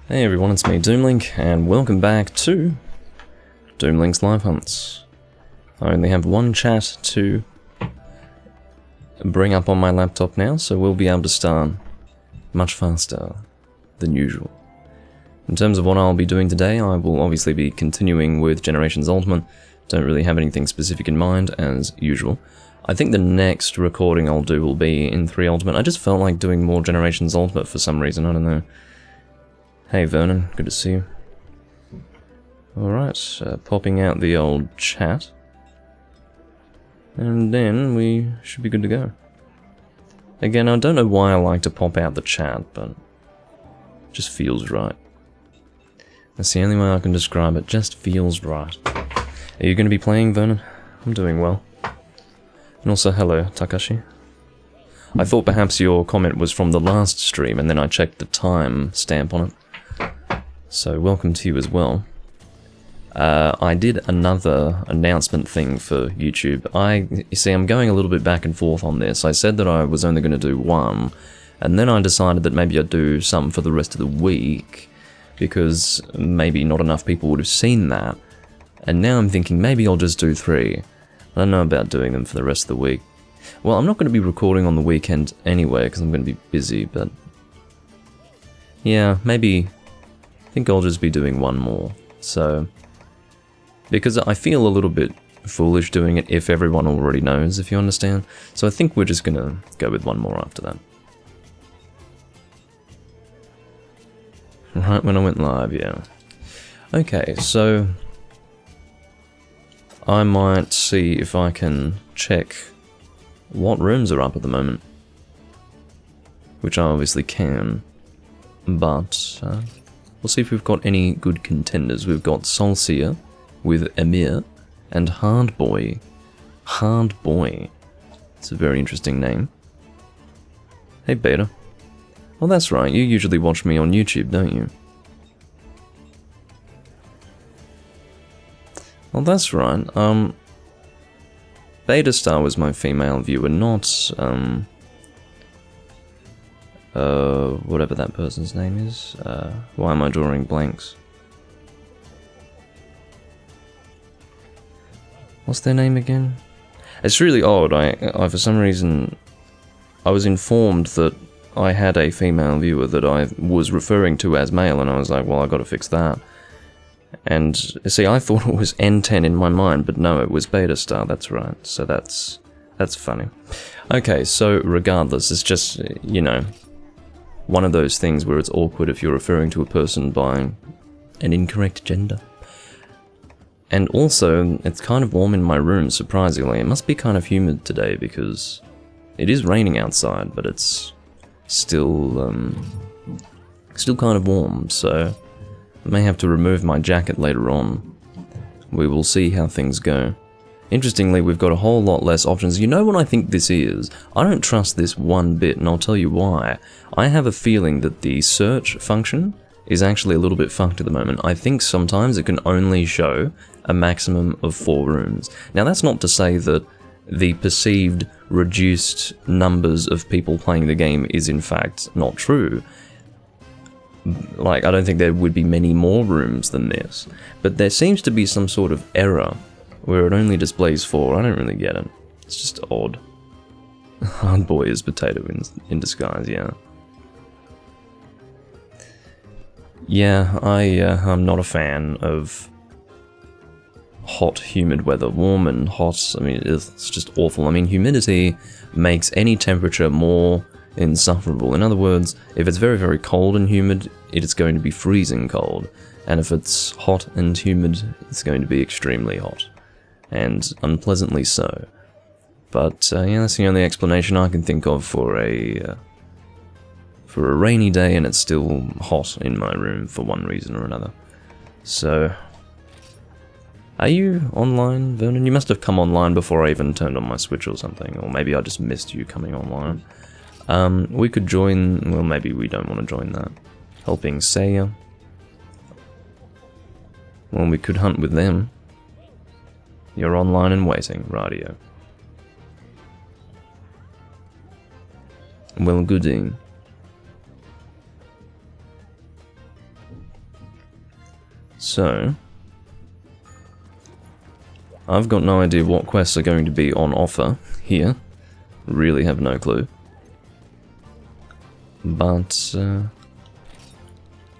Hey everyone, it's me, Doomlink, and welcome back to Doomlink's Live Hunts. I only have one chat to bring up on my laptop now, so we'll be able to start much faster than usual. In terms of what I'll be doing today, I will obviously be continuing with Generations Ultimate. Don't really have anything specific in mind, as usual. I think the next recording I'll do will be in 3 Ultimate. I just felt like doing more Generations Ultimate for some reason, I don't know. Hey Vernon, good to see you. Alright, popping out the old chat. And then we should be good to go. Again, I don't know why I like to pop out the chat, but it just feels right. That's the only way I can describe it, just feels right. Are you going to be playing, Vernon? I'm doing well. And also, hello, Takashi. I thought perhaps your comment was from the last stream, and then I checked the time stamp on it. So, welcome to you as well. I did another announcement thing for YouTube. You see, I'm going a little bit back and forth on this. I said that I was only going to do one, and then I decided that maybe I'd do some for the rest of the week, because maybe not enough people would have seen that. And now I'm thinking maybe I'll just do 3. I don't know about doing them for the rest of the week. Well, I'm not going to be recording on the weekend anyway, because I'm going to be busy, but yeah, maybe I think I'll just be doing one more. So, because I feel a little bit foolish doing it if everyone already knows, if you understand. So I think we're just going to go with one more after that. Right when I went live, yeah. Okay, so I might see if I can check what rooms are up at the moment. Which I obviously can. But we'll see if we've got any good contenders. We've got Solseer with Emir and Hardboy. Hardboy. It's a very interesting name. Hey Beta. Well, that's right, you usually watch me on YouTube, don't you? Well, that's right. Beta Star was my female viewer, not whatever that person's name is. Why am I drawing blanks? What's their name again? It's really odd. I for some reason, I was informed that I had a female viewer that I was referring to as male, and I was like, well, I gotta fix that. And, see, I thought it was N10 in my mind, but no, it was Beta Star, that's right. So that's funny. Okay, so regardless, it's just, you know, one of those things where it's awkward if you're referring to a person by an incorrect gender. And also, it's kind of warm in my room, surprisingly. It must be kind of humid today because it is raining outside, but it's still kind of warm, so I may have to remove my jacket later on. We will see how things go. Interestingly, we've got a whole lot less options. You know what I think this is? I don't trust this one bit, and I'll tell you why. I have a feeling that the search function is actually a little bit fucked at the moment. I think sometimes it can only show a maximum of 4 rooms. Now, that's not to say that the perceived reduced numbers of people playing the game is in fact not true. Like, I don't think there would be many more rooms than this, but there seems to be some sort of error where it only displays 4. I don't really get it. It's just odd. Hardboy is potato in disguise, yeah. Yeah, I'm not a fan of hot, humid weather. Warm and hot, I mean, it's just awful. I mean, humidity makes any temperature more insufferable. In other words, if it's very, very cold and humid, it is going to be freezing cold. And if it's hot and humid, it's going to be extremely hot. And unpleasantly so. But, yeah, that's the only explanation I can think of for a rainy day, and it's still hot in my room for one reason or another. So, are you online, Vernon? You must have come online before I even turned on my Switch or something, or maybe I just missed you coming online. We could join, well, maybe we don't want to join that. Helping Saya. Well, we could hunt with them. You're online and waiting, radio. Well, gooding. So, I've got no idea what quests are going to be on offer here. Really have no clue. But,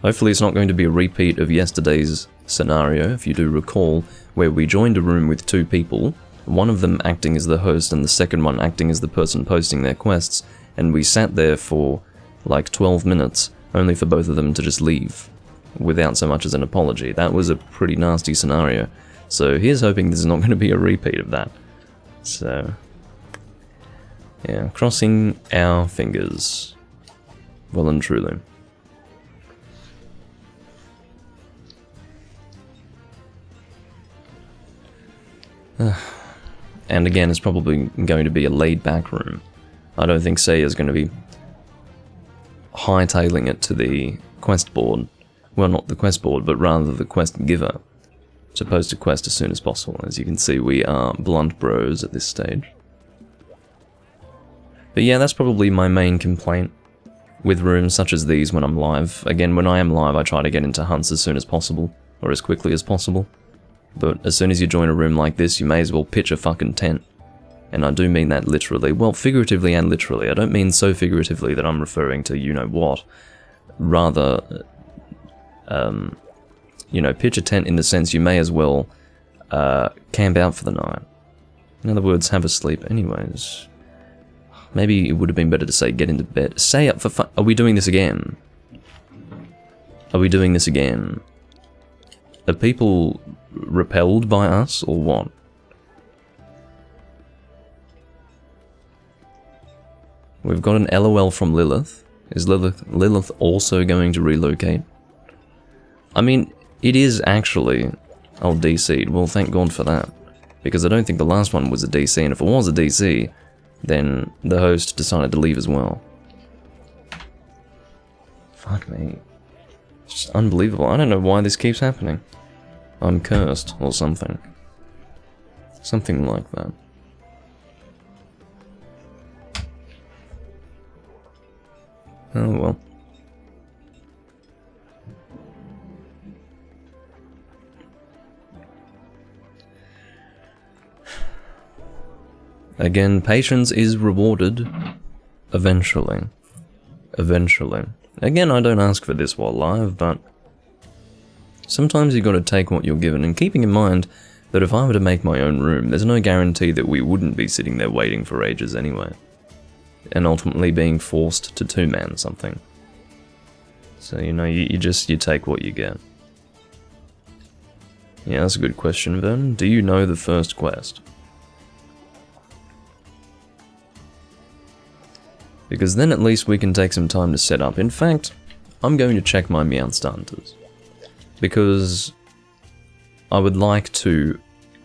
hopefully it's not going to be a repeat of yesterday's scenario, if you do recall, where we joined a room with 2 people, one of them acting as the host and the second one acting as the person posting their quests, and we sat there for like 12 minutes, only for both of them to just leave, without so much as an apology. That was a pretty nasty scenario, so here's hoping this is not going to be a repeat of that. So, yeah, crossing our fingers, well and truly. And again, it's probably going to be a laid-back room. I don't think Saya's going to be hightailing it to the quest board. Well, not the quest board, but rather the quest giver. To post a quest as soon as possible. As you can see, we are blunt bros at this stage. But yeah, that's probably my main complaint with rooms such as these when I'm live. Again, when I am live, I try to get into hunts as soon as possible, or as quickly as possible. But as soon as you join a room like this, you may as well pitch a fucking tent. And I do mean that literally. Well, figuratively and literally. I don't mean so figuratively that I'm referring to you-know-what. Rather, you know, pitch a tent in the sense you may as well camp out for the night. In other words, have a sleep anyways. Maybe it would have been better to say get into bed. Stay up for fun. Are we doing this again? Are we doing this again? Are people repelled by us, or what? We've got an LOL from Lilith. Is Lilith also going to relocate? I mean, it is actually... Oh, DC'd. Well, thank God for that. Because I don't think the last one was a DC, and if it was a DC, then the host decided to leave as well. Fuck me. It's just unbelievable. I don't know why this keeps happening. I'm cursed, or something. Something like that. Oh well. Again, patience is rewarded. Eventually. Eventually. Again, I don't ask for this while live, but sometimes you gotta take what you're given, and keeping in mind that if I were to make my own room, there's no guarantee that we wouldn't be sitting there waiting for ages anyway. And ultimately being forced to two-man something. So, you know, you take what you get. Yeah, that's a good question, Vernon. Do you know the first quest? Because then at least we can take some time to set up. In fact, I'm going to check my Meowth Hunters. Because I would like to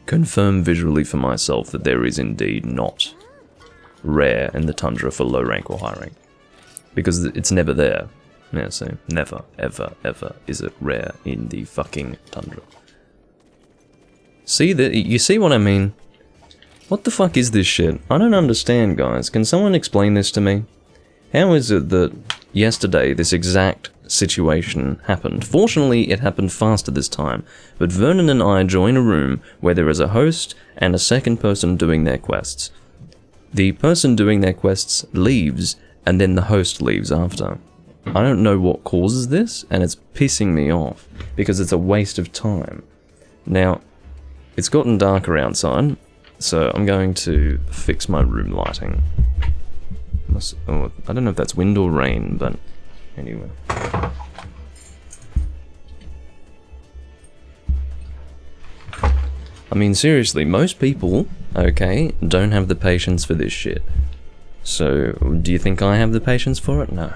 confirm visually for myself that there is indeed not rare in the tundra for low rank or high rank. Because it's never there. Yeah, so never, ever, ever is it rare in the fucking tundra. See that? You see what I mean? What the fuck is this shit? I don't understand, guys. Can someone explain this to me? How is it that yesterday this exact situation happened? Fortunately, it happened faster this time, but Vernon and I join a room where there is a host and a second person doing their quests. The person doing their quests leaves, and then the host leaves after. I don't know what causes this, and it's pissing me off, because it's a waste of time. Now, it's gotten darker outside, so I'm going to fix my room lighting. Oh, I don't know if that's wind or rain, but anyway. I mean, seriously, most people, okay, don't have the patience for this shit. So, do you think I have the patience for it? No.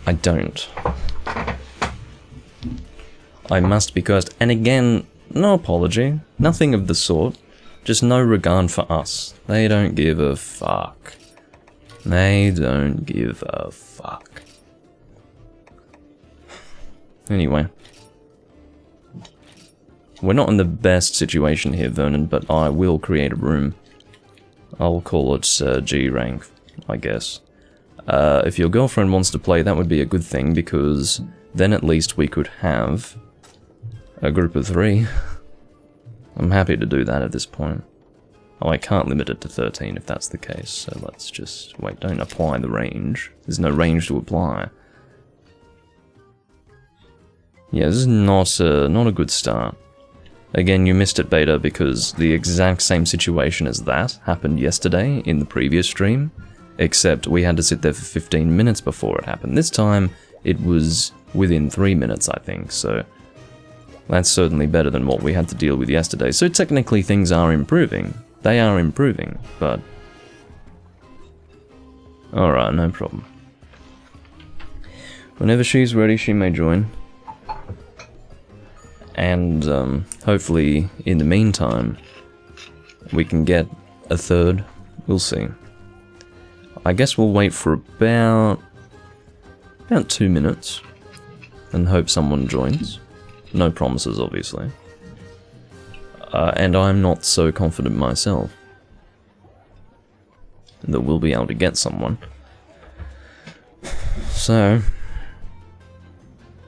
I don't. I must be cursed. And again, no apology. Nothing of the sort. Just no regard for us. They don't give a fuck. They don't give a fuck. Anyway. We're not in the best situation here, Vernon, but I will create a room. I'll call it G rank, I guess. If your girlfriend wants to play, that would be a good thing, because then at least we could have a group of 3. I'm happy to do that at this point. Oh, I can't limit it to 13 if that's the case, so let's just... Wait, don't apply the range. There's no range to apply. Yeah, this is not a good start. Again, you missed it, Beta, because the exact same situation as that happened yesterday in the previous stream, except we had to sit there for 15 minutes before it happened. This time, it was within 3 minutes, I think, so... That's certainly better than what we had to deal with yesterday. So technically things are improving. They are improving, but... Alright, no problem. Whenever she's ready, she may join. And, hopefully, in the meantime, we can get a 3rd. We'll see. I guess we'll wait for about 2 minutes, and hope someone joins. No promises, obviously. And I'm not so confident myself that we'll be able to get someone. So,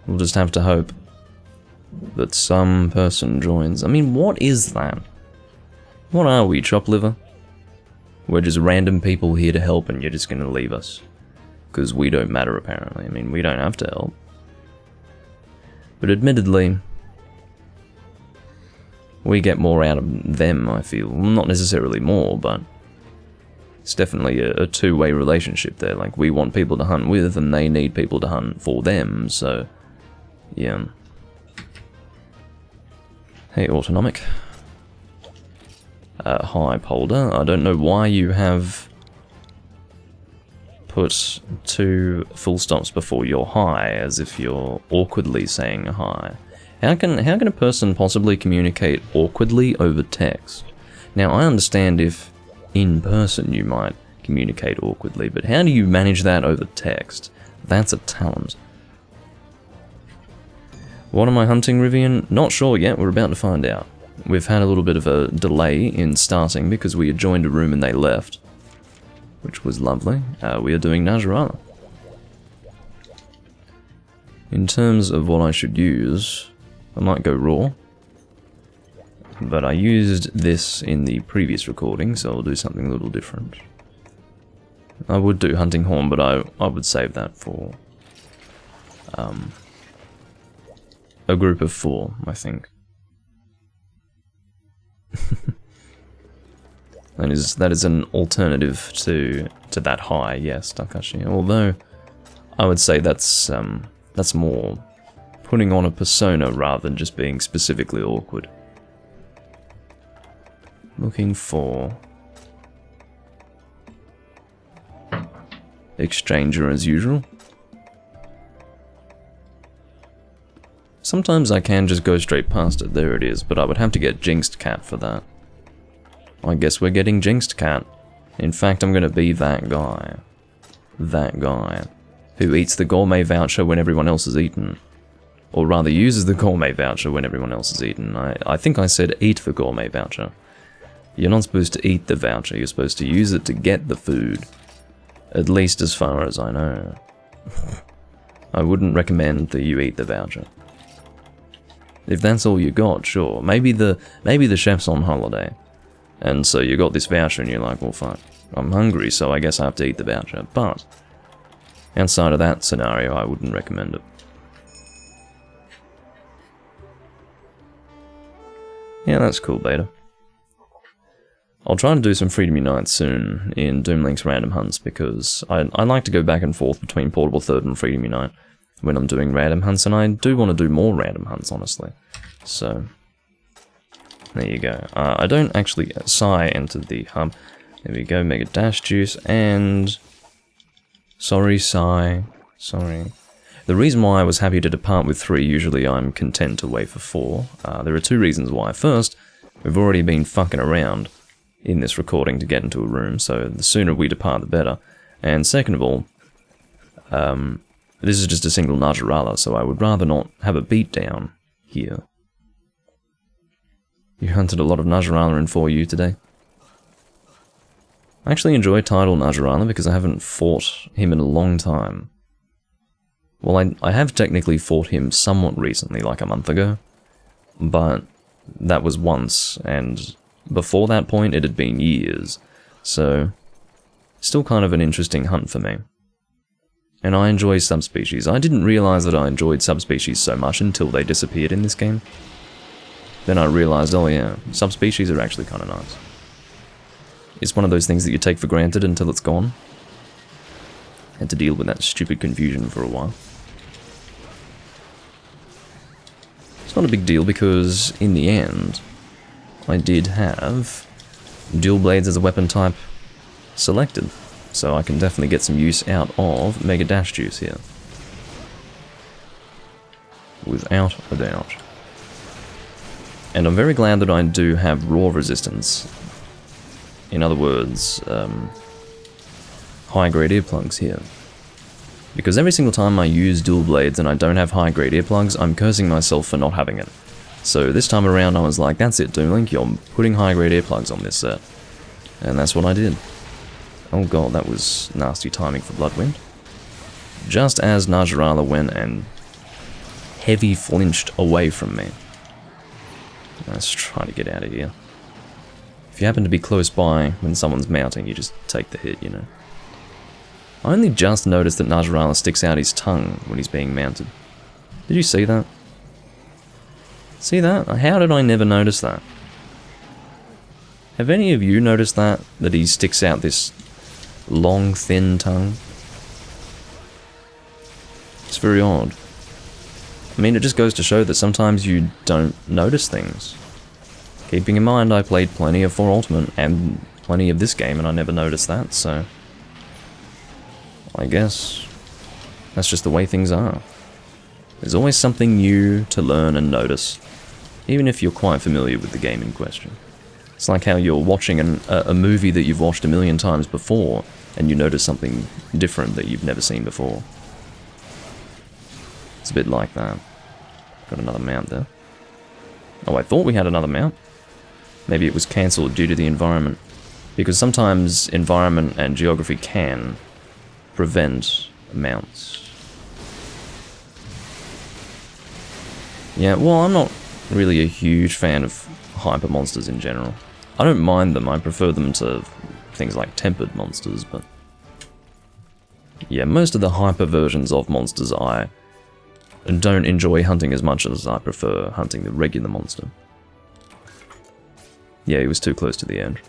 we'll just have to hope that some person joins. I mean, what is that? What are we, chop liver? We're just random people here to help and you're just gonna leave us. Because we don't matter, apparently. I mean, we don't have to help. But admittedly, we get more out of them, I feel. Well, not necessarily more, but it's definitely a two-way relationship there. Like, we want people to hunt with, and they need people to hunt for them, so, yeah. Hey, Autonomic. Hi, Polder. I don't know why you have put 2 full stops before your hi, as if you're awkwardly saying hi. How can a person possibly communicate awkwardly over text? Now, I understand if in person you might communicate awkwardly, but how do you manage that over text? That's a talent. What am I hunting, Rivian? Not sure yet, we're about to find out. We've had a little bit of a delay in starting because we had joined a room and they left, which was lovely. We are doing Najarala. In terms of what I should use, I might go raw, but I used this in the previous recording, so I'll do something a little different. I would do hunting horn, but I would save that for a group of 4, I think. That is an alternative to that high, yes, Takashi. Although I would say that's more putting on a persona rather than just being specifically awkward. Looking for Exchanger as usual. Sometimes I can just go straight past it, there it is, but I would have to get Jinxed Cat for that. I guess we're getting Jinxed Cat. In fact, I'm gonna be that guy. That guy. Who eats the gourmet voucher when everyone else is eaten. Or rather, uses the gourmet voucher when everyone else is eaten. I think I said eat the gourmet voucher. You're not supposed to eat the voucher, you're supposed to use it to get the food. At least as far as I know. I wouldn't recommend that you eat the voucher. If that's all you got, sure. Maybe the chef's on holiday. And so you got this voucher and you're like, well fuck, I'm hungry, so I guess I have to eat the voucher. But outside of that scenario, I wouldn't recommend it. Yeah, that's cool, Beta. I'll try to do some Freedom Unite soon in Doomlink's random hunts, because I like to go back and forth between Portable Third and Freedom Unite when I'm doing random hunts, and I do want to do more random hunts, honestly. So, there you go. I don't actually... Psy entered the hub. There we go, Mega Dash Juice, and... Sorry, Psy. Sorry. The reason why I was happy to depart with 3, usually I'm content to wait for 4. There are 2 reasons why. First, we've already been fucking around in this recording to get into a room, so the sooner we depart the better. And second of all, this is just a single Najarala, so I would rather not have a beatdown here. You hunted a lot of Najarala in 4U today? I actually enjoy Tidal Najarala because I haven't fought him in a long time. Well, I have technically fought him somewhat recently, like a month ago, but that was once, and before that point it had been years, so still kind of an interesting hunt for me. And I enjoy subspecies. I didn't realise that I enjoyed subspecies so much until they disappeared in this game. Then I realised, oh yeah, subspecies are actually kind of nice. It's one of those things that you take for granted until it's gone. Had to deal with that stupid confusion for a while. It's not a big deal because, in the end, I did have dual blades as a weapon type selected. So I can definitely get some use out of Mega Dash Juice here. Without a doubt. And I'm very glad that I do have raw resistance. In other words, high-grade earplugs here. Because every single time I use dual blades and I don't have high-grade earplugs, I'm cursing myself for not having it. So this time around I was like, that's it Doomlink, you're putting high-grade earplugs on this set. And that's what I did. Oh god, that was nasty timing for Bloodwind. Just as Najarala went and heavy flinched away from me. Let's try to get out of here. If you happen to be close by when someone's mounting, you just take the hit, you know. I only just noticed that Najarala sticks out his tongue when he's being mounted. Did you see that? See that? How did I never notice that? Have any of you noticed that? That he sticks out this long, thin tongue? It's very odd. I mean, it just goes to show that sometimes you don't notice things. Keeping in mind, I played plenty of 4 Ultimate and plenty of this game and I never noticed that, so I guess that's just the way things are. There's always something new to learn and notice, even if you're quite familiar with the game in question. It's like how you're watching a movie that you've watched a million times before, and you notice something different that you've never seen before. It's a bit like that. Got another mount there. Oh, I thought we had another mount. Maybe it was cancelled due to the environment. Because sometimes environment and geography can prevent mounts. Yeah, well, I'm not really a huge fan of hyper monsters in general. I don't mind them, I prefer them to things like tempered monsters, but yeah, most of the hyper versions of monsters I don't enjoy hunting as much as I prefer hunting the regular monster. Yeah, he was too close to the edge.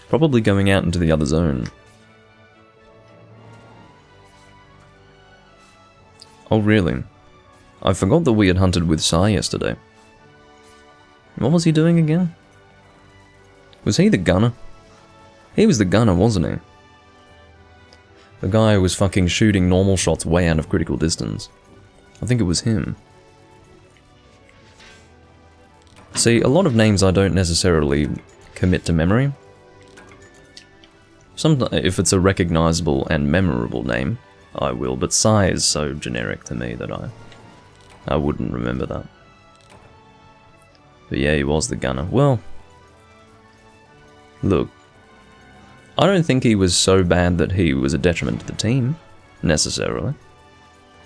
Probably going out into the other zone. Oh really? I forgot that we had hunted with Sai yesterday. What was he doing again? Was he the gunner? He was the gunner, wasn't he? The guy who was fucking shooting normal shots way out of critical distance. I think it was him. See, a lot of names I don't necessarily commit to memory. If it's a recognizable and memorable name, I will, but Sai is so generic to me that I wouldn't remember that. But yeah, he was the gunner. Well, look, I don't think he was so bad that he was a detriment to the team, necessarily.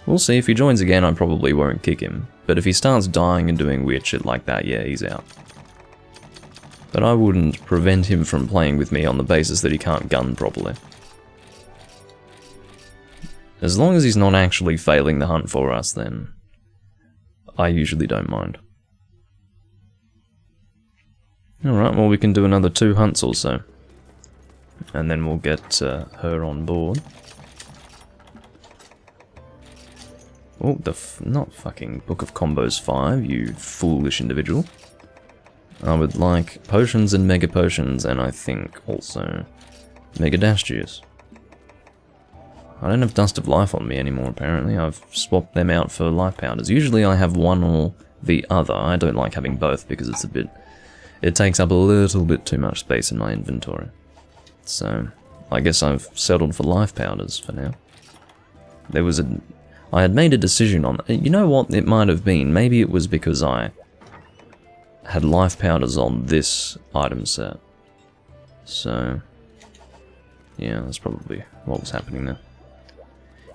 We'll see, if he joins again I probably won't kick him, but if he starts dying and doing weird shit like that, yeah, he's out. But I wouldn't prevent him from playing with me on the basis that he can't gun properly. As long as he's not actually failing the hunt for us, then I usually don't mind. Alright, well we can do another 2 hunts or so. And then we'll get her on board. Oh, not fucking Book of Combos 5, you foolish individual. I would like potions and mega potions, and I think also Mega Dash Juice. I don't have Dust of Life on me anymore, apparently. I've swapped them out for life powders. Usually I have one or the other. I don't like having both because it takes up a little bit too much space in my inventory. So, I guess I've settled for life powders for now. I had made a decision on that. You know what it might have been? Maybe it was because I had life powders on this item set. So, yeah, that's probably what was happening there.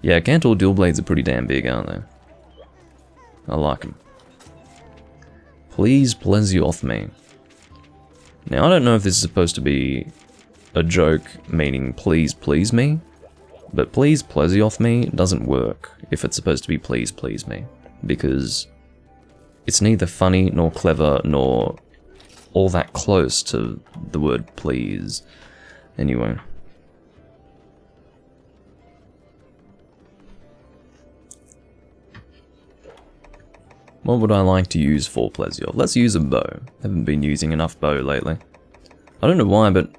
Yeah, Cantor dual blades are pretty damn big, aren't they? I like them. Please plesioth me. Now, I don't know if this is supposed to be a joke meaning please please me, but please plesioth me doesn't work if it's supposed to be please please me, because it's neither funny nor clever nor all that close to the word please. Anyway. What would I like to use for plesioth? Let's use a bow. Haven't been using enough bow lately. I don't know why, but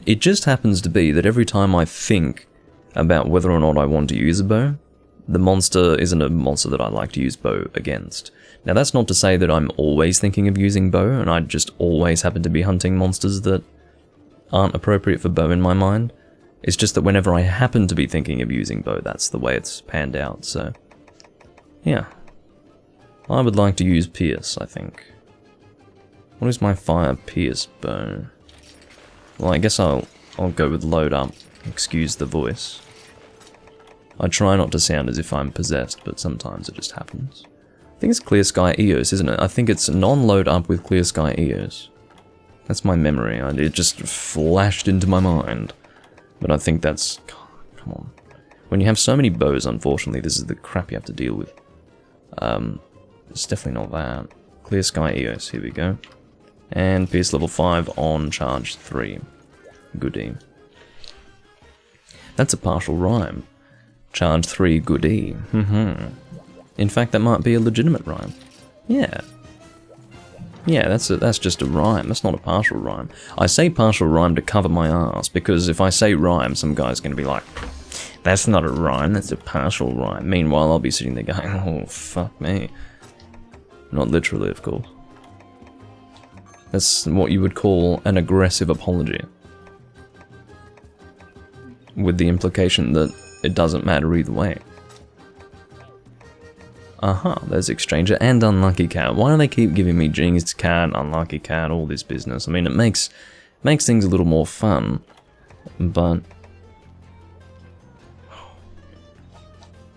it just happens to be that every time I think about whether or not I want to use a bow, the monster isn't a monster that I like to use bow against. Now that's not to say that I'm always thinking of using bow, and I just always happen to be hunting monsters that aren't appropriate for bow in my mind. It's just that whenever I happen to be thinking of using bow, that's the way it's panned out, so... yeah. I would like to use pierce, I think. What is my fire pierce bow? Well, I guess I'll go with load up. Excuse the voice. I try not to sound as if I'm possessed, but sometimes it just happens. I think it's Clear Sky Eos, isn't it? I think it's non-load up with Clear Sky Eos. That's my memory. It just flashed into my mind. But I think that's... come on. When you have so many bows, unfortunately, this is the crap you have to deal with. It's definitely not that. Clear Sky Eos, here we go. And Pierce level 5 on charge 3. Goodie. That's a partial rhyme. Charge 3 goodie. In fact, that might be a legitimate rhyme. Yeah. Yeah, that's just a rhyme. That's not a partial rhyme. I say partial rhyme to cover my ass, because if I say rhyme, some guy's going to be like, that's not a rhyme, that's a partial rhyme. Meanwhile, I'll be sitting there going, oh, fuck me. Not literally, of course. That's what you would call an aggressive apology. With the implication that it doesn't matter either way. Aha, there's Exchanger and Unlucky Cat. Why do they keep giving me Genius Cat, Unlucky Cat, all this business? I mean, it makes things a little more fun, but...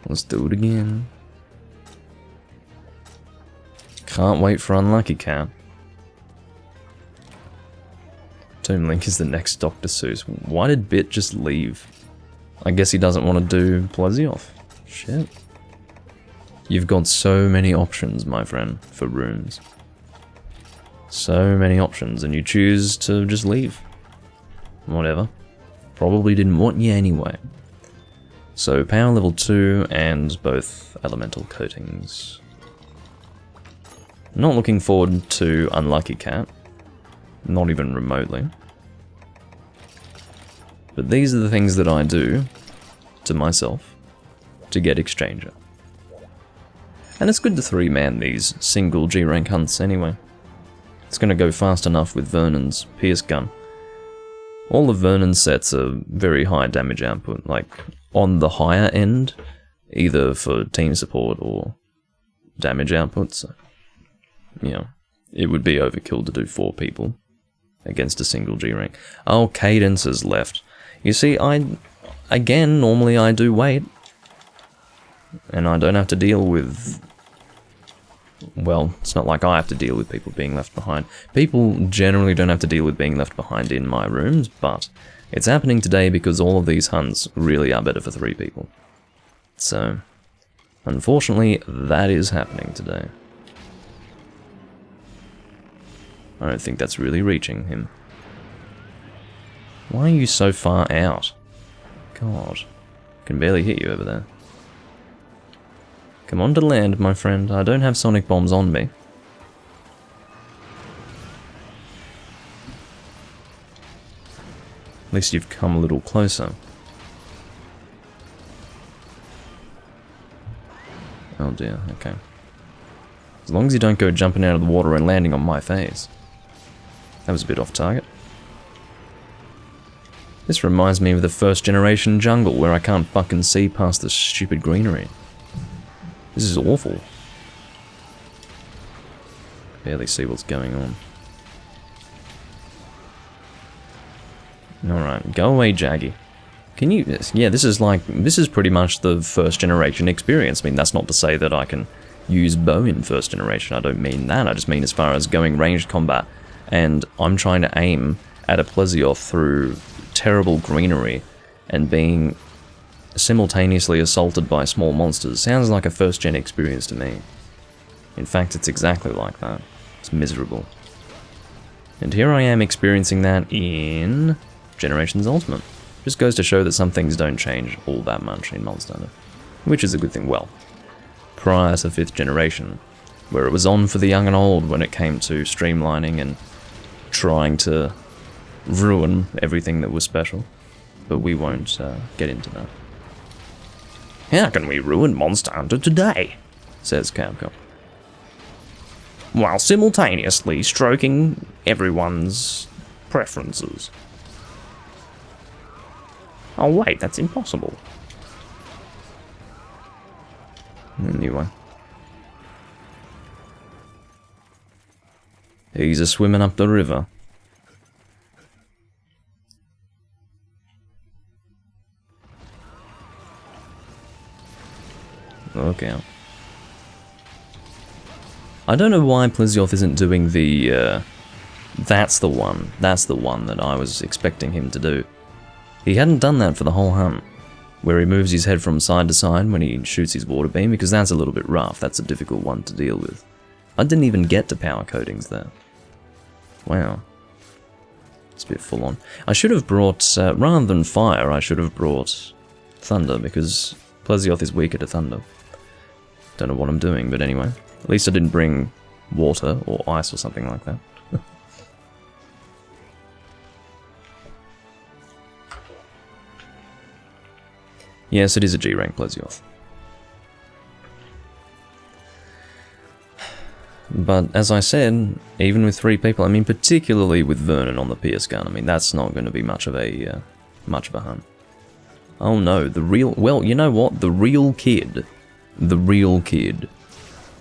let's do it again. Can't wait for Unlucky Cat. Doomlink is the next Dr. Seuss. Why did Bit just leave? I guess he doesn't want to do plesioth. Shit. You've got so many options, my friend, for runes. So many options, and you choose to just leave. Whatever. Probably didn't want you anyway. So, power level 2 and both elemental coatings. Not looking forward to Unlucky Cat. Not even remotely. But these are the things that I do to myself to get Exchanger. And it's good to 3-man these single G-rank hunts anyway. It's going to go fast enough with Vernon's Pierce Gun. All of Vernon's sets are very high damage output, like on the higher end, either for team support or damage output, so, you know, it would be overkill to do 4 people against a single G-rank. Oh, Cadence has left. You see, normally I do wait. And I don't have to deal with... well, it's not like I have to deal with people being left behind. People generally don't have to deal with being left behind in my rooms, but it's happening today because all of these hunts really are better for 3 people. So, unfortunately, that is happening today. I don't think that's really reaching him. Why are you so far out? God, I can barely hit you over there. Come on to land, my friend. I don't have sonic bombs on me. At least you've come a little closer. Oh dear, okay. As long as you don't go jumping out of the water and landing on my face. That was a bit off target. This reminds me of the first generation jungle where I can't fucking see past the stupid greenery. This is awful. Barely see what's going on. Alright, go away, Jaggy. Can you... Yeah, this is pretty much the first generation experience. I mean, that's not to say that I can use bow in first generation. I don't mean that. I just mean as far as going ranged combat. And I'm trying to aim at a Plesioth through terrible greenery and being simultaneously assaulted by small monsters. Sounds like a first gen experience to me. In fact, it's exactly like that. It's miserable. And here I am experiencing that in Generations Ultimate. Just goes to show that some things don't change all that much in Monster Hunter. Which is a good thing. Well, prior to 5th generation, where it was on for the young and old when it came to streamlining and trying to ruin everything that was special. But we won't get into that. How can we ruin Monster Hunter today? Says Capcom. While simultaneously stroking everyone's preferences. Oh wait, that's impossible. Anyway. He's a swimming up the river. Look out. I don't know why Plesioth isn't doing the, that's the one that I was expecting him to do. He hadn't done that for the whole hunt, where he moves his head from side to side when he shoots his water beam, because that's a little bit rough, that's a difficult one to deal with. I didn't even get to power coatings there. Wow. It's a bit full on. I should have brought, rather than fire, I should have brought thunder, because Plesioth is weaker to thunder. Don't know what I'm doing, but anyway. At least I didn't bring water or ice or something like that. Yes, it is a G-rank Plesioth. But as I said, even with 3 people, I mean particularly with Vernon on the Pierce gun, I mean that's not going to be much of a hunt. Oh no, well, you know what? The real kid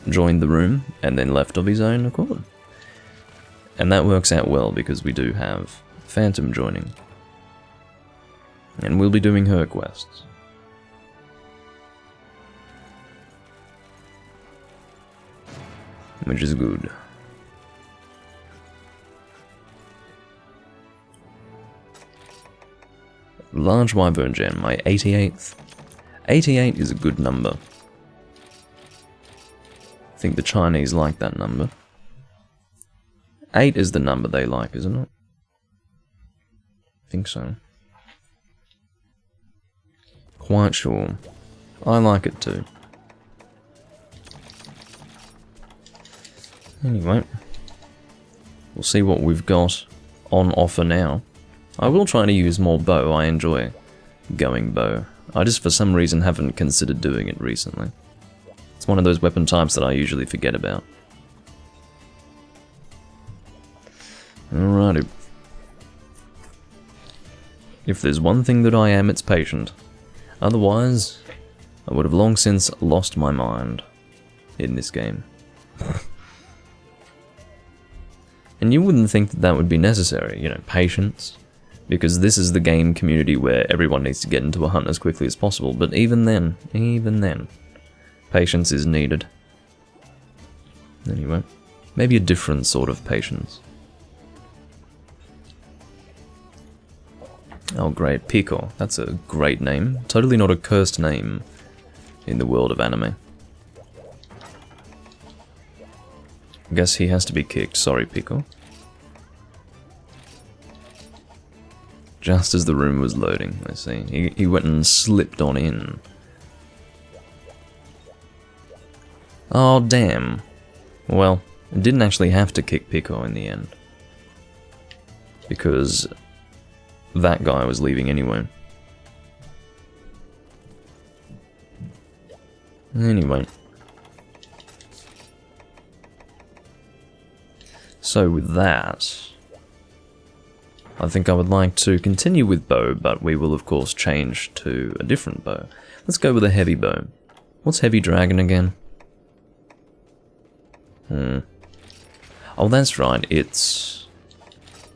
joined the room and then left of his own accord. And that works out well because we do have Phantom joining. And we'll be doing her quests. Which is good. Large Wyvern Gem, my 88th. 88 is a good number. I think the Chinese like that number. 8 is the number they like, isn't it? I think so. Quite sure. I like it too. Anyway, we'll see what we've got on offer now. I will try to use more bow. I enjoy going bow. I just for some reason haven't considered doing it recently. It's one of those weapon types that I usually forget about. Alrighty. If there's one thing that I am, it's patient. Otherwise, I would have long since lost my mind in this game. And you wouldn't think that that would be necessary, you know, patience. Because this is the game community where everyone needs to get into a hunt as quickly as possible. But even then, patience is needed. Anyway, maybe a different sort of patience. Oh great, Pico. That's a great name. Totally not a cursed name in the world of anime. Guess he has to be kicked. Sorry, Pico. Just as the room was loading, let's see. He went and slipped on in. Oh, damn. Well, I didn't actually have to kick Pico in the end. Because that guy was leaving anyway. Anyway. So with that, I think I would like to continue with bow, but we will of course change to a different bow. Let's go with a heavy bow. What's heavy dragon again? Oh, that's right, it's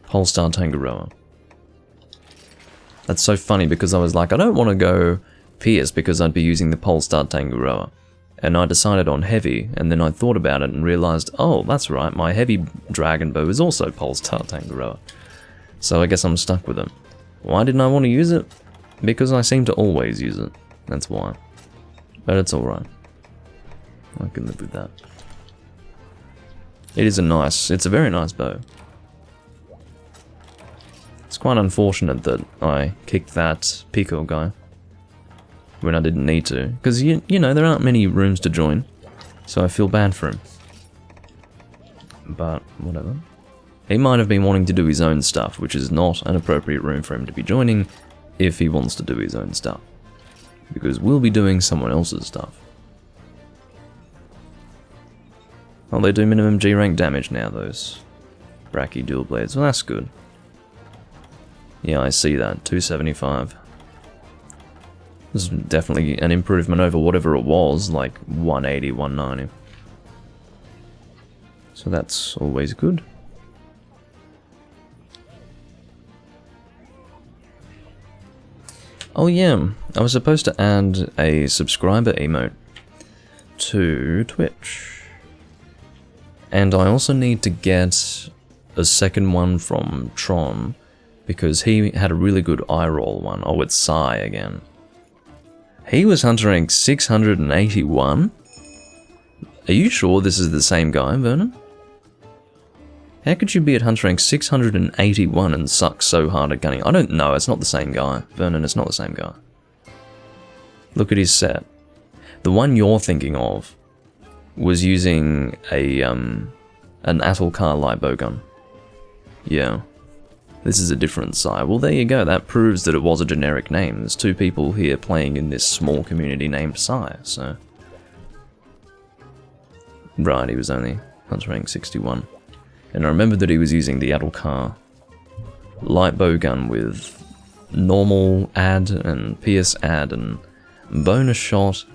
Polestar Tangaroa. That's so funny because I was like, I don't want to go Pierce because I'd be using the Polestar Tangaroa. And I decided on heavy, and then I thought about it and realized, oh, that's right, my heavy dragon bow is also Polestar Tangaroa. So I guess I'm stuck with it. Why didn't I want to use it? Because I seem to always use it. That's why. But it's alright. I can live with that. It's a very nice bow. It's quite unfortunate that I kicked that Pico guy when I didn't need to, because you know, there aren't many rooms to join, so I feel bad for him. But whatever. He might have been wanting to do his own stuff, which is not an appropriate room for him to be joining if he wants to do his own stuff. Because we'll be doing someone else's stuff. Oh, they do minimum G rank damage now, those Bracky dual blades. Well, that's good. Yeah, I see that. 275. This is definitely an improvement over whatever it was, like 180, 190. So that's always good. Oh yeah, I was supposed to add a subscriber emote to Twitch. And I also need to get a second one from Tron, because he had a really good eye roll one. Oh, it's Psy again. He was hunter rank 681? Are you sure this is the same guy, Vernon? How could you be at hunter rank 681 and suck so hard at gunning? I don't know, it's not the same guy. Vernon, it's not the same guy. Look at his set. The one you're thinking of was using a an Atulkar light bowgun. Yeah. This is a different Psy. Well, there you go. That proves that it was a generic name. There's two people here playing in this small community named Psy, so... Right, he was only hunter rank 61. And I remember that he was using the Atulkar light bowgun with normal add and pierce add and bonus shot,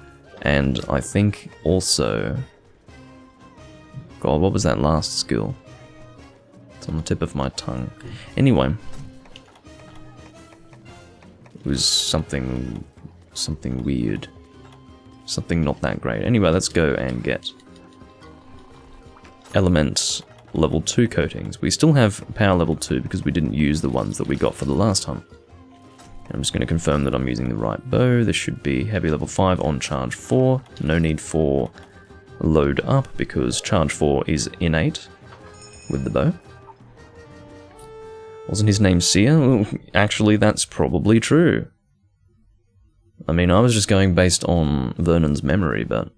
and I think also... God, what was that last skill? It's on the tip of my tongue. Anyway, it was something weird, something not that great. Anyway, let's go and get element level 2 coatings. We still have power level 2 because we didn't use the ones that we got for the last hunt. I'm just going to confirm that I'm using the right bow. This should be heavy level 5 on charge 4. No need for load up because charge 4 is innate with the bow. Wasn't his name Sia? Well, actually, that's probably true. I mean, I was just going based on Vernon's memory, but...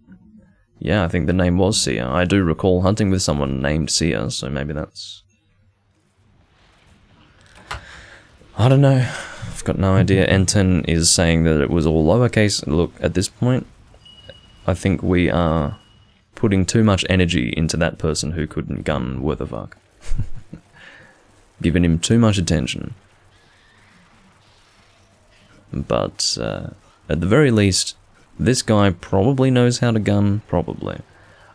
yeah, I think the name was Sia. I do recall hunting with someone named Sia, so maybe that's... I don't know. I've got no idea. N10 is saying that it was all lowercase. Look, at this point, I think we are putting too much energy into that person who couldn't gun worth a fuck. Giving him too much attention. But, at the very least, this guy probably knows how to gun, probably.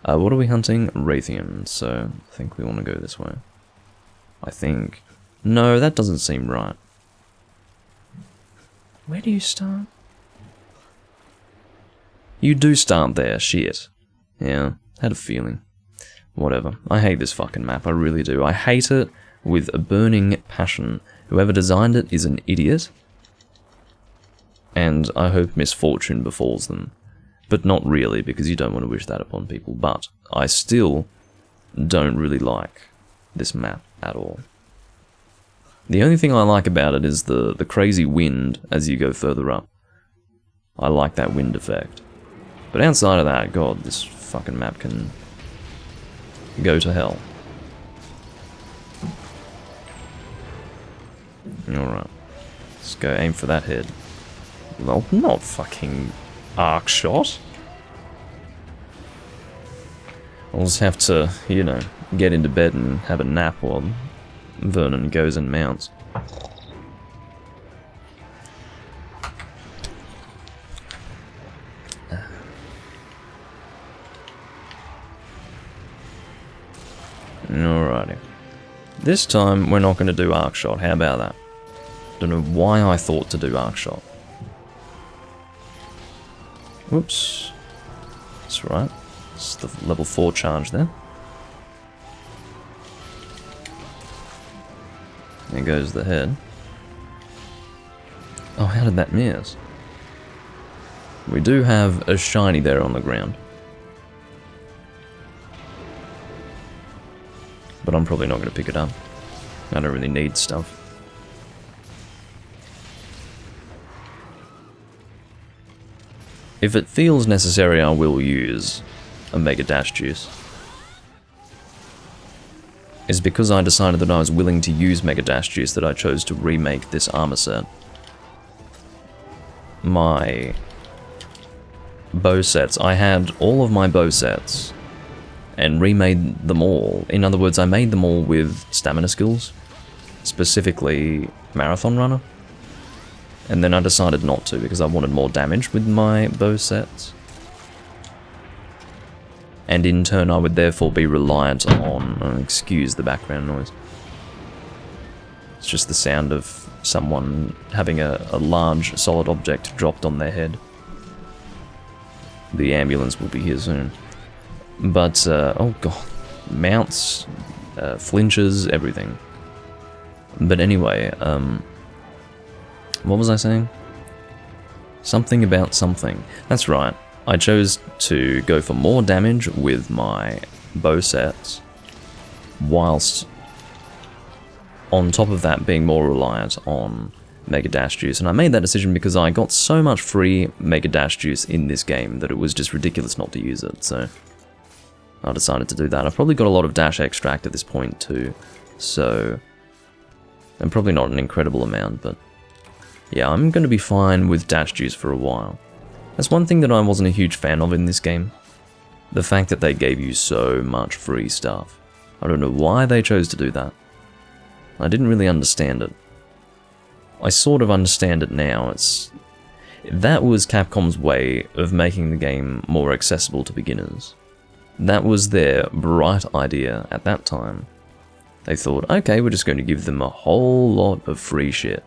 What are we hunting? Raytheon, so I think we want to go this way. I think. No, that doesn't seem right. Where do you start? You do start there, shit. Yeah, had a feeling. Whatever. I hate this fucking map, I really do. I hate it with a burning passion. Whoever designed it is an idiot. And I hope misfortune befalls them. But not really, because you don't want to wish that upon people. But I still don't really like this map at all. The only thing I like about it is the crazy wind as you go further up. I like that wind effect. But outside of that, God, this fucking map can go to hell. Alright. Let's go aim for that head. Well, not fucking arc shot. I'll just have to, you know, get into bed and have a nap while Vernon goes and mounts. Alrighty. This time we're not going to do arc shot, how about that? Don't know why I thought to do arc shot. Whoops. That's right. It's the level 4 charge there. There goes the head. Oh, how did that miss? We do have a shiny there on the ground. But I'm probably not going to pick it up. I don't really need stuff. If it feels necessary, I will use a Mega Dash Juice. It's because I decided that I was willing to use Mega Dash Juice that I chose to remake this armor set. My bow sets, I had all of my bow sets and remade them all. In other words, I made them all with stamina skills, specifically Marathon Runner. And then I decided not to because I wanted more damage with my bow sets. And in turn I would therefore be reliant on, excuse the background noise. It's just the sound of someone having a large solid object dropped on their head. The ambulance will be here soon. But, oh god, mounts, flinches, everything. But anyway, what was I saying? Something about something. That's right. I chose to go for more damage with my bow sets, whilst on top of that being more reliant on Mega Dash Juice. And I made that decision because I got so much free Mega Dash Juice in this game that it was just ridiculous not to use it, so I decided to do that. I've probably got a lot of Dash Extract at this point too, so... and probably not an incredible amount, but... yeah, I'm going to be fine with Dash Juice for a while. That's one thing that I wasn't a huge fan of in this game. The fact that they gave you so much free stuff. I don't know why they chose to do that. I didn't really understand it. I sort of understand it now. That was Capcom's way of making the game more accessible to beginners. That was their bright idea at that time. They thought, okay, we're just going to give them a whole lot of free shit.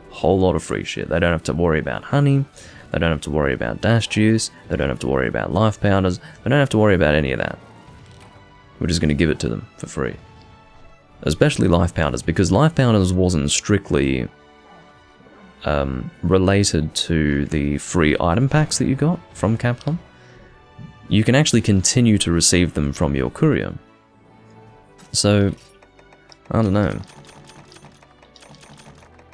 Whole lot of free shit. They don't have to worry about honey, they don't have to worry about dash juice, they don't have to worry about life powders, they don't have to worry about any of that. We're just going to give it to them for free. Especially life powders, because life powders wasn't strictly related to the free item packs that you got from Capcom. You can actually continue to receive them from your courier. So, I don't know.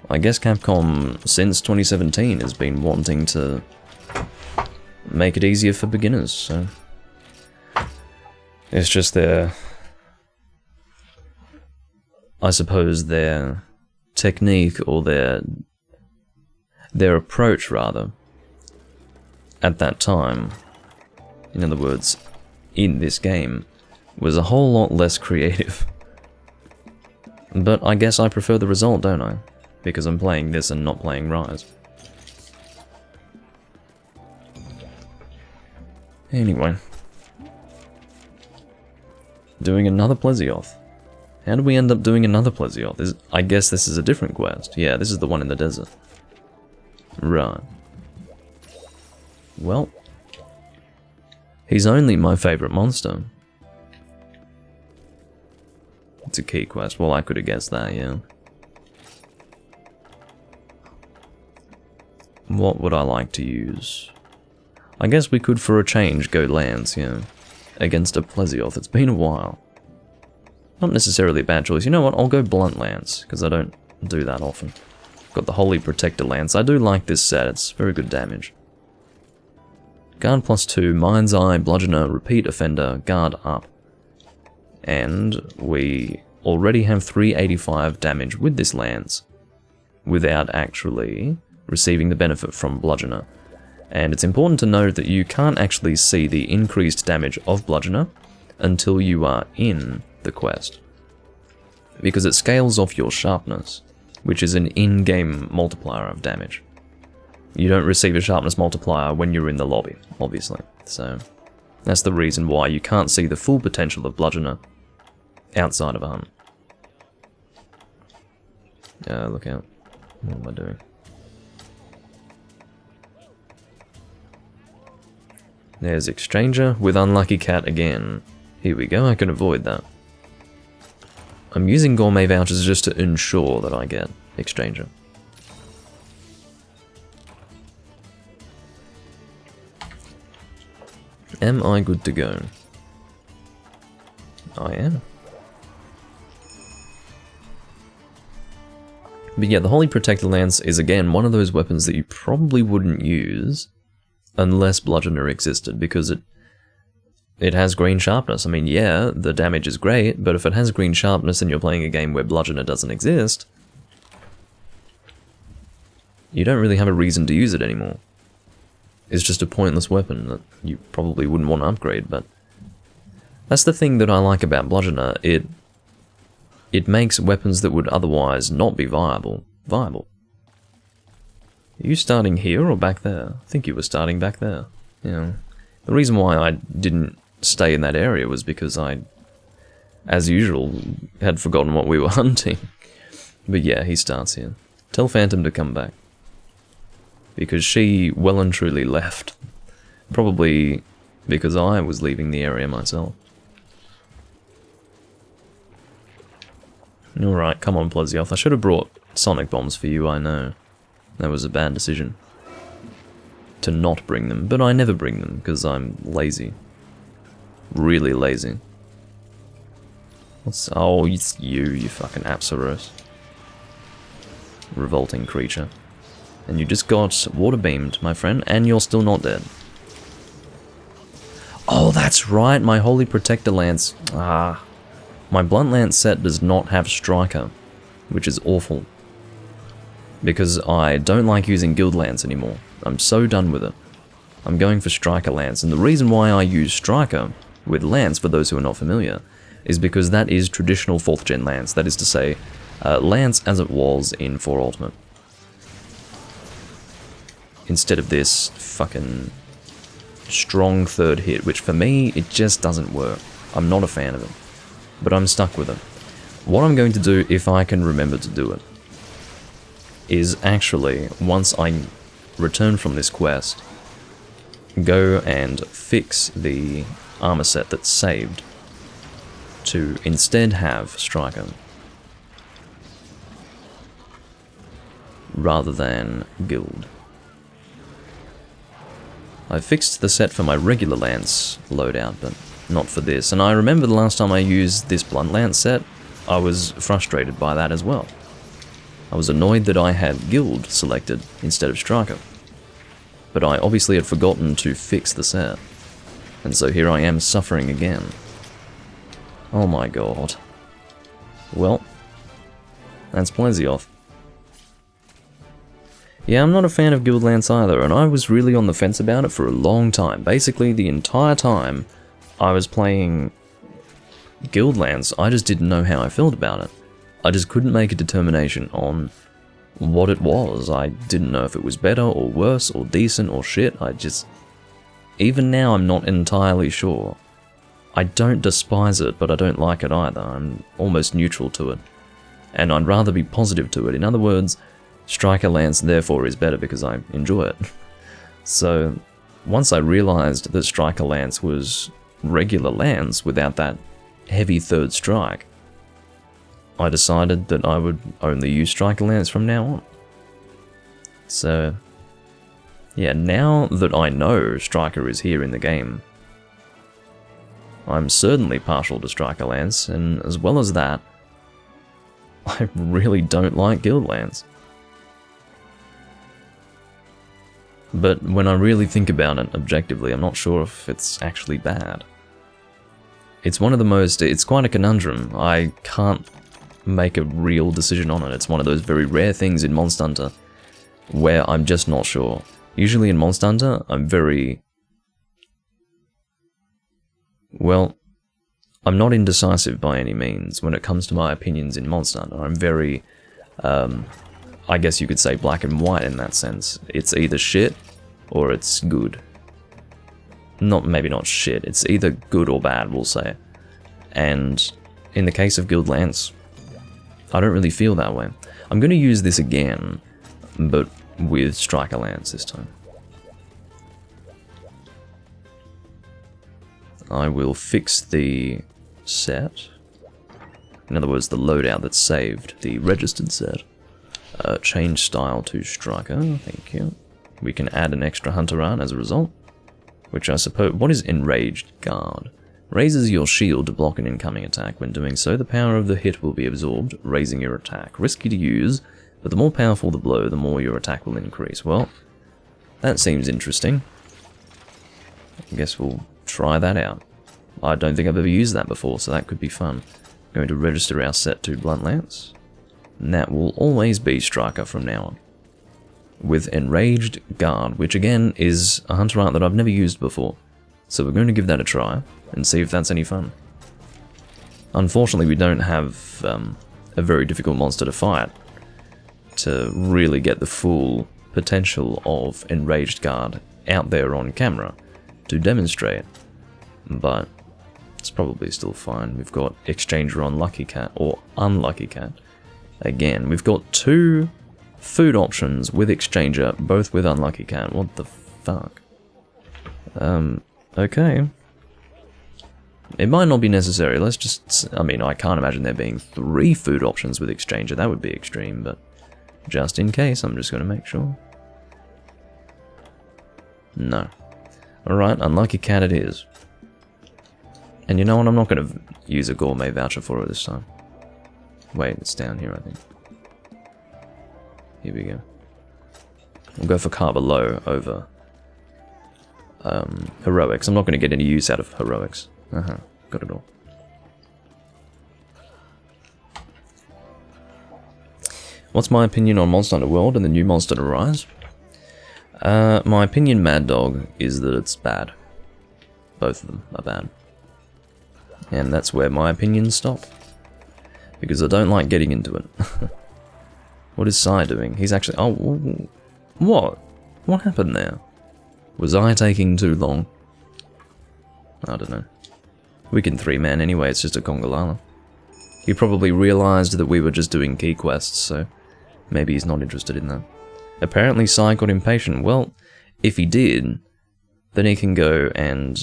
I guess Capcom, since 2017, has been wanting to make it easier for beginners, so... it's just their... I suppose their technique, or their approach, rather, at that time, in other words, in this game, was a whole lot less creative. But I guess I prefer the result, don't I? Because I'm playing this and not playing Rise. Anyway. Doing another Plesioth. How did we end up doing another Plesioth? I guess this is a different quest. Yeah, this is the one in the desert. Right. Well. He's only my favourite monster. It's a key quest. Well, I could have guessed that, yeah. What would I like to use? I guess we could, for a change, go Lance, yeah. Against a Plesioth. It's been a while. Not necessarily a bad choice. You know what? I'll go Blunt Lance, because I don't do that often. Got the Holy Protector Lance. I do like this set. It's very good damage. Guard +2, Mind's Eye, Bludgeoner, Repeat Offender, Guard up. And we already have 385 damage with this Lance, without actually receiving the benefit from Bludgeoner. And it's important to note that you can't actually see the increased damage of Bludgeoner until you are in the quest, because it scales off your sharpness, which is an in-game multiplier of damage. You don't receive a sharpness multiplier when you're in the lobby, obviously, so that's the reason why you can't see the full potential of Bludgeoner outside of a hunt. Look out. What am I doing? There's Exchanger with Unlucky Cat again. Here we go, I can avoid that. I'm using gourmet vouchers just to ensure that I get Exchanger. Am I good to go? I am. But yeah, the Holy Protector Lance is again one of those weapons that you probably wouldn't use unless Bludgeoner existed, because it has green sharpness. I mean, yeah, the damage is great, but if it has green sharpness and you're playing a game where Bludgeoner doesn't exist, you don't really have a reason to use it anymore. It's just a pointless weapon that you probably wouldn't want to upgrade, but that's the thing that I like about Bludgeoner. It makes weapons that would otherwise not be viable. Are you starting here or back there? I think you were starting back there. Yeah. The reason why I didn't stay in that area was because I, as usual, had forgotten what we were hunting. But yeah, he starts here. Tell Phantom to come back. Because she well and truly left. Probably because I was leaving the area myself. Alright, come on, Plezioth. I should have brought sonic bombs for you, I know. That was a bad decision. To not bring them, but I never bring them, because I'm lazy. Really lazy. Oh, it's you fucking Apsaros. Revolting creature. And you just got water beamed, my friend, and you're still not dead. Oh, that's right, my Holy Protector Lance. My Blunt Lance set does not have Striker, which is awful. Because I don't like using Guild Lance anymore. I'm so done with it. I'm going for Striker Lance, and the reason why I use Striker with Lance, for those who are not familiar, is because that is traditional 4th gen Lance, that is to say, Lance as it was in 4 Ultimate. Instead of this fucking strong 3rd hit, which for me, it just doesn't work. I'm not a fan of it. But I'm stuck with it. What I'm going to do, if I can remember to do it, is actually, once I return from this quest, go and fix the armor set that's saved to instead have Striker rather than Guild. I fixed the set for my regular Lance loadout, but not for this. And I remember the last time I used this Blunt Lance set, I was frustrated by that as well. I was annoyed that I had Guild selected instead of Striker. But I obviously had forgotten to fix the set. And so here I am suffering again. Oh my god. Well, that's Plezioth. Yeah, I'm not a fan of Guild Lance either, and I was really on the fence about it for a long time. Basically, the entire time I was playing Guild Lance, I just didn't know how I felt about it. I just couldn't make a determination on what it was. I didn't know if it was better or worse or decent or shit. Even now I'm not entirely sure. I don't despise it, but I don't like it either. I'm almost neutral to it. And I'd rather be positive to it. In other words, Striker Lance therefore is better because I enjoy it. So, once I realized that Striker Lance was regular Lance without that heavy 3rd strike, I decided that I would only use Striker Lance from now on. So, yeah, now that I know Striker is here in the game, I'm certainly partial to Striker Lance, and as well as that, I really don't like Guild Lance. But when I really think about it objectively, I'm not sure if it's actually bad. It's quite a conundrum. I can't make a real decision on it. It's one of those very rare things in Monster Hunter where I'm just not sure. Usually in Monster Hunter, I'm not indecisive by any means when it comes to my opinions in Monster Hunter. I'm very, I guess you could say black and white in that sense. It's either shit or it's good. Maybe not shit, it's either good or bad, we'll say. And in the case of Guild Lance, I don't really feel that way. I'm going to use this again, but with Striker Lance this time. I will fix the set. In other words, the loadout that's saved, the registered set. Change style to Striker, thank you. We can add an extra Hunter art as a result. Which I suppose... What is Enraged Guard? Raises your shield to block an incoming attack. When doing so, the power of the hit will be absorbed, raising your attack. Risky to use, but the more powerful the blow, the more your attack will increase. Well, that seems interesting. I guess we'll try that out. I don't think I've ever used that before, so that could be fun. Going to register our set to Blunt Lance. And that will always be Striker from now on. With Enraged Guard, which again is a Hunter art that I've never used before. So we're going to give that a try, and see if that's any fun. Unfortunately, we don't have a very difficult monster to fight to really get the full potential of Enraged Guard out there on camera to demonstrate. But it's probably still fine. We've got Exchanger on Lucky Cat, or Unlucky Cat. Again, we've got two food options with Exchanger, both with Unlucky Cat. What the fuck? Okay. It might not be necessary. Let's just... I mean, I can't imagine there being 3 food options with Exchanger. That would be extreme, but just in case, I'm just going to make sure. No. Alright, Unlucky Cat it is. And you know what? I'm not going to use a gourmet voucher for it this time. Wait, it's down here, I think. Here we go. We'll go for Carver Low over Heroics. I'm not going to get any use out of Heroics. Got it all. What's my opinion on Monster Hunter World and the new Monster Hunter Rise? My opinion, Mad Dog, is that it's bad. Both of them are bad. And that's where my opinions stop. Because I don't like getting into it. What is Sai doing? He's actually... Oh, what? What happened there? Was I taking too long? I don't know. We can 3-man anyway, it's just a Congalala. He probably realised that we were just doing key quests, so maybe he's not interested in that. Apparently Sai got impatient. Well, if he did, then he can go and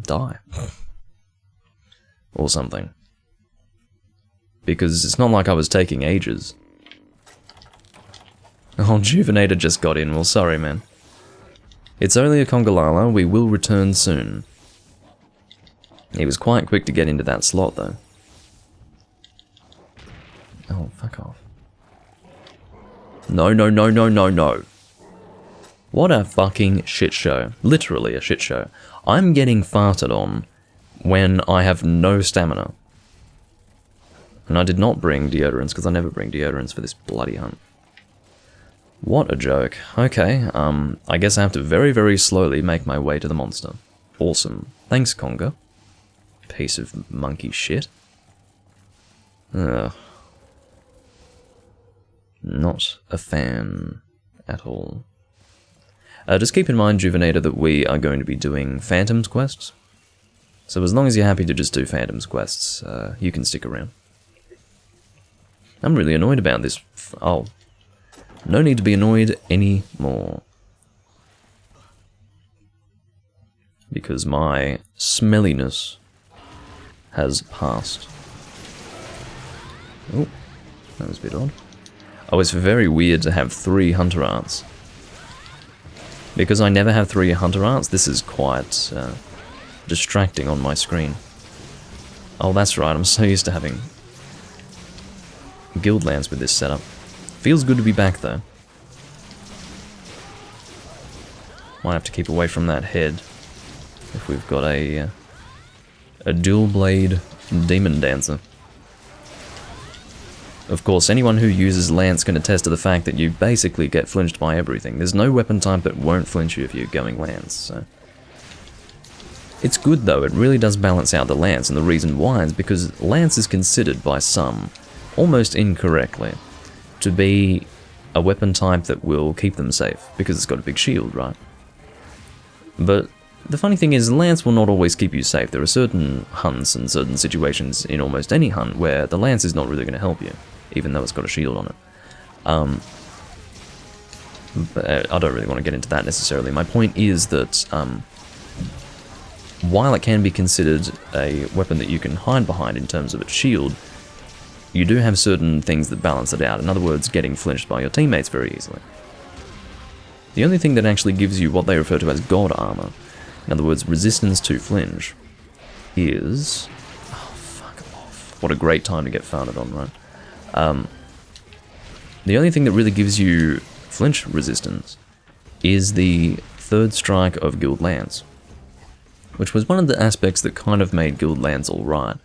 die. Or something. Because it's not like I was taking ages. Oh, Juvenator just got in. Well, sorry, man. It's only a Congalala. We will return soon. He was quite quick to get into that slot, though. Oh, fuck off. No, no, no, no, no, no. What a fucking shit show. Literally a shit show. I'm getting farted on when I have no stamina. And I did not bring deodorants, because I never bring deodorants for this bloody hunt. What a joke. Okay, I guess I have to very, very slowly make my way to the monster. Awesome. Thanks, Conga. Piece of monkey shit. Ugh. Not a fan at all. Just keep in mind, Juvenator, that we are going to be doing Phantoms quests. So as long as you're happy to just do Phantoms quests, you can stick around. I'm really annoyed about this. Oh. No need to be annoyed anymore. Because my smelliness has passed. Oh, that was a bit odd. Oh, it's very weird to have 3 Hunter Arts. Because I never have 3 Hunter Arts, this is quite distracting on my screen. Oh, that's right, I'm so used to having Guild Lands with this setup. Feels good to be back, though. Might have to keep away from that head if we've got a dual blade demon dancer. Of course, anyone who uses Lance can attest to the fact that you basically get flinched by everything. There's no weapon type that won't flinch you if you're going Lance, so... It's good, though. It really does balance out the Lance, and the reason why is because Lance is considered by some, almost incorrectly, to be a weapon type that will keep them safe, because it's got a big shield, right? But the funny thing is, Lance will not always keep you safe. There are certain hunts and certain situations in almost any hunt where the Lance is not really going to help you, even though it's got a shield on it. But I don't really want to get into that necessarily. My point is that while it can be considered a weapon that you can hide behind in terms of its shield, you do have certain things that balance it out. In other words, getting flinched by your teammates very easily. The only thing that actually gives you what they refer to as God armor, in other words, resistance to flinch, is... Oh, fuck off. What a great time to get farted on, right? The only thing that really gives you flinch resistance is the third strike of Guild Lance, which was one of the aspects that kind of made Guild Lance alright,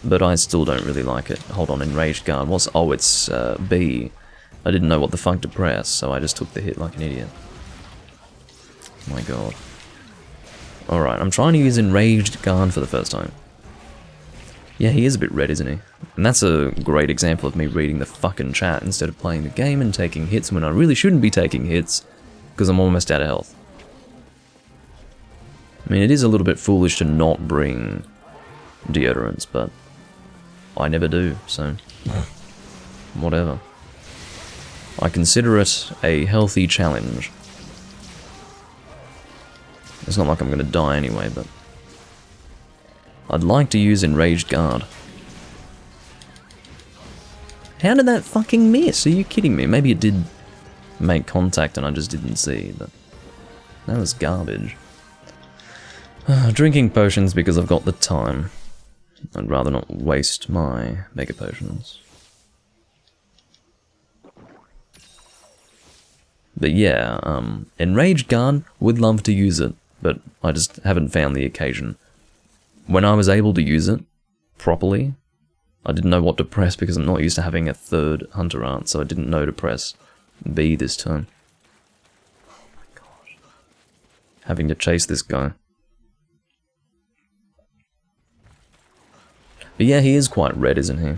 but I still don't really like it. Hold on, Enraged Guard, what's... Oh, it's B. I didn't know what the fuck to press, so I just took the hit like an idiot. Oh my god. Alright, I'm trying to use Enraged Guard for the first time. Yeah, he is a bit red, isn't he? And that's a great example of me reading the fucking chat instead of playing the game and taking hits when I really shouldn't be taking hits, because I'm almost out of health. I mean, it is a little bit foolish to not bring deodorants, but I never do, so whatever. I consider it a healthy challenge. It's not like I'm going to die anyway, but I'd like to use Enraged Guard. How did that fucking miss? Are you kidding me? Maybe it did make contact and I just didn't see, but that was garbage. Drinking potions because I've got the time. I'd rather not waste my mega potions. But yeah, Enraged Guard, would love to use it, but I just haven't found the occasion. When I was able to use it properly, I didn't know what to press because I'm not used to having a third Hunter Art, so I didn't know to press B this time. Oh my gosh. Having to chase this guy. But yeah, he is quite red, isn't he?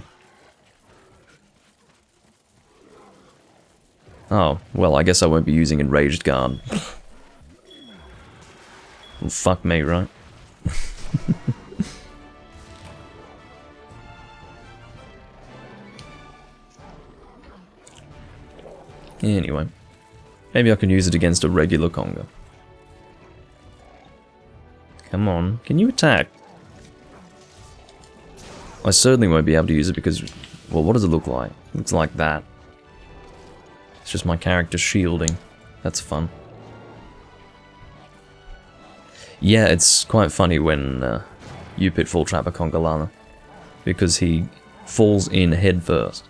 Oh, well, I guess I won't be using Enraged Guard. Well, fuck me, right? Anyway, maybe I can use it against a regular Conga. Come on, can you attack? I certainly won't be able to use it because, well, what does it look like? It looks like that. It's just my character shielding. That's fun. Yeah, it's quite funny when you pitfall trap a Conga Llama, because he falls in head first.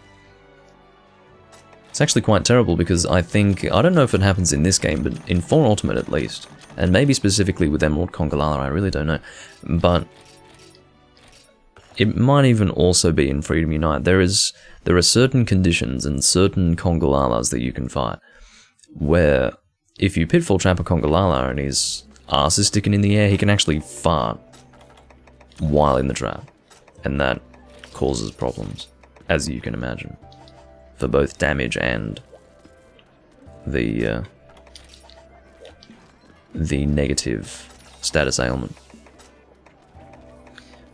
It's actually quite terrible because I don't know if it happens in this game, but in 4 Ultimate at least, and maybe specifically with Emerald Conga Llama, I really don't know, but it might even also be in Freedom Unite. There are certain conditions and certain Conga Llamas that you can fight, where if you pitfall trap a Conga Llama and his arse is sticking in the air, he can actually fart while in the trap, and that causes problems, as you can imagine, for both damage and the negative status ailment.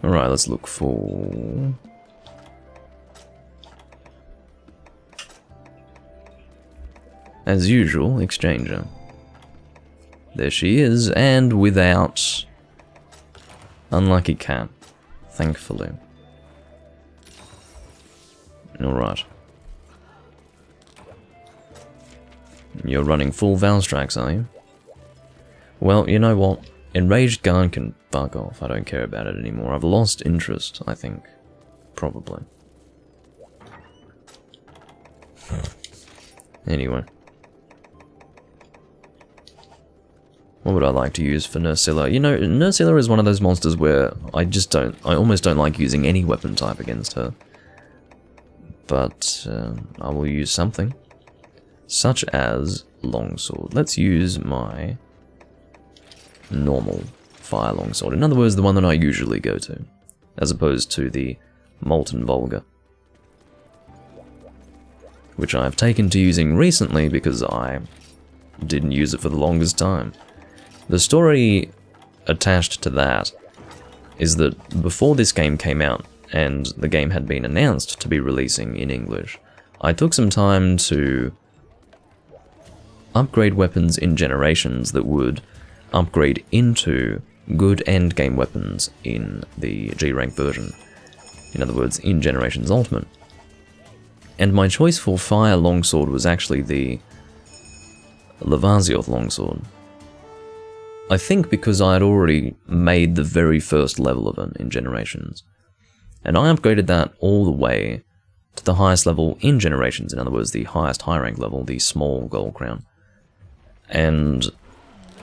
Alright, let's look for... as usual, Exchanger. There she is, and without... Unlucky cat, thankfully. Alright. You're running full Valstrax, are you? Well, you know what? Enraged Guard can fuck off. I don't care about it anymore. I've lost interest, I think. Probably. Anyway. What would I like to use for Nursilla? You know, Nursilla is one of those monsters where I almost don't like using any weapon type against her. But I will use something. Such as Longsword. Let's use my normal fire longsword. In other words, the one that I usually go to, as opposed to the Molten Vulgar, which I've taken to using recently because I didn't use it for the longest time. The story attached to that is that before this game came out, and the game had been announced to be releasing in English, I took some time to upgrade weapons in Generations that would upgrade into good endgame weapons in the G-rank version. In other words, in Generations Ultimate. And my choice for Fire Longsword was actually the Levazioth Longsword. I think because I had already made the very first level of it in Generations. And I upgraded that all the way to the highest level in Generations, in other words, the highest high rank level, the small gold crown. And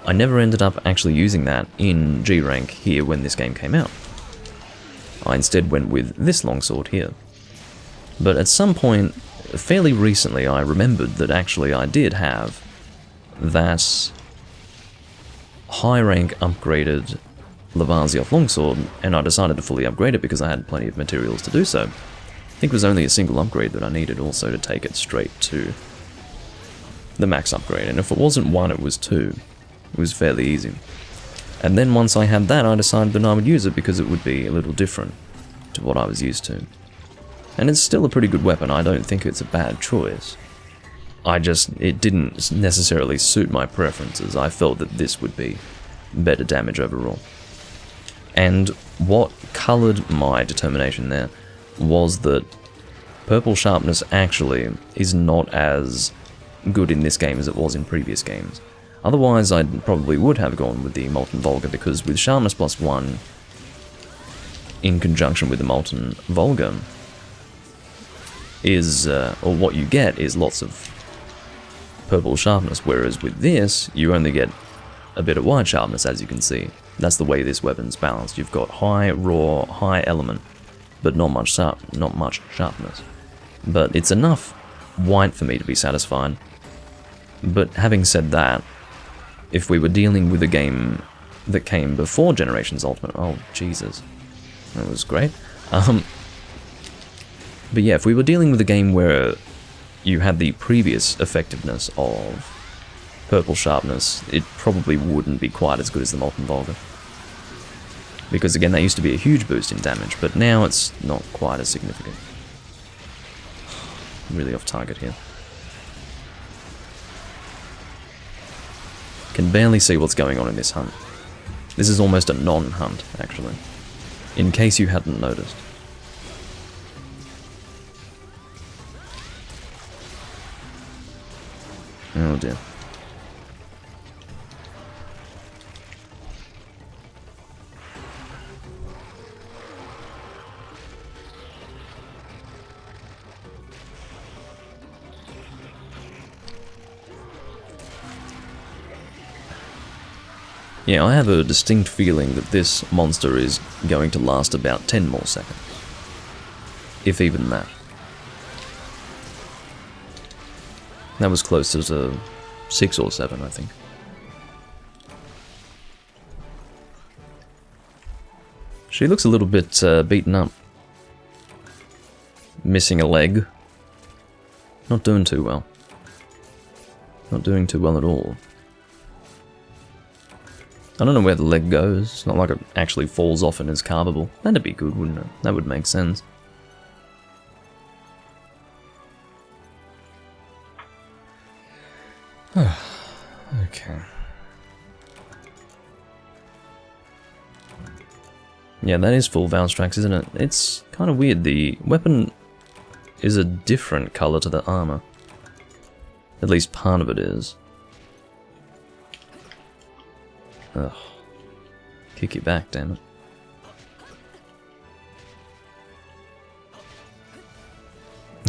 I never ended up actually using that in G rank here when this game came out. I instead went with this longsword here. But at some point, fairly recently, I remembered that actually I did have that high rank upgraded Levazioth longsword, and I decided to fully upgrade it because I had plenty of materials to do so. I think it was only a single upgrade that I needed also to take it straight to the max upgrade, and if it wasn't 1, it was 2. It was fairly easy. And then once I had that, I decided that I would use it because it would be a little different to what I was used to. And it's still a pretty good weapon, I don't think it's a bad choice. It didn't necessarily suit my preferences. I felt that this would be better damage overall. And what coloured my determination there was that purple sharpness actually is not as good in this game as it was in previous games. Otherwise, I probably would have gone with the Molten Vulgar, because with sharpness +1 in conjunction with the Molten Vulgar is, or what you get is lots of purple sharpness, whereas with this, you only get a bit of white sharpness, as you can see. That's the way this weapon's balanced. You've got high raw, high element, but not much sharpness. But it's enough white for me to be satisfied. But having said that, if we were dealing with a game that came before Generations Ultimate, oh Jesus, that was great. But yeah, if we were dealing with a game where you had the previous effectiveness of purple sharpness, it probably wouldn't be quite as good as the Molten Vulgar. Because again, that used to be a huge boost in damage, but now it's not quite as significant. Really off target here. Can barely see what's going on in this hunt. This is almost a non-hunt, actually. In case you hadn't noticed. Oh dear. Yeah, I have a distinct feeling that this monster is going to last about 10 more seconds. If even that. That was closer to 6 or 7, I think. She looks a little bit beaten up. Missing a leg. Not doing too well. Not doing too well at all. I don't know where the leg goes. It's not like it actually falls off and is carvable. That'd be good, wouldn't it? That would make sense. Okay. Yeah, that is full Valstrax, isn't it? It's kind of weird. The weapon is a different color to the armor. At least part of it is. Ugh. Kick you back, damn it.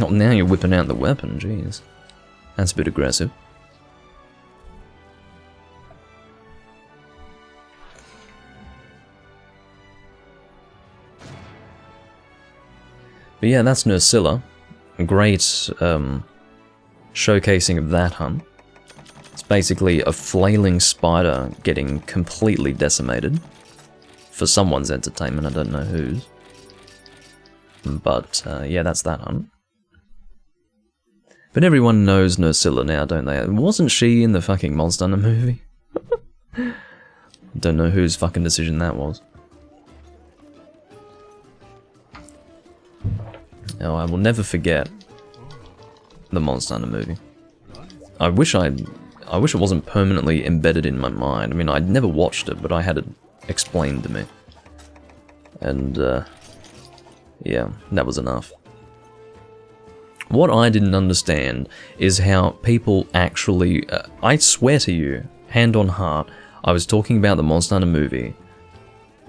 Oh, now you're whipping out the weapon, jeez. That's a bit aggressive. But yeah, that's Nursilla. Great showcasing of that hunt. It's basically a flailing spider getting completely decimated. For someone's entertainment, I don't know whose. But yeah, that's that hunt. But everyone knows Nursilla now, don't they? Wasn't she in the fucking Monster Hunter movie? Don't know whose fucking decision that was. Oh, I will never forget the Monster Hunter movie. I wish I I wish it wasn't permanently embedded in my mind. I mean, I'd never watched it, but I had it explained to me. And, yeah, that was enough. What I didn't understand is how people actually... I swear to you, hand on heart, I was talking about the Monster Hunter movie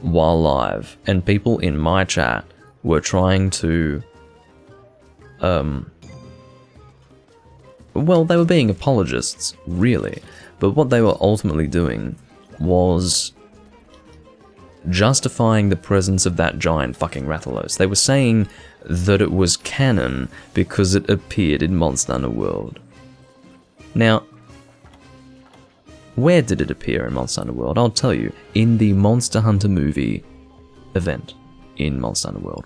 while live, and people in my chat were trying to... well, they were being apologists, really, but what they were ultimately doing was justifying the presence of that giant fucking Rathalos. They were saying that it was canon because it appeared in Monster Hunter World. Now, where did it appear in Monster Hunter World? I'll tell you, in the Monster Hunter movie event in Monster Hunter World.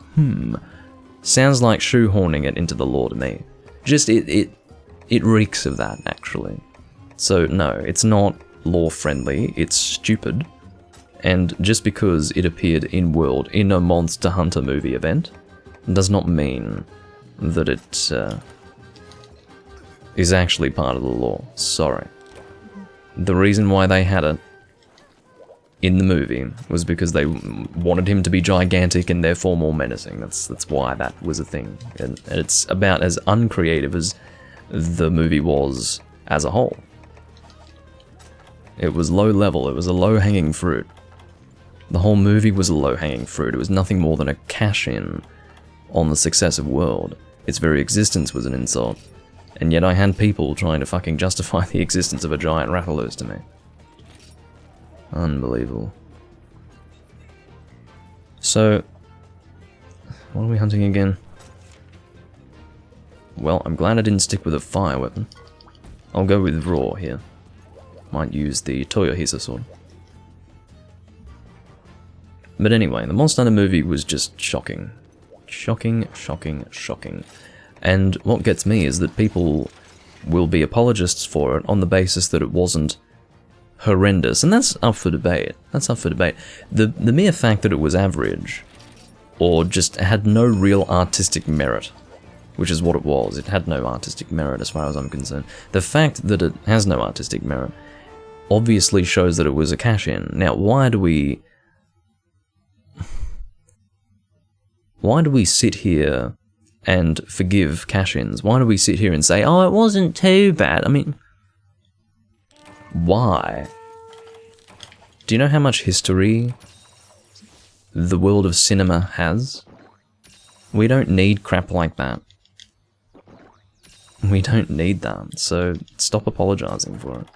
Sounds like shoehorning it into the lore to me. Just, it reeks of that, actually. So, no, it's not lore-friendly, it's stupid. And just because it appeared in-world in a Monster Hunter movie event does not mean that it is actually part of the lore. Sorry. The reason why they had it in the movie was because they wanted him to be gigantic and therefore more menacing. That's why that was a thing. And it's about as uncreative as the movie was as a whole. It was low level, it was a low-hanging fruit. The whole movie was a low-hanging fruit. It was nothing more than a cash-in on the success of World. Its very existence was an insult. And yet I had people trying to fucking justify the existence of a giant Rathalos to me. Unbelievable. So, what are we hunting again? Well, I'm glad I didn't stick with a fire weapon. I'll go with raw here. Might use the Toyohisa sword. But anyway, the Monster Hunter movie was just shocking. Shocking, shocking, shocking. And what gets me is that people will be apologists for it on the basis that it wasn't horrendous. And that's up for debate. That's up for debate. The mere fact that it was average, or just had no real artistic merit, which is what it was. It had no artistic merit as far as I'm concerned. The fact that it has no artistic merit obviously shows that it was a cash-in. Now, why do we sit here and forgive cash-ins? Why do we sit here and say, oh, it wasn't too bad? I mean, why? Do you know how much history the world of cinema has? We don't need crap like that. We don't need that, so stop apologizing for it.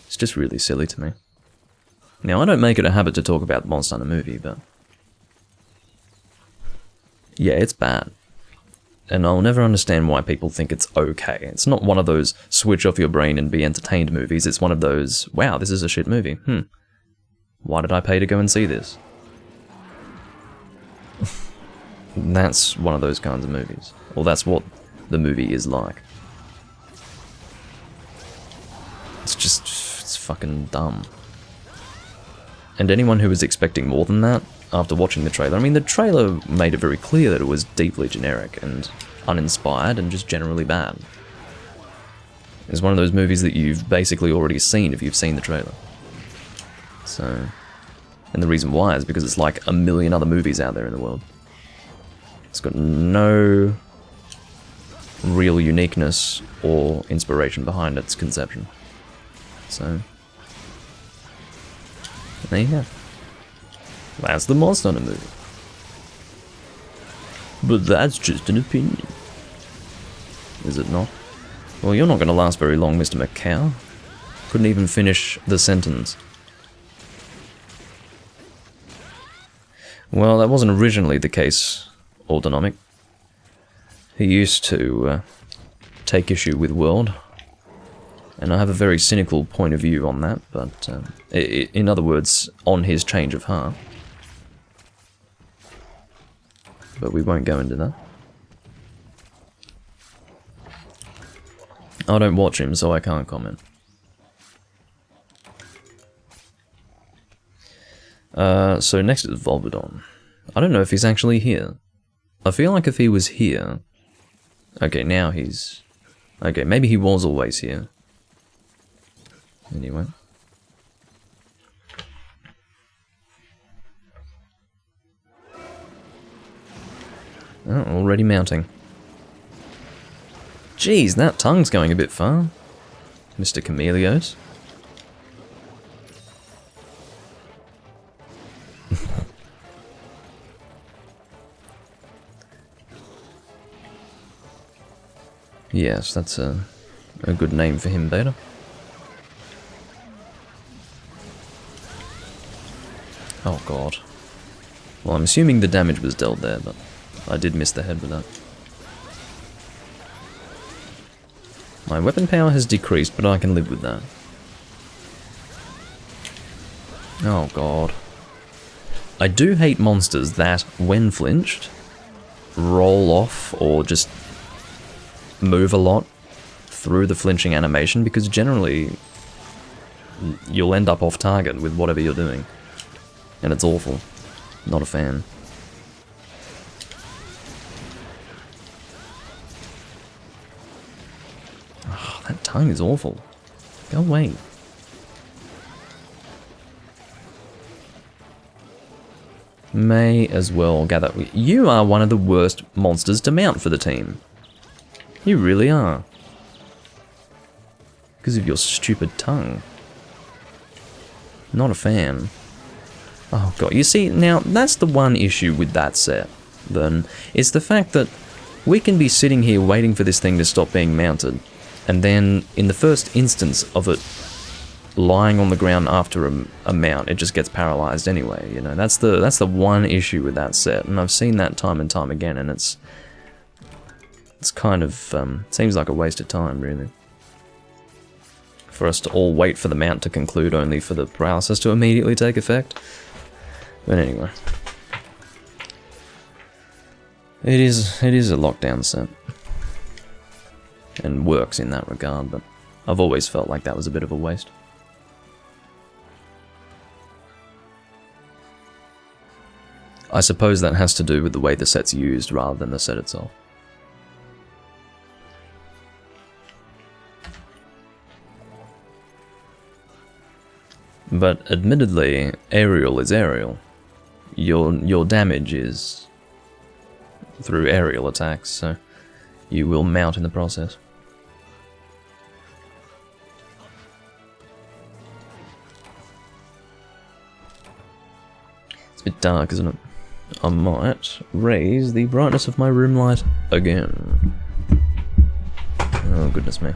It's just really silly to me. Now, I don't make it a habit to talk about the Monster Hunter movie, but yeah, it's bad. And I'll never understand why people think it's okay. It's not one of those switch off your brain and be entertained movies. It's one of those, wow, this is a shit movie. Why did I pay to go and see this? That's one of those kinds of movies. Or that's what the movie is like. It's fucking dumb. And anyone who was expecting more than that, after watching the trailer, I mean, the trailer made it very clear that it was deeply generic and uninspired and just generally bad. It's one of those movies that you've basically already seen if you've seen the trailer. So, and the reason why is because it's like a million other movies out there in the world. It's got no real uniqueness or inspiration behind its conception. So, there you go. That's the Monster Hunter movie. But that's just an opinion. Is it not? Well, you're not going to last very long, Mr. McCow. Couldn't even finish the sentence. Well, that wasn't originally the case, Autonomic. He used to take issue with World. And I have a very cynical point of view on that, but in other words, on his change of heart. But we won't go into that. I don't watch him, so I can't comment. So next is Volvidon. I don't know if he's actually here. I feel like if he was here, Okay, now he's... Okay, maybe he was always here. Anyway. Oh, already mounting. Jeez, that tongue's going a bit far. Mr. Chameleos. Yes, that's a good name for him, Beta. Oh god. Well, I'm assuming the damage was dealt there, but I did miss the head with that. My weapon power has decreased, but I can live with that. Oh god. I do hate monsters that, when flinched, roll off or just move a lot through the flinching animation, because generally you'll end up off target with whatever you're doing. And it's awful. Not a fan. Oh, that tongue is awful. Go away. May as well gather. You are one of the worst monsters to mount for the team. You really are. Because of your stupid tongue. Not a fan. Oh god, you see, now that's the one issue with that set, then, is the fact that we can be sitting here waiting for this thing to stop being mounted, and then in the first instance of it lying on the ground after a mount, it just gets paralyzed anyway, you know. That's the one issue with that set, and I've seen that time and time again, and it's kind of, seems like a waste of time, really. For us to all wait for the mount to conclude only for the paralysis to immediately take effect. But anyway. It is a lockdown set. And works in that regard, but I've always felt like that was a bit of a waste. I suppose that has to do with the way the set's used rather than the set itself. But admittedly, aerial is aerial. Your damage is through aerial attacks, so you will mount in the process. It's a bit dark, isn't it? I might raise the brightness of my room light again. Oh, goodness me.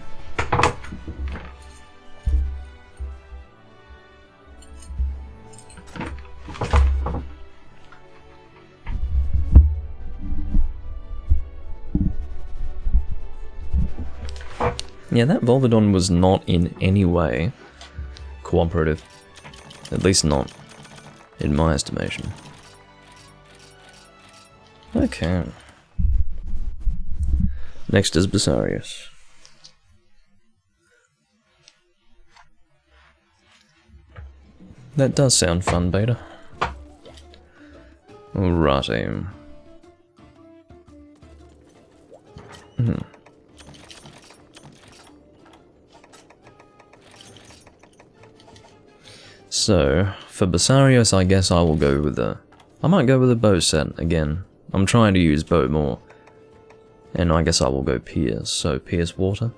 Yeah, that Volvidon was not in any way cooperative. At least not in my estimation. Okay. Next is Basarius. That does sound fun, Beta. Alrighty. So, for Basarios, I guess I will go with I might go with a bow set again. I'm trying to use bow more. And I guess I will go Pierce, so Pierce Water.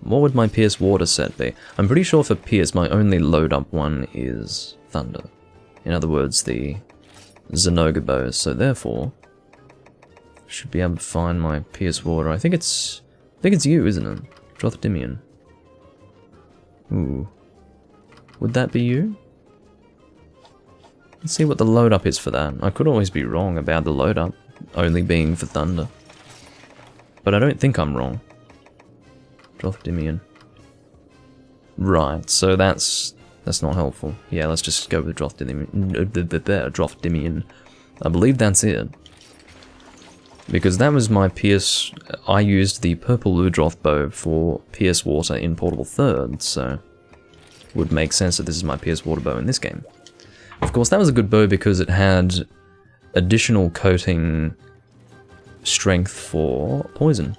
What would my Pierce Water set be? I'm pretty sure for Pierce, my only load up one is Thunder. In other words, the Zenoga bow, so therefore, should be able to find my Pierce Water. I think it's you, isn't it? Drothdymian. Ooh. Would that be you? Let's see what the load up is for that. I could always be wrong about the load up only being for Thunder. But I don't think I'm wrong. Drothdymian. Right, so that's not helpful. Yeah, let's just go with Drothdymian. I believe that's it. Because that was my Pierce... I used the purple Ludroth bow for Pierce Water in Portable Third, so... would make sense that this is my Pierce Water bow in this game. Of course, that was a good bow because it had additional coating strength for poison.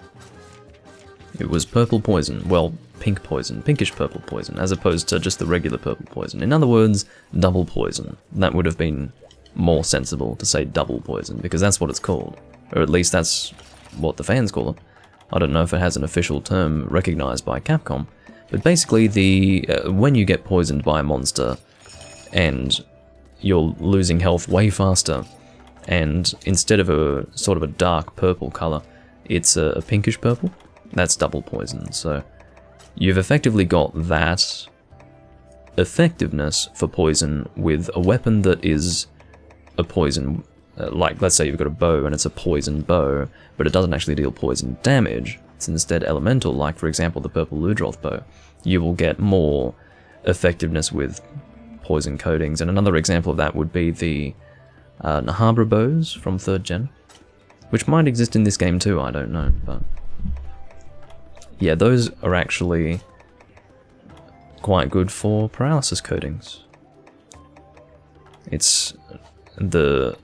It was purple poison. Well, pink poison. Pinkish purple poison, as opposed to just the regular purple poison. In other words, double poison. That would have been more sensible to say double poison, because that's what it's called. Or at least that's what the fans call it. I don't know if it has an official term recognized by Capcom. But basically, when you get poisoned by a monster, and you're losing health way faster, and instead of a sort of a dark purple color, it's a pinkish purple, that's double poison. So you've effectively got that effectiveness for poison with a weapon that is a poison, like let's say you've got a bow and it's a poison bow, but it doesn't actually deal poison damage. It's instead elemental, like for example the purple Ludroth bow. You will get more effectiveness with poison coatings, and another example of that would be the Nahabra bows from 3rd gen, which might exist in this game too, I don't know, but yeah, those are actually quite good for paralysis coatings. It's the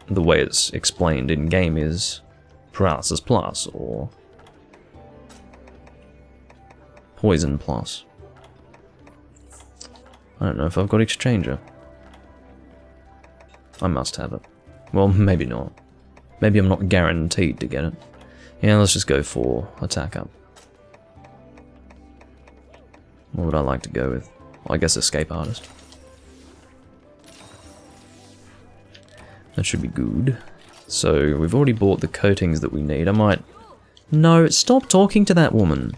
way it's explained in game is paralysis plus or poison plus. I don't know if I've got exchanger. I must have it. Well, maybe not. Maybe I'm not guaranteed to get it. Yeah, let's just go for attack up. What would I like to go with? Well, I guess escape artist. That should be good. So, we've already bought the coatings that we need. I might... No, stop talking to that woman.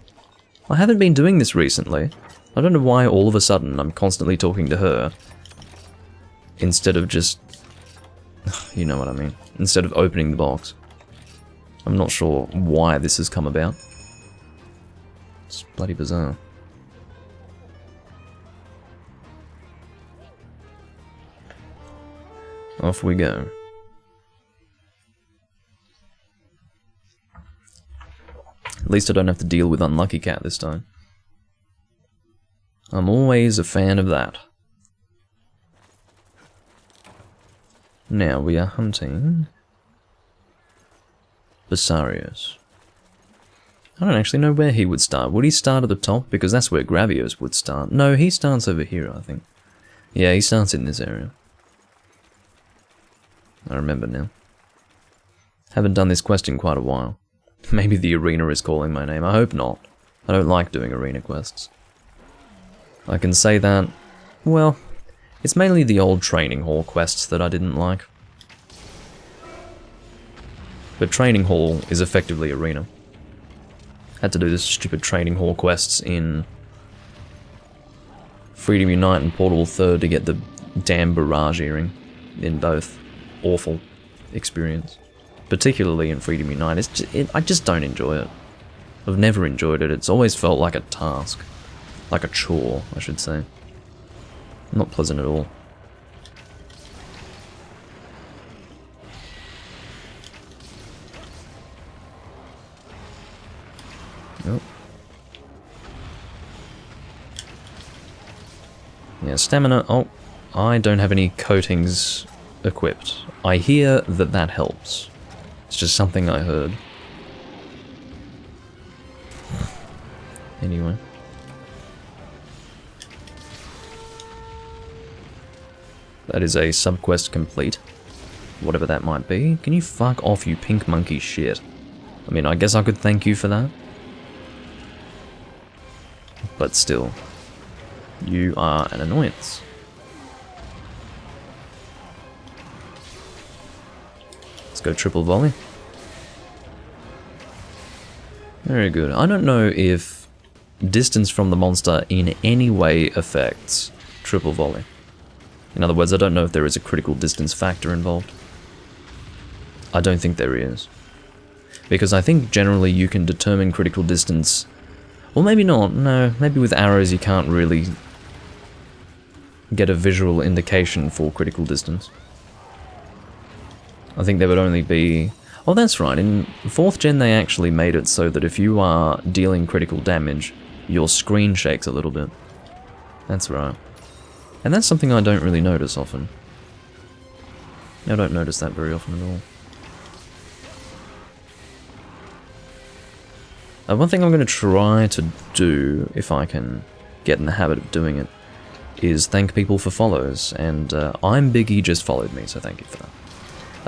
I haven't been doing this recently. I don't know why all of a sudden I'm constantly talking to her. Instead of just... You know what I mean. Instead of opening the box. I'm not sure why this has come about. It's bloody bizarre. Off we go. At least I don't have to deal with Unlucky Cat this time. I'm always a fan of that. Now we are hunting Basarios. I don't actually know where he would start. Would he start at the top? Because that's where Gravios would start. No, he starts over here, I think. Yeah, he starts in this area. I remember now. Haven't done this quest in quite a while. Maybe the arena is calling my name. I hope not. I don't like doing arena quests. I can say that... Well, it's mainly the old training hall quests that I didn't like. But training hall is effectively arena. Had to do this stupid training hall quests in Freedom Unite and Portable 3rd to get the damn barrage earring in both. Awful experience. Particularly in Freedom Unite. I just don't enjoy it. I've never enjoyed it. It's always felt like a task. Like a chore, I should say. Not pleasant at all. Nope. Yeah, stamina. Oh, I don't have any coatings equipped. I hear that that helps. It's just something I heard. Anyway. That is a subquest complete. Whatever that might be. Can you fuck off, you pink monkey shit? I mean, I guess I could thank you for that. But still. You are an annoyance. Let's go triple volley. Very good. I don't know if distance from the monster in any way affects triple volley. In other words, I don't know if there is a critical distance factor involved. I don't think there is. Because I think generally you can determine critical distance... Well, maybe not. No, maybe with arrows you can't really get a visual indication for critical distance. I think there would only be... Oh, that's right. In 4th gen they actually made it so that if you are dealing critical damage, your screen shakes a little bit. That's right. And that's something I don't really notice often. I don't notice that very often at all. One thing I'm going to try to do, if I can get in the habit of doing it, is thank people for follows, and I'm Biggie just followed me, so thank you for that.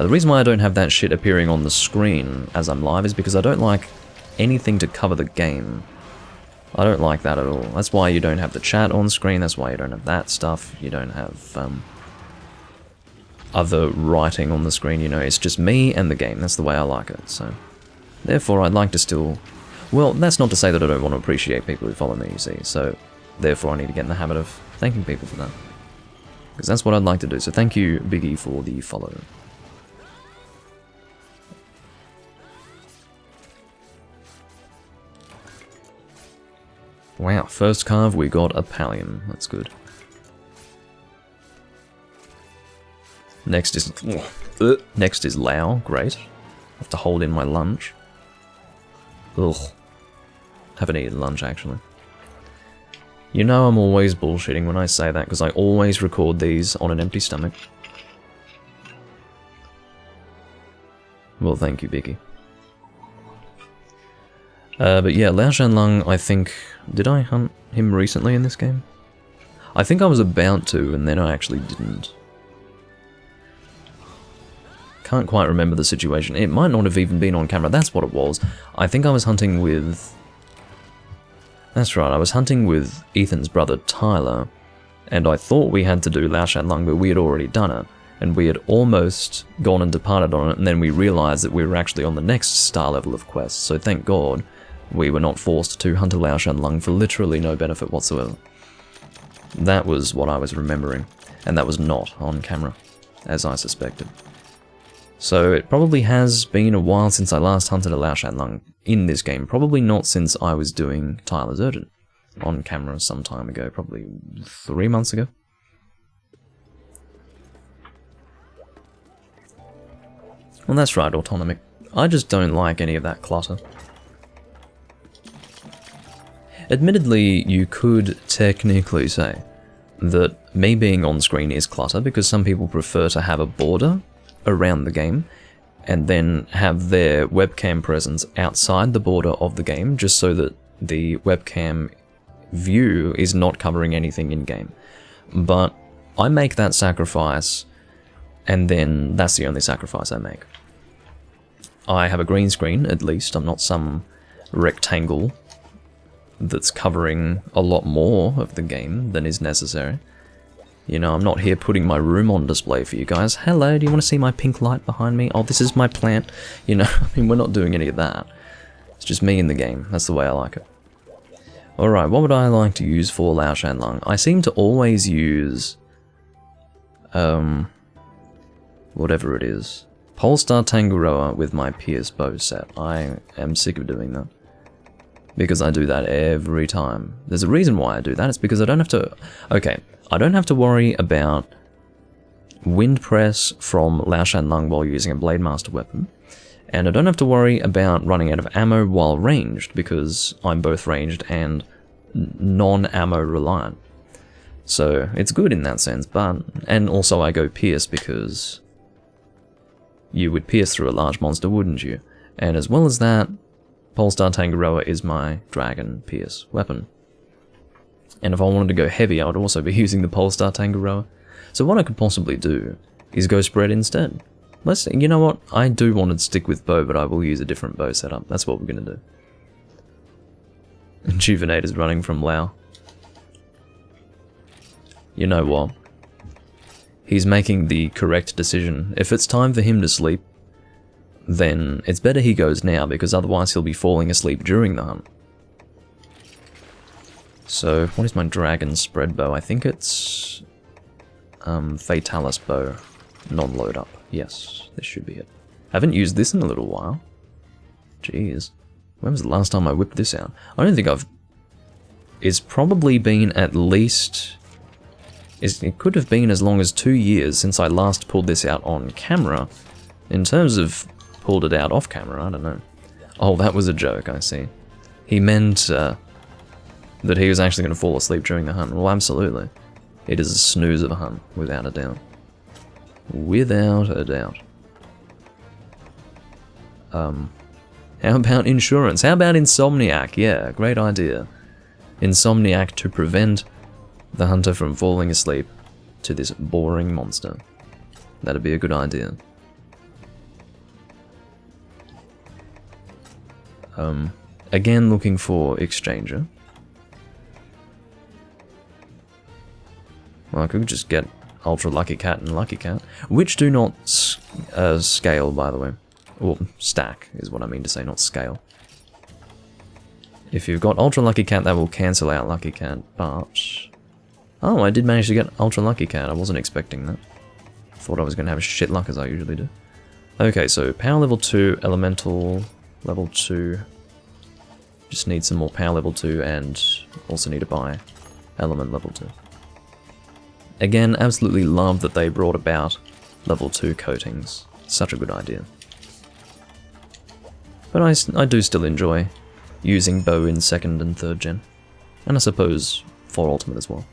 The reason why I don't have that shit appearing on the screen as I'm live is because I don't like anything to cover the game. I don't like that at all. That's why you don't have the chat on screen, that's why you don't have that stuff, you don't have other writing on the screen, you know, it's just me and the game, that's the way I like it, so... Therefore, I'd like to still... Well, that's not to say that I don't want to appreciate people who follow me, you see, so... Therefore, I need to get in the habit of thanking people for that. Because that's what I'd like to do, so thank you, Biggie, for the follow. Wow, first carve we got a pallium, that's good. Next is Lao, great. I have to hold in my lunch. Ugh. Haven't eaten lunch, actually. You know I'm always bullshitting when I say that, because I always record these on an empty stomach. Well, thank you, Biggie. But yeah, Lao Shanlung, I think... Did I hunt him recently in this game? I think I was about to, and then I actually didn't. Can't quite remember the situation. It might not have even been on camera, that's what it was. I think I was hunting with... That's right, I was hunting with Ethan's brother Tyler, and I thought we had to do Lao Shanlung, but we had already done it. And we had almost gone and departed on it, and then we realised that we were actually on the next star level of quests, so thank God we were not forced to hunt a Lao Shanlung for literally no benefit whatsoever. That was what I was remembering, and that was not on camera, as I suspected. So it probably has been a while since I last hunted a Lao Shanlung in this game, probably not since I was doing Tyler's Urgent on camera some time ago, probably 3 months ago. Well, that's right, Autonomic. I just don't like any of that clutter. Admittedly, you could technically say that me being on screen is clutter because some people prefer to have a border around the game and then have their webcam presence outside the border of the game just so that the webcam view is not covering anything in-game. But I make that sacrifice, and then that's the only sacrifice I make. I have a green screen, at least. I'm not some rectangle that's covering a lot more of the game than is necessary. You know, I'm not here putting my room on display for you guys. Hello, do you want to see my pink light behind me? Oh, this is my plant. You know, I mean, we're not doing any of that. It's just me in the game. That's the way I like it. Alright, what would I like to use for Lao Shanlung? I seem to always use... whatever it is. Polestar Tangaroa with my Pierce bow set. I am sick of doing that. Because I do that every time. There's a reason why I do that. It's because I don't have to... Okay, I don't have to worry about wind press from Lao Shanlung while using a Blade Master weapon. And I don't have to worry about running out of ammo while ranged, because I'm both ranged and non-ammo reliant. So it's good in that sense, but... And also I go Pierce because... You would pierce through a large monster, wouldn't you? And as well as that... Polestar Tangaroa is my Dragon Pierce weapon. And if I wanted to go heavy, I would also be using the Polestar Tangaroa. So what I could possibly do is go spread instead. You know what? I do want to stick with bow, but I will use a different bow setup. That's what we're going to do. Juvenator's running from Lao. You know what? He's making the correct decision. If it's time for him to sleep, then it's better he goes now, because otherwise he'll be falling asleep during the hunt. So, what is my dragon spread bow? I think it's... Fatalis bow. Non-load up. Yes, this should be it. Haven't used this in a little while. Jeez. When was the last time I whipped this out? I don't think I've... It's probably been at least... It could have been as long as 2 years since I last pulled this out on camera. In terms of... pulled it out off camera, I don't know. Oh, that was a joke, I see. He meant that he was actually going to fall asleep during the hunt. Well, absolutely. It is a snooze of a hunt, without a doubt. Without a doubt. How about insurance? How about Insomniac? Yeah, great idea. Insomniac to prevent the hunter from falling asleep to this boring monster. That'd be a good idea. Again, looking for Exchanger. Well, I could just get Ultra Lucky Cat and Lucky Cat, which do not scale, by the way. Or stack, is what I mean to say, not scale. If you've got Ultra Lucky Cat, that will cancel out Lucky Cat, but... Oh, I did manage to get Ultra Lucky Cat, I wasn't expecting that. Thought I was going to have shit luck as I usually do. Okay, so power level 2, elemental level 2. Just need some more power level 2 and also need to buy element level 2. Again, absolutely love that they brought about level 2 coatings. Such a good idea. But I do still enjoy using bow in 2nd and 3rd gen. And I suppose for ultimate as well.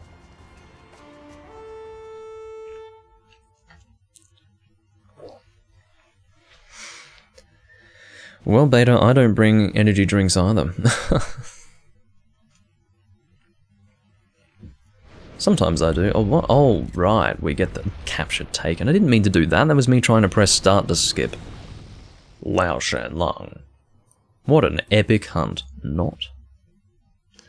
Well, Beta, I don't bring energy drinks either. Sometimes I do. Oh, what? Oh, right. We get the capture taken. I didn't mean to do that. That was me trying to press start to skip. Lao Shan Lang. What an epic hunt. Not.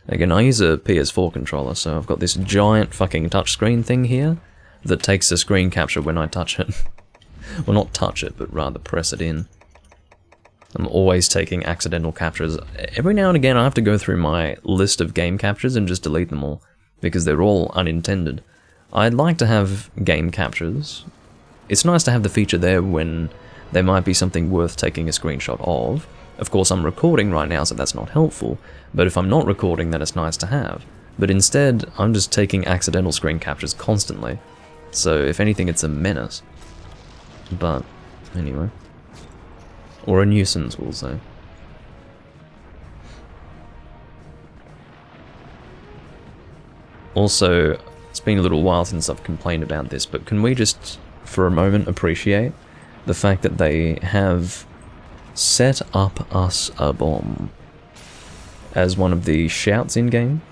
Again, I use a PS4 controller, so I've got this giant fucking touchscreen thing here that takes a screen capture when I touch it. Well, not touch it, but rather press it in. I'm always taking accidental captures. Every now and again I have to go through my list of game captures and just delete them all, because they're all unintended. I'd like to have game captures. It's nice to have the feature there when there might be something worth taking a screenshot of. Of course I'm recording right now, so that's not helpful, but if I'm not recording then it's nice to have. But instead, I'm just taking accidental screen captures constantly, so if anything it's a menace. But, anyway. Or a nuisance, we'll say. Also, it's been a little while since I've complained about this, but can we just, for a moment, appreciate the fact that they have set up us a bomb as one of the shouts in-game?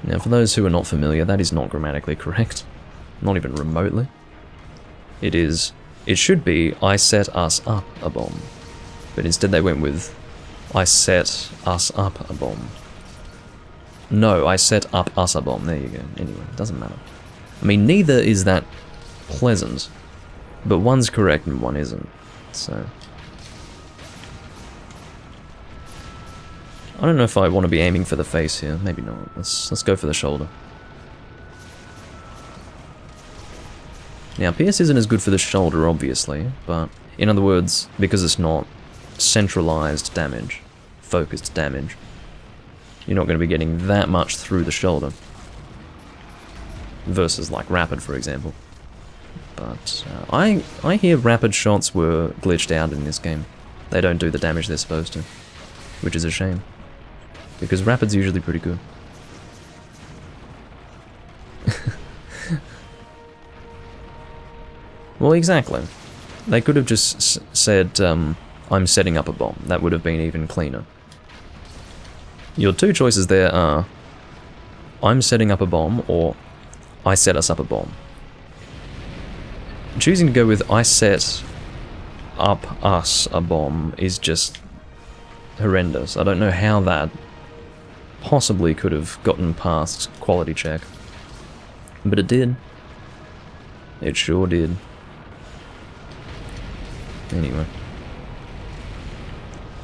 Now, for those who are not familiar, that is not grammatically correct. Not even remotely. It should be, I set us up a bomb. But instead they went with, I set us up a bomb. No, I set up us a bomb. There you go. Anyway, it doesn't matter. I mean, neither is that pleasant. But one's correct and one isn't. So... I don't know if I want to be aiming for the face here. Maybe not. Let's go for the shoulder. Now, PS isn't as good for the shoulder, obviously, but in other words, because it's not centralized damage, focused damage, you're not going to be getting that much through the shoulder. Versus, like, rapid, for example. But I hear rapid shots were glitched out in this game. They don't do the damage they're supposed to, which is a shame. Because rapid's usually pretty good. Well, exactly. They could have just said, I'm setting up a bomb. That would have been even cleaner. Your two choices there are, I'm setting up a bomb, or I set us up a bomb. Choosing to go with I set up us a bomb is just horrendous. I don't know how that possibly could have gotten past quality check. But it did. It sure did. Anyway.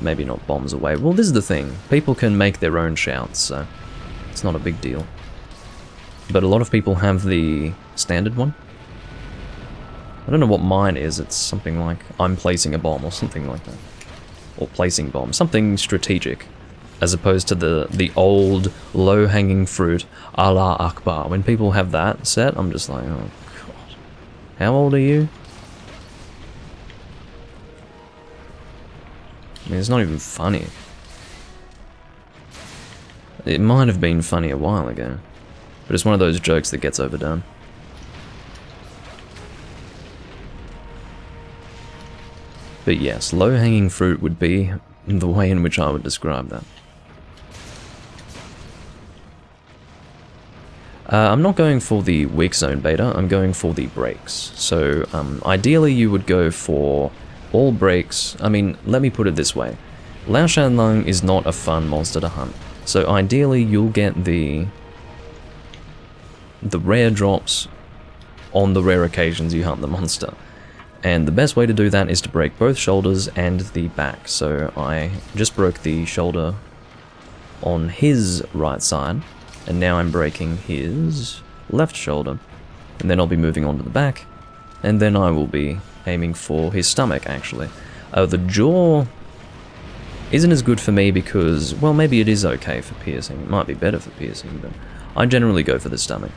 Maybe not bombs away. Well, this is the thing. People can make their own shouts, so it's not a big deal. But a lot of people have the standard one. I don't know what mine is. It's something like, I'm placing a bomb, or something like that. Or placing bomb. Something strategic. As opposed to the old, low-hanging fruit, Allah Akbar. When people have that set, I'm just like, oh god. How old are you? I mean, it's not even funny. It might have been funny a while ago, but it's one of those jokes that gets overdone. But yes, low-hanging fruit would be the way in which I would describe that. I'm not going for the weak zone beta, I'm going for the breaks. So ideally you would go for all breaks. I mean, let me put it this way. Lao Shan Lung is not a fun monster to hunt. So ideally you'll get the rare drops on the rare occasions you hunt the monster. And the best way to do that is to break both shoulders and the back. So I just broke the shoulder on his right side, and now I'm breaking his left shoulder. And then I'll be moving on to the back, and then I will be aiming for his stomach, actually. The jaw isn't as good for me because, well, maybe it is okay for piercing. It might be better for piercing, but I generally go for the stomach.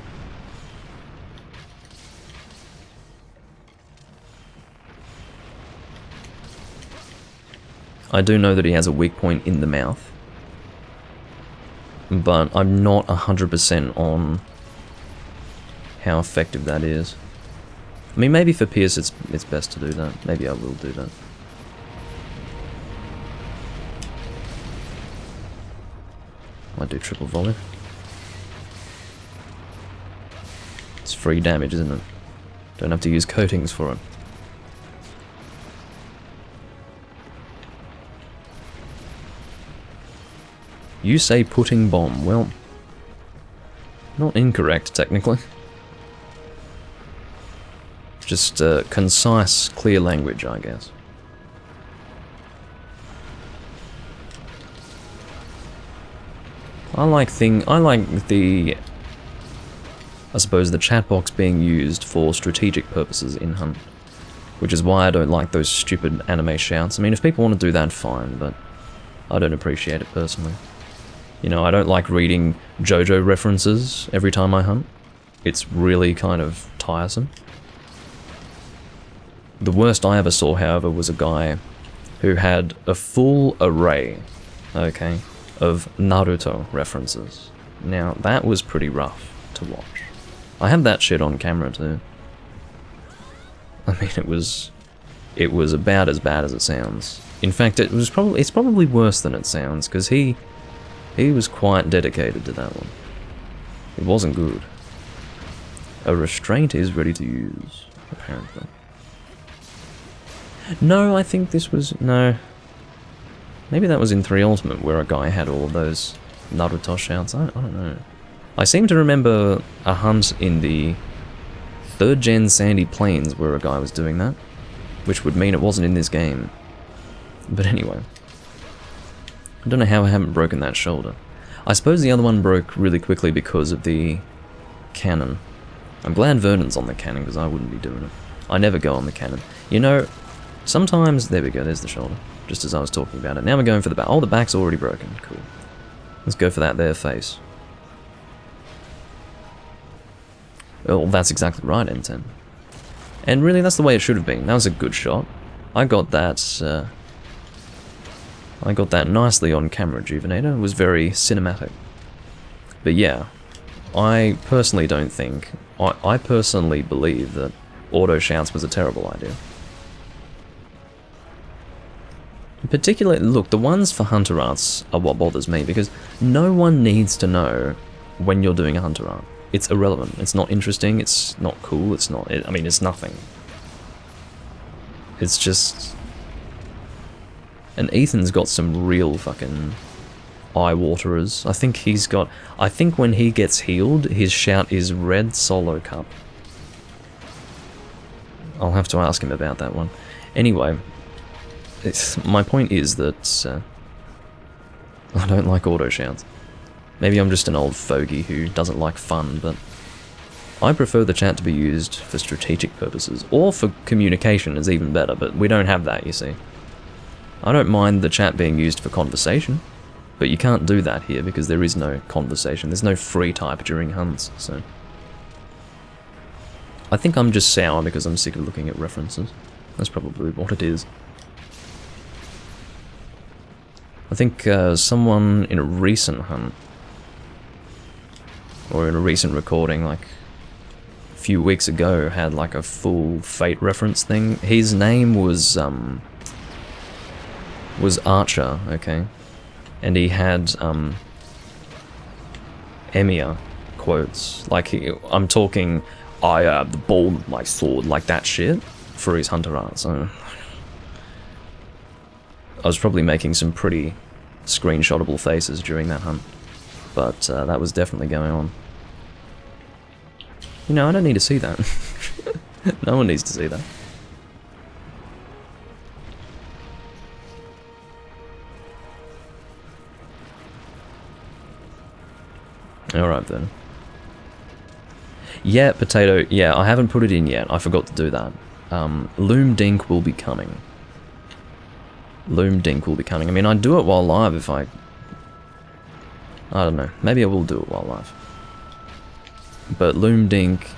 I do know that he has a weak point in the mouth, but I'm not 100% on how effective that is. I mean, maybe for Pierce it's best to do that. Maybe I will do that. Might do triple volley. It's free damage, isn't it? Don't have to use coatings for it. You say putting bomb. Well, not incorrect, technically. Just concise, clear language, I guess. I like the, I suppose, the chat box being used for strategic purposes in Hunt, which is why I don't like those stupid anime shouts. I mean, if people want to do that, fine, but I don't appreciate it personally. You know, I don't like reading JoJo references every time I hunt. It's really kind of tiresome. The worst I ever saw, however, was a guy who had a full array, okay, of Naruto references. Now, that was pretty rough to watch. I had that shit on camera too. I mean, it was about as bad as it sounds. In fact, it's probably worse than it sounds, because he was quite dedicated to that one. It wasn't good. A restraint is ready to use, apparently. No, I think this was... no. Maybe that was in 3 Ultimate, where a guy had all of those Naruto shouts. I don't know. I seem to remember a hunt in the 3rd Gen Sandy Plains where a guy was doing that, which would mean it wasn't in this game. But anyway. I don't know how I haven't broken that shoulder. I suppose the other one broke really quickly because of the cannon. I'm glad Vernon's on the cannon because I wouldn't be doing it. I never go on the cannon. You know, sometimes... there we go, there's the shoulder. Just as I was talking about it. Now we're going for the back. Oh, the back's already broken. Cool. Let's go for that there face. Oh, that's exactly right, N10. And really, that's the way it should have been. That was a good shot. I got that... I got that nicely on camera, Juvenator. It was very cinematic. But yeah, I personally don't think... I personally believe that auto shouts was a terrible idea. Particularly, look, the ones for Hunter Arts are what bothers me, because no one needs to know when you're doing a Hunter Art. It's irrelevant. It's not interesting, it's not cool, it's not... I mean, it's nothing. It's just... And Ethan's got some real fucking eye-waterers. I think when he gets healed, his shout is Red Solo Cup. I'll have to ask him about that one. Anyway, my point is that I don't like auto shouts. Maybe I'm just an old fogey who doesn't like fun, but I prefer the chat to be used for strategic purposes, or for communication is even better, but we don't have that, you see. I don't mind the chat being used for conversation, but you can't do that here because there is no conversation. There's no free type during hunts, so... I think I'm just sour because I'm sick of looking at references. That's probably what it is. I think someone in a recent hunt, or in a recent recording, like a few weeks ago, had like a full Fate reference thing. His name was, was Archer, okay? And he had, Emir quotes. Like, I'm talking, I have the ball of my sword, like that shit, for his hunter art, so... I was probably making some pretty screenshotable faces during that hunt. But, that was definitely going on. You know, I don't need to see that. No one needs to see that. Alright then. Yeah, potato. Yeah, I haven't put it in yet. I forgot to do that. Loom Dink will be coming. Loom Dink will be coming. I mean, I'd do it while live if I don't know. Maybe I will do it while live. But Loom Dink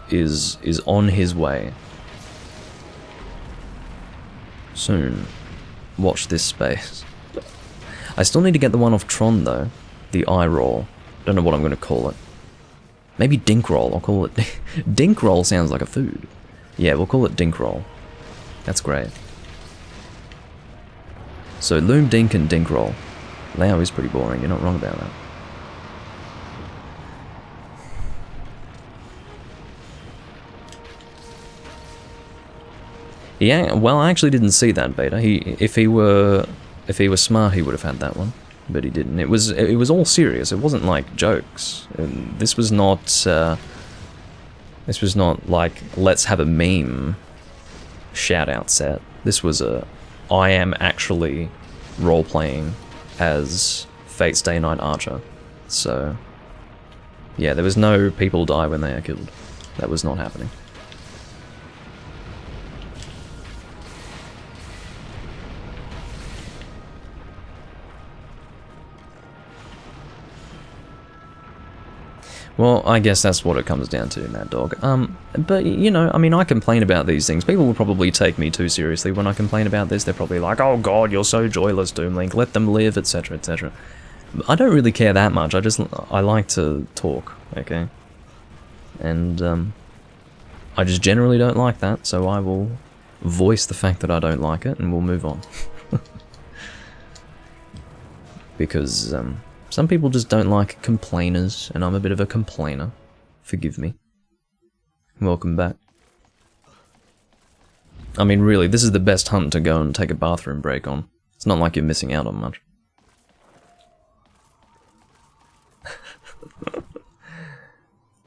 is on his way. Soon. Watch this space. I still need to get the one off Tron though. The eye roll. Don't know what I'm going to call it. Maybe Dink Roll. I'll call it... Dink Roll sounds like a food. Yeah, we'll call it Dink Roll. That's great. So Loom Dink and Dink Roll. Lao is pretty boring, you're not wrong about that. Yeah, well, I actually didn't see that beta. If he were smart, he would have had that one, but he didn't. It was all serious. It wasn't like jokes. This was not like let's have a meme shout out set. This was I am actually role playing as Fate's Day Night Archer. So yeah, there was no people die when they are killed. That was not happening. Well, I guess that's what it comes down to, Mad Dog. But, you know, I mean, I complain about these things. People will probably take me too seriously when I complain about this. They're probably like, oh god, you're so joyless, Doomlink, let them live, etc, etc. I don't really care that much, I like to talk, okay? And, I just generally don't like that, so I will voice the fact that I don't like it, and we'll move on. Because, some people just don't like complainers, and I'm a bit of a complainer. Forgive me. Welcome back. I mean, really, this is the best hunt to go and take a bathroom break on. It's not like you're missing out on much.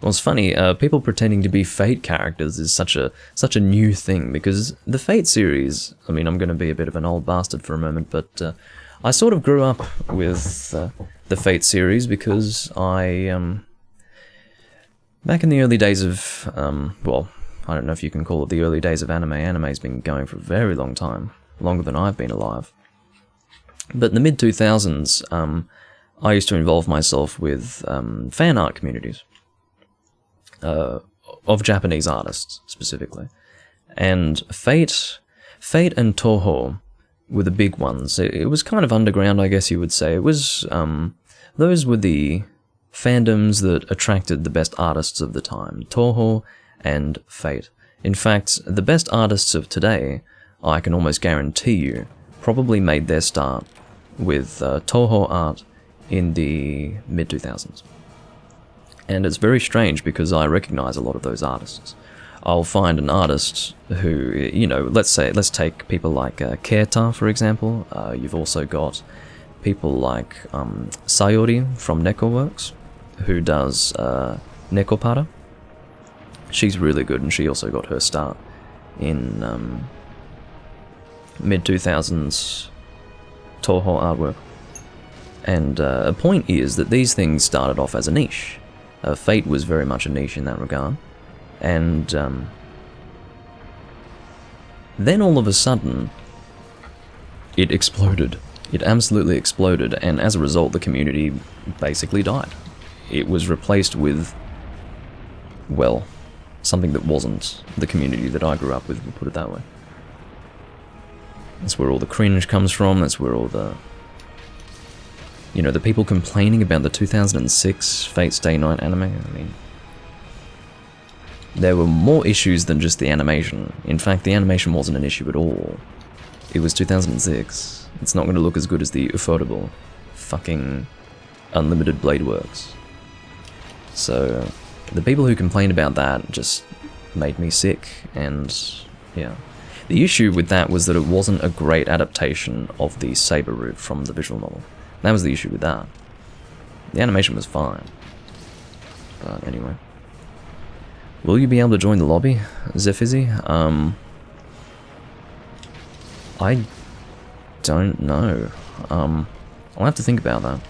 Well, it's funny, people pretending to be Fate characters is such a new thing, because the Fate series, I mean, I'm going to be a bit of an old bastard for a moment, but I sort of grew up with the Fate series because I, back in the early days of, well, I don't know if you can call it the early days of anime. Anime's been going for a very long time, longer than I've been alive. But in the mid-2000s, I used to involve myself with fan art communities of Japanese artists, specifically. And Fate and Toho were the big ones. It was kind of underground, I guess you would say. It was, those were the fandoms that attracted the best artists of the time. Toho and Fate. In fact, the best artists of today, I can almost guarantee you, probably made their start with Toho art in the mid-2000s. And it's very strange because I recognize a lot of those artists. I'll find an artist who, you know, let's take people like Keita, for example. You've also got people like Sayori from Nekoworks, who does Nekopara. She's really good, and she also got her start in mid-2000s Toho artwork. And a point is that these things started off as a niche. Fate was very much a niche in that regard. And then all of a sudden, it exploded. It absolutely exploded, and as a result, the community basically died. It was replaced with, well, something that wasn't the community that I grew up with, we'll put it that way. That's where all the cringe comes from, that's where all the, you know, the people complaining about the 2006 Fate's Day Night anime. I mean, there were more issues than just the animation. In fact, the animation wasn't an issue at all. It was 2006. It's not going to look as good as the affordable fucking unlimited blade works. So the people who complained about that just made me sick, and yeah. The issue with that was that it wasn't a great adaptation of the saber route from the visual novel. That was the issue with that. The animation was fine. But anyway. Will you be able to join the lobby, Zephyzi? I don't know. I'll have to think about that.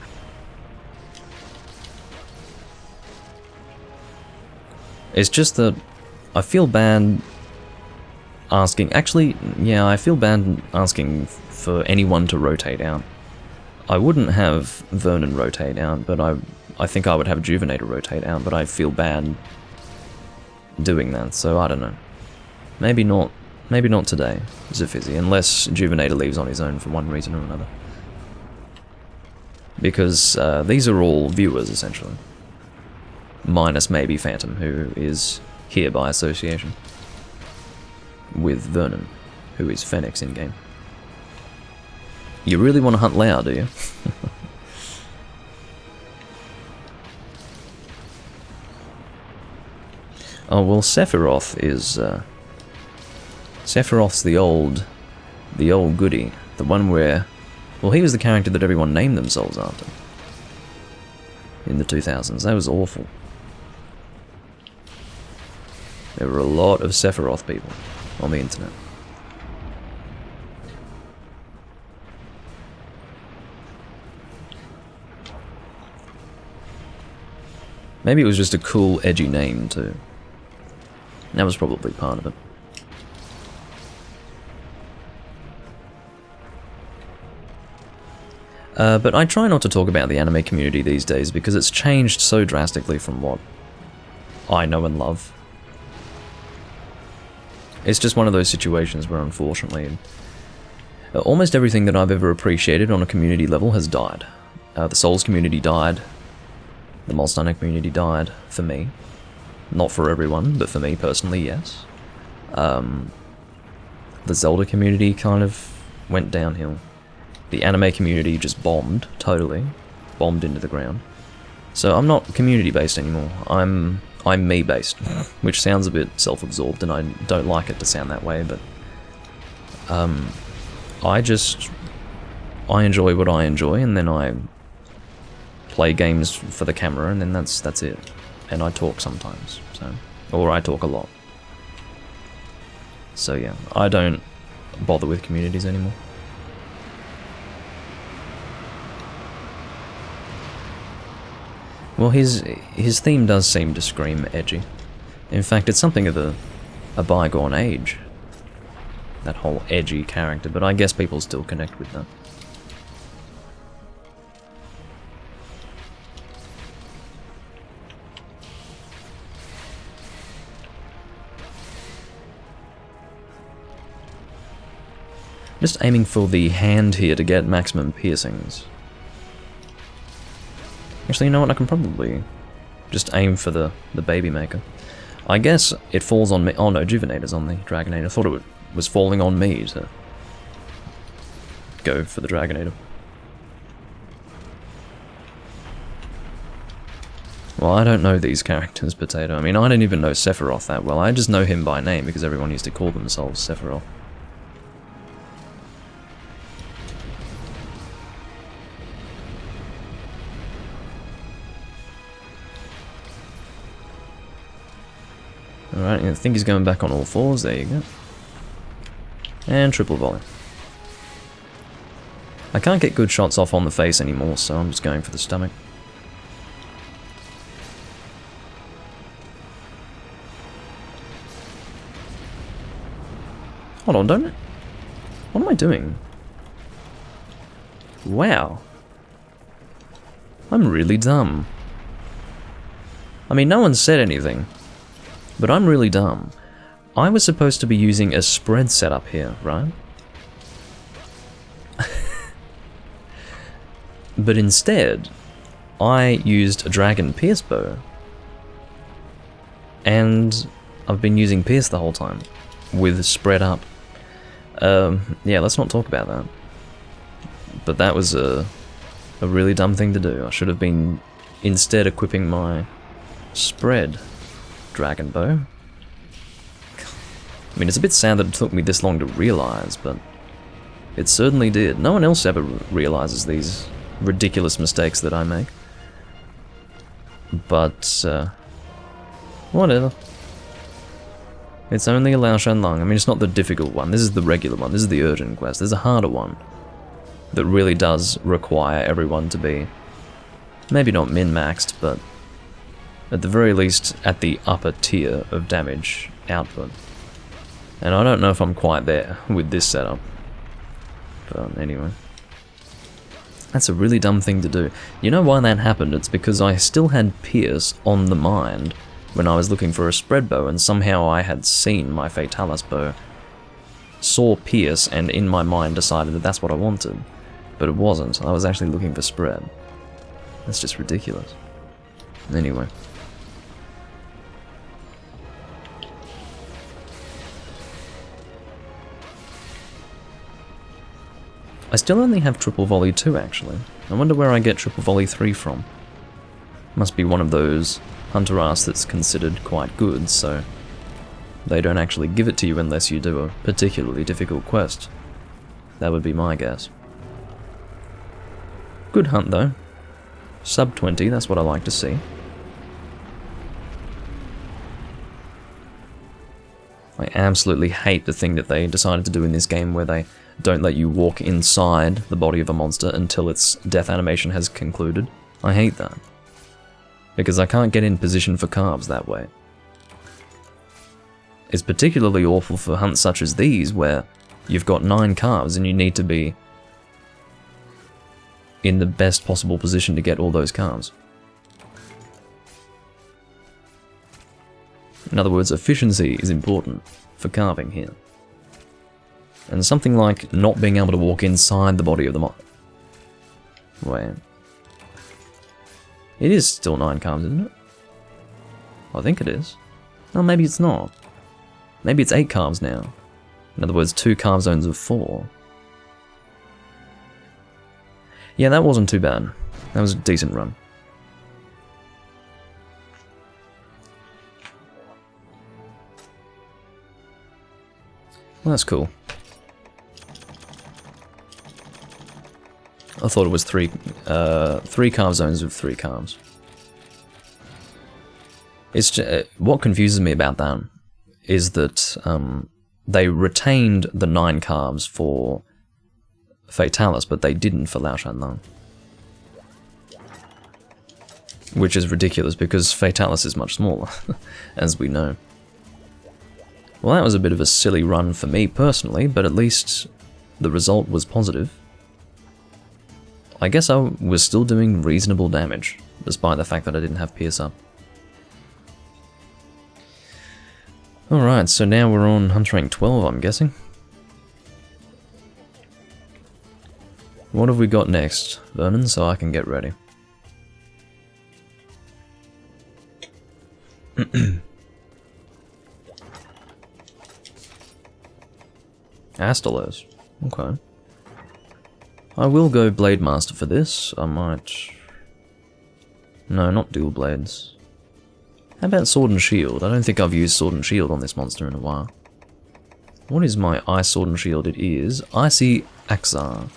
It's just that I feel bad asking... Actually, yeah, I feel bad asking for anyone to rotate out. I wouldn't have Vernon rotate out, but I think I would have Juvenator rotate out, but I feel bad doing that, so I don't know. Maybe not today, Zephyzi, unless Juvenator leaves on his own for one reason or another. Because these are all viewers, essentially. Minus maybe Phantom, who is here by association. With Vernon, who is Phoenix in-game. You really want to hunt Lao, do you? Oh, well, Sephiroth is... Sephiroth's the old goodie. The one where... Well, he was the character that everyone named themselves after. In the 2000s. That was awful. There were a lot of Sephiroth people on the internet. Maybe it was just a cool, edgy name, too. That was probably part of it. But I try not to talk about the anime community these days because it's changed so drastically from what I know and love. It's just one of those situations where, unfortunately, almost everything that I've ever appreciated on a community level has died. The Souls community died. The Monster Hunter community died, for me. Not for everyone, but for me personally, yes. The Zelda community kind of went downhill. The anime community just bombed, totally. Bombed into the ground. So I'm not community-based anymore. I'm me-based, which sounds a bit self-absorbed, and I don't like it to sound that way, but... I enjoy what I enjoy, and then I play games for the camera, and then that's it. And I talk sometimes, so... Or I talk a lot. So yeah, I don't bother with communities anymore. Well, his theme does seem to scream edgy. In fact, it's something of a bygone age. That whole edgy character, but I guess people still connect with that. Just aiming for the hand here to get maximum piercings. Actually, you know what, I can probably just aim for the baby maker. I guess it falls on me. Oh no, Juvenator's on the Dragonator. I thought it was falling on me to go for the Dragonator. Well, I don't know these characters, Potato. I mean, I don't even know Sephiroth that well. I just know him by name because everyone used to call themselves Sephiroth. Alright, I think he's going back on all fours, there you go. And triple volley. I can't get good shots off on the face anymore, so I'm just going for the stomach. Hold on, don't... What am I doing? Wow. I'm really dumb. I mean, no one said anything. But I'm really dumb. I was supposed to be using a spread setup here, right? But instead, I used a Dragon Pierce bow. And I've been using Pierce the whole time. With spread up. Yeah, let's not talk about that. But that was a really dumb thing to do. I should have been instead equipping my spread dragon bow. I mean, it's a bit sad that it took me this long to realize, but it certainly did. No one else ever realizes these ridiculous mistakes that I make. But, whatever. It's only a Lao Shan Lung. I mean, it's not the difficult one. This is the regular one. This is the urgent quest. There's a harder one that really does require everyone to be, maybe not min-maxed, but at the very least at the upper tier of damage output. And I don't know if I'm quite there with this setup. But anyway. That's a really dumb thing to do. You know why that happened? It's because I still had Pierce on the mind when I was looking for a spread bow, and somehow I had seen my Fatalis bow, saw Pierce, and in my mind decided that that's what I wanted. But it wasn't. I was actually looking for spread. That's just ridiculous. Anyway. I still only have Triple Volley 2 actually. I wonder where I get Triple Volley 3 from. Must be one of those hunter ass that's considered quite good, so they don't actually give it to you unless you do a particularly difficult quest. That would be my guess. Good hunt though. Sub 20, that's what I like to see. I absolutely hate the thing that they decided to do in this game where they don't let you walk inside the body of a monster until its death animation has concluded. I hate that. Because I can't get in position for carbs that way. It's particularly awful for hunts such as these where you've got 9 carbs and you need to be in the best possible position to get all those carbs. In other words, efficiency is important for carving here. And something like not being able to walk inside the body of the monster. Wait. It is still 9 carbs, isn't it? I think it is. No, maybe it's not. Maybe it's 8 carbs now. In other words, 2 carb zones of 4. Yeah, that wasn't too bad. That was a decent run. Well, that's cool. I thought it was 3 carb zones of 3 carbs. It's just, what confuses me about that is that they retained the 9 carbs for Fatalis, but they didn't for Lao Shan Lung. Which is ridiculous because Fatalis is much smaller, as we know. Well, that was a bit of a silly run for me personally, but at least the result was positive. I guess I was still doing reasonable damage, despite the fact that I didn't have Pierce up. Alright, so now we're on Hunt Rank 12, I'm guessing. What have we got next, Vernon, so I can get ready? Astalos. Okay. I will go Blade Master for this. I might... No, not dual blades. How about Sword and Shield? I don't think I've used Sword and Shield on this monster in a while. What is my Ice Sword and Shield? It is Icy Axar,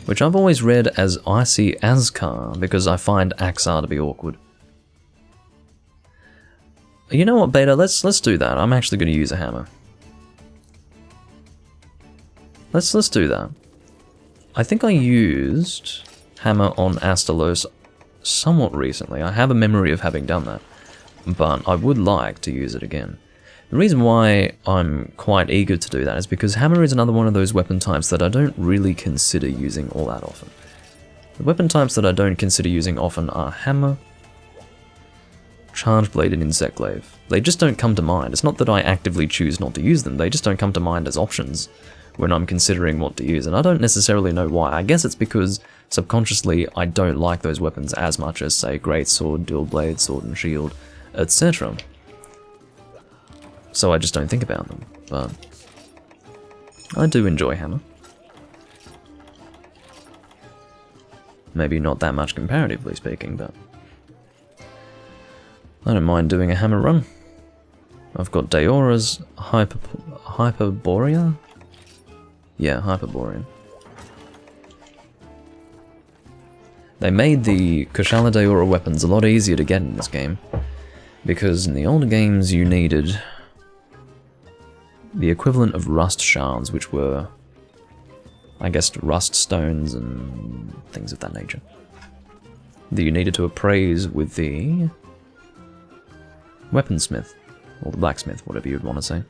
which I've always read as Icy Azkar because I find Axar to be awkward. You know what, Beta? Let's do that. I'm actually going to use a hammer. Let's do that. I think I used hammer on Astalos somewhat recently. I have a memory of having done that, but I would like to use it again. The reason why I'm quite eager to do that is because hammer is another one of those weapon types that I don't really consider using all that often. The weapon types that I don't consider using often are hammer, charge blade, and insect glaive. They just don't come to mind. It's not that I actively choose not to use them, they just don't come to mind as options when I'm considering what to use, and I don't necessarily know why. I guess it's because subconsciously I don't like those weapons as much as, say, greatsword, dual blade, sword and shield, etc. So I just don't think about them, but I do enjoy hammer. Maybe not that much comparatively speaking, but I don't mind doing a hammer run. I've got Daora's Hyperborea? Yeah, Hyperborean. They made the Kushala Daora weapons a lot easier to get in this game, because in the older games you needed the equivalent of rust shards, which were, I guess, rust stones and things of that nature, that you needed to appraise with the weaponsmith, or the blacksmith, whatever you'd want to say.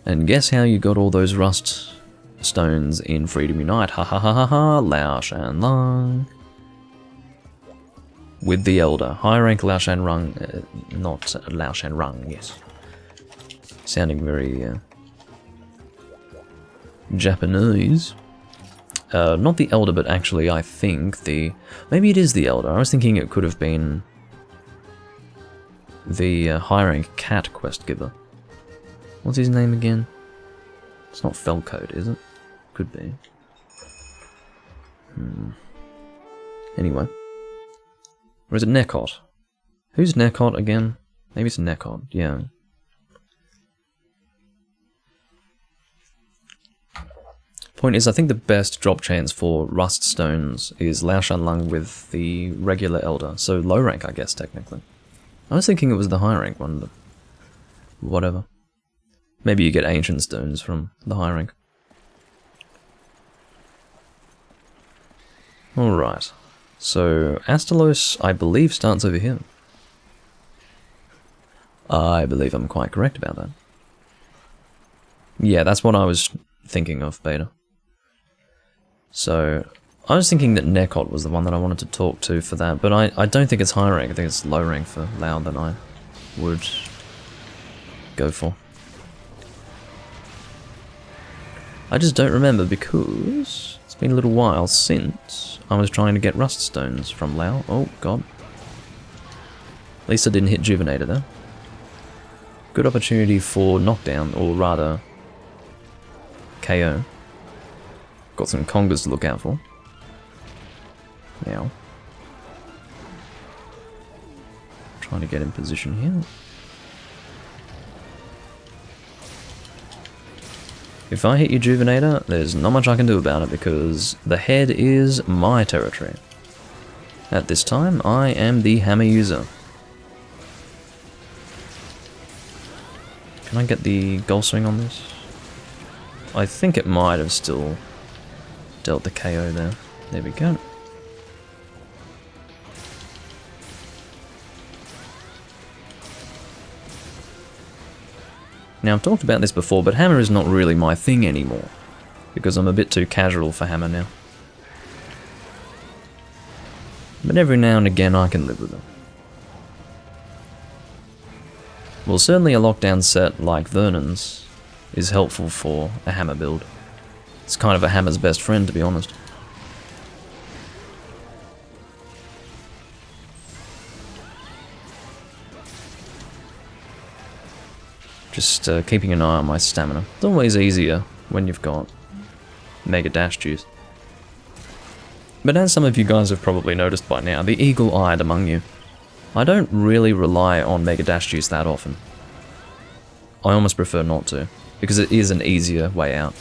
And guess how you got all those rust stones in Freedom Unite? Ha ha ha ha ha, Lao Shan Lang. With the Elder. High rank Lao Shan Rung, not Lao Shan Rung, yes. Sounding very Japanese. Not the Elder, but actually I think the... Maybe it is the Elder. I was thinking it could have been the high rank cat quest giver. What's his name again? It's not Felcode, is it? Could be. Anyway. Or is it Nekot? Who's Nekot again? Maybe it's Nekot, yeah. Point is, I think the best drop chance for rust stones is Lao Shan Lung with the regular Elder. So low rank, I guess, technically. I was thinking it was the high rank one, but whatever. Maybe you get ancient stones from the high rank. Alright. So, Astalos, I believe, starts over here. I believe I'm quite correct about that. Yeah, that's what I was thinking of, Beta. So, I was thinking that Nekot was the one that I wanted to talk to for that, but I don't think it's high rank. I think it's low rank for Lao that I would go for. I just don't remember because it's been a little while since I was trying to get rust stones from Lao. Oh god. At least I didn't hit Juvenator though. Good opportunity for knockdown, or rather KO. Got some congas to look out for. Now. Trying to get in position here. If I hit you Juvenator, there's not much I can do about it because the head is my territory. At this time, I am the hammer user. Can I get the goal swing on this? I think it might have still dealt the KO there. There we go. Now, I've talked about this before, but hammer is not really my thing anymore, because I'm a bit too casual for hammer now. But every now and again I can live with them. Well, certainly a lockdown set like Vernon's is helpful for a hammer build. It's kind of a hammer's best friend, to be honest. Just keeping an eye on my stamina. It's always easier when you've got Mega Dash Juice. But as some of you guys have probably noticed by now, the eagle-eyed among you, I don't really rely on Mega Dash Juice that often. I almost prefer not to, because it is an easier way out.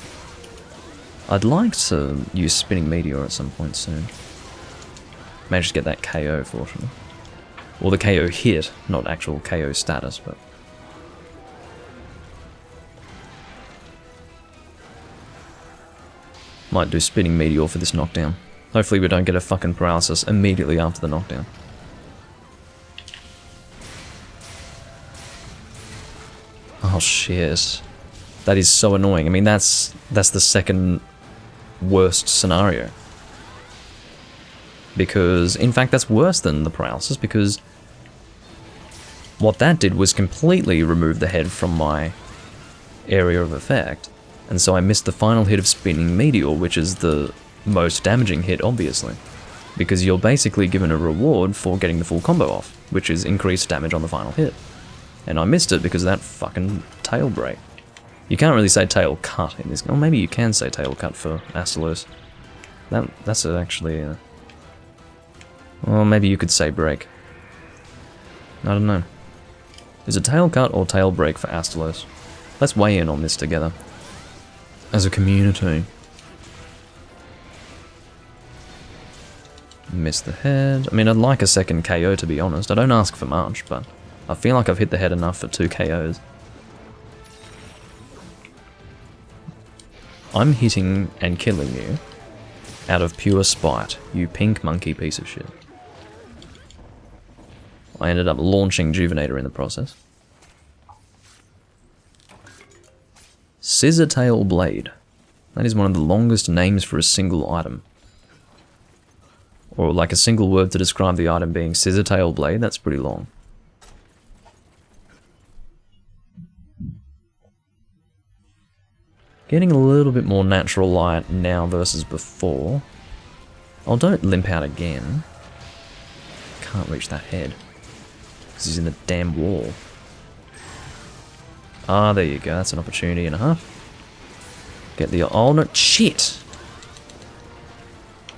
I'd like to use Spinning Meteor at some point soon. Managed to get that KO, fortunately. Or the KO hit, not actual KO status, but... Might do Spinning Meteor for this knockdown. Hopefully we don't get a fucking paralysis immediately after the knockdown. Oh shit. That is so annoying. I mean, that's the second worst scenario. Because, in fact, that's worse than the paralysis, because what that did was completely remove the head from my area of effect. And so I missed the final hit of Spinning Meteor, which is the most damaging hit, obviously. Because you're basically given a reward for getting the full combo off, which is increased damage on the final hit. And I missed it because of that fucking tail break. You can't really say tail cut in this. Or maybe you can say tail cut for Astalos. That's actually... Or maybe you could say break. I don't know. Is it tail cut or tail break for Astalos? Let's weigh in on this together. As a community. Missed the head. I mean, I'd like a second KO, to be honest. I don't ask for much, but I feel like I've hit the head enough for 2 KOs. I'm hitting and killing you out of pure spite, you pink monkey piece of shit. I ended up launching Juvenator in the process. Scissor Tail Blade. That is one of the longest names for a single item. Or like a single word to describe the item being Scissor Tail Blade, that's pretty long. Getting a little bit more natural light now versus before. Oh, don't limp out again. Can't reach that head. Because he's in the damn wall. Ah, there you go. That's an opportunity and a half. Get the... Oh, no. Shit!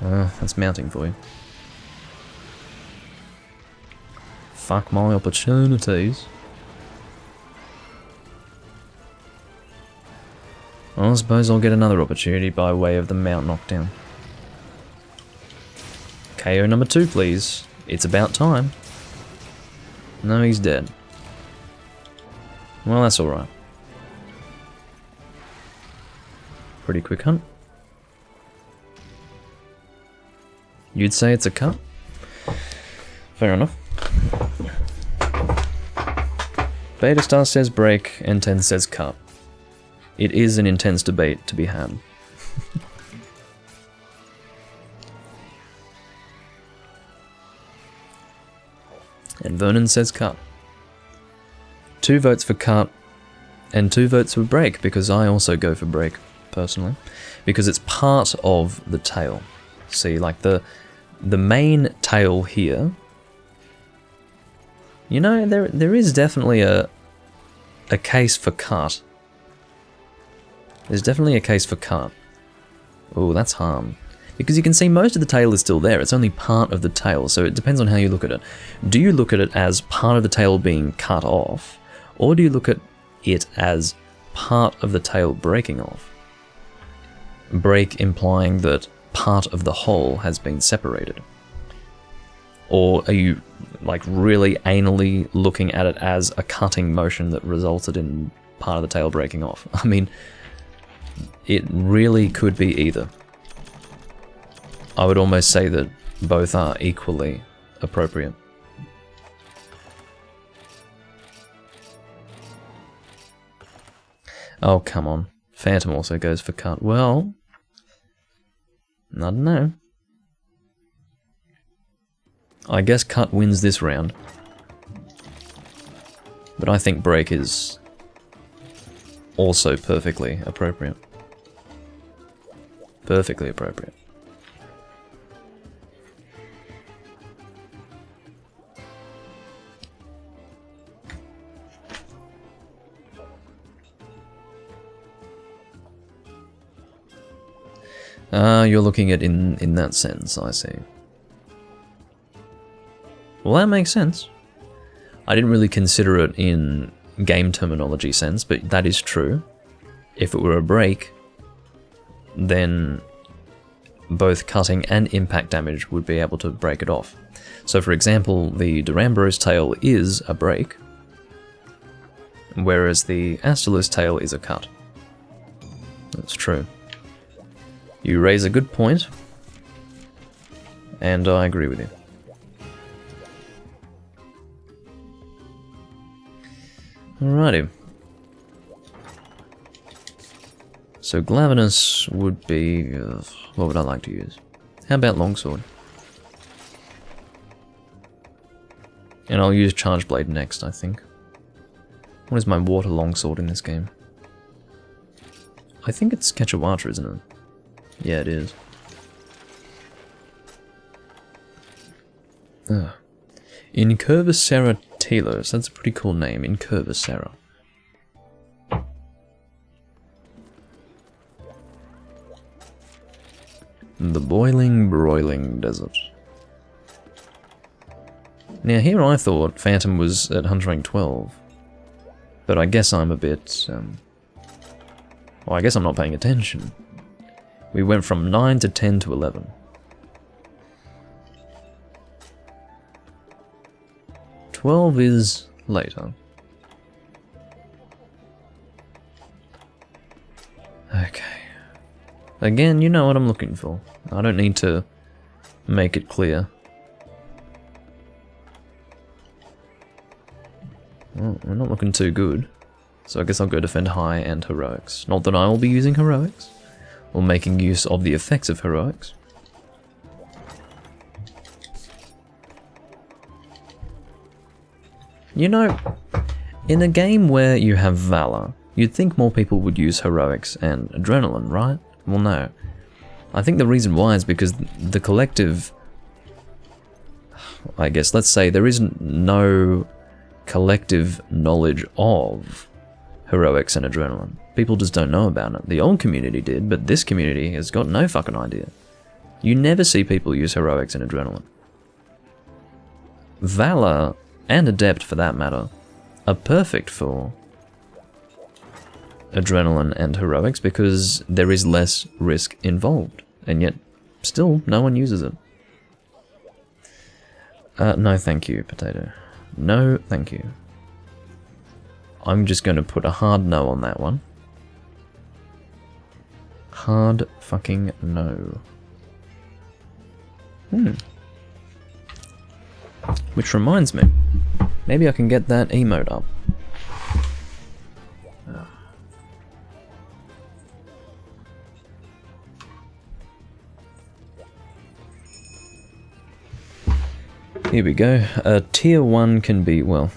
That's mounting for you. Fuck my opportunities. Well, I suppose I'll get another opportunity by way of the mount knockdown. KO number 2, please. It's about time. No, he's dead. Well, that's alright. Pretty quick hunt. You'd say it's a cut? Fair enough. Beta Star says break, N10 says cut. It is an intense debate to be had. And Vernon says cut. 2 votes for cut, and 2 votes for break, because I also go for break, personally. Because it's part of the tail. See, like the main tail here, you know, there is definitely a case for cut. There's definitely a case for cut. Oh, that's harm. Because you can see most of the tail is still there. It's only part of the tail, so it depends on how you look at it. Do you look at it as part of the tail being cut off, or do you look at it as part of the tail breaking off? Break implying that part of the whole has been separated. Or are you like really anally looking at it as a cutting motion that resulted in part of the tail breaking off? I mean, it really could be either. I would almost say that both are equally appropriate. Oh, come on. Phantom also goes for cut. Well, I don't know. I guess cut wins this round. But I think break is also perfectly appropriate. Perfectly appropriate. You're looking at in that sense, I see. Well, that makes sense. I didn't really consider it in game terminology sense, but that is true. If it were a break, then both cutting and impact damage would be able to break it off. So for example, the Durambro's tail is a break, whereas the Astalos tail is a cut. That's true. You raise a good point, and I agree with you. Alrighty. So Glavenus would be... what would I like to use? How about Longsword? And I'll use Charge Blade next, I think. What is my water longsword in this game? I think it's Quechua, isn't it? Yeah, it is. Incurvasera Telos. That's a pretty cool name, Incurvasera. The boiling, broiling desert. Now here I thought Phantom was at 112. But I guess I'm a bit, well, I guess I'm not paying attention. We went from 9 to 10 to 11. 12 is later. Okay. Again, you know what I'm looking for. I don't need to make it clear. Well, we're not looking too good. So I guess I'll go defend high and heroics. Not that I will be using heroics, or making use of the effects of heroics. You know, in a game where you have Valor, you'd think more people would use heroics and adrenaline, right? Well, no. I think the reason why is because the collective... I guess, let's say there isn't no collective knowledge of heroics and adrenaline. People just don't know about it. The old community did, but this community has got no fucking idea. You never see people use heroics and adrenaline. Valor, and Adept for that matter, are perfect for adrenaline and heroics because there is less risk involved, and yet still no one uses it. No thank you, Potato. No thank you. I'm just going to put a hard no on that one. Hard fucking no. Which reminds me, maybe I can get that emote up. Here we go. Tier 1 can be, well,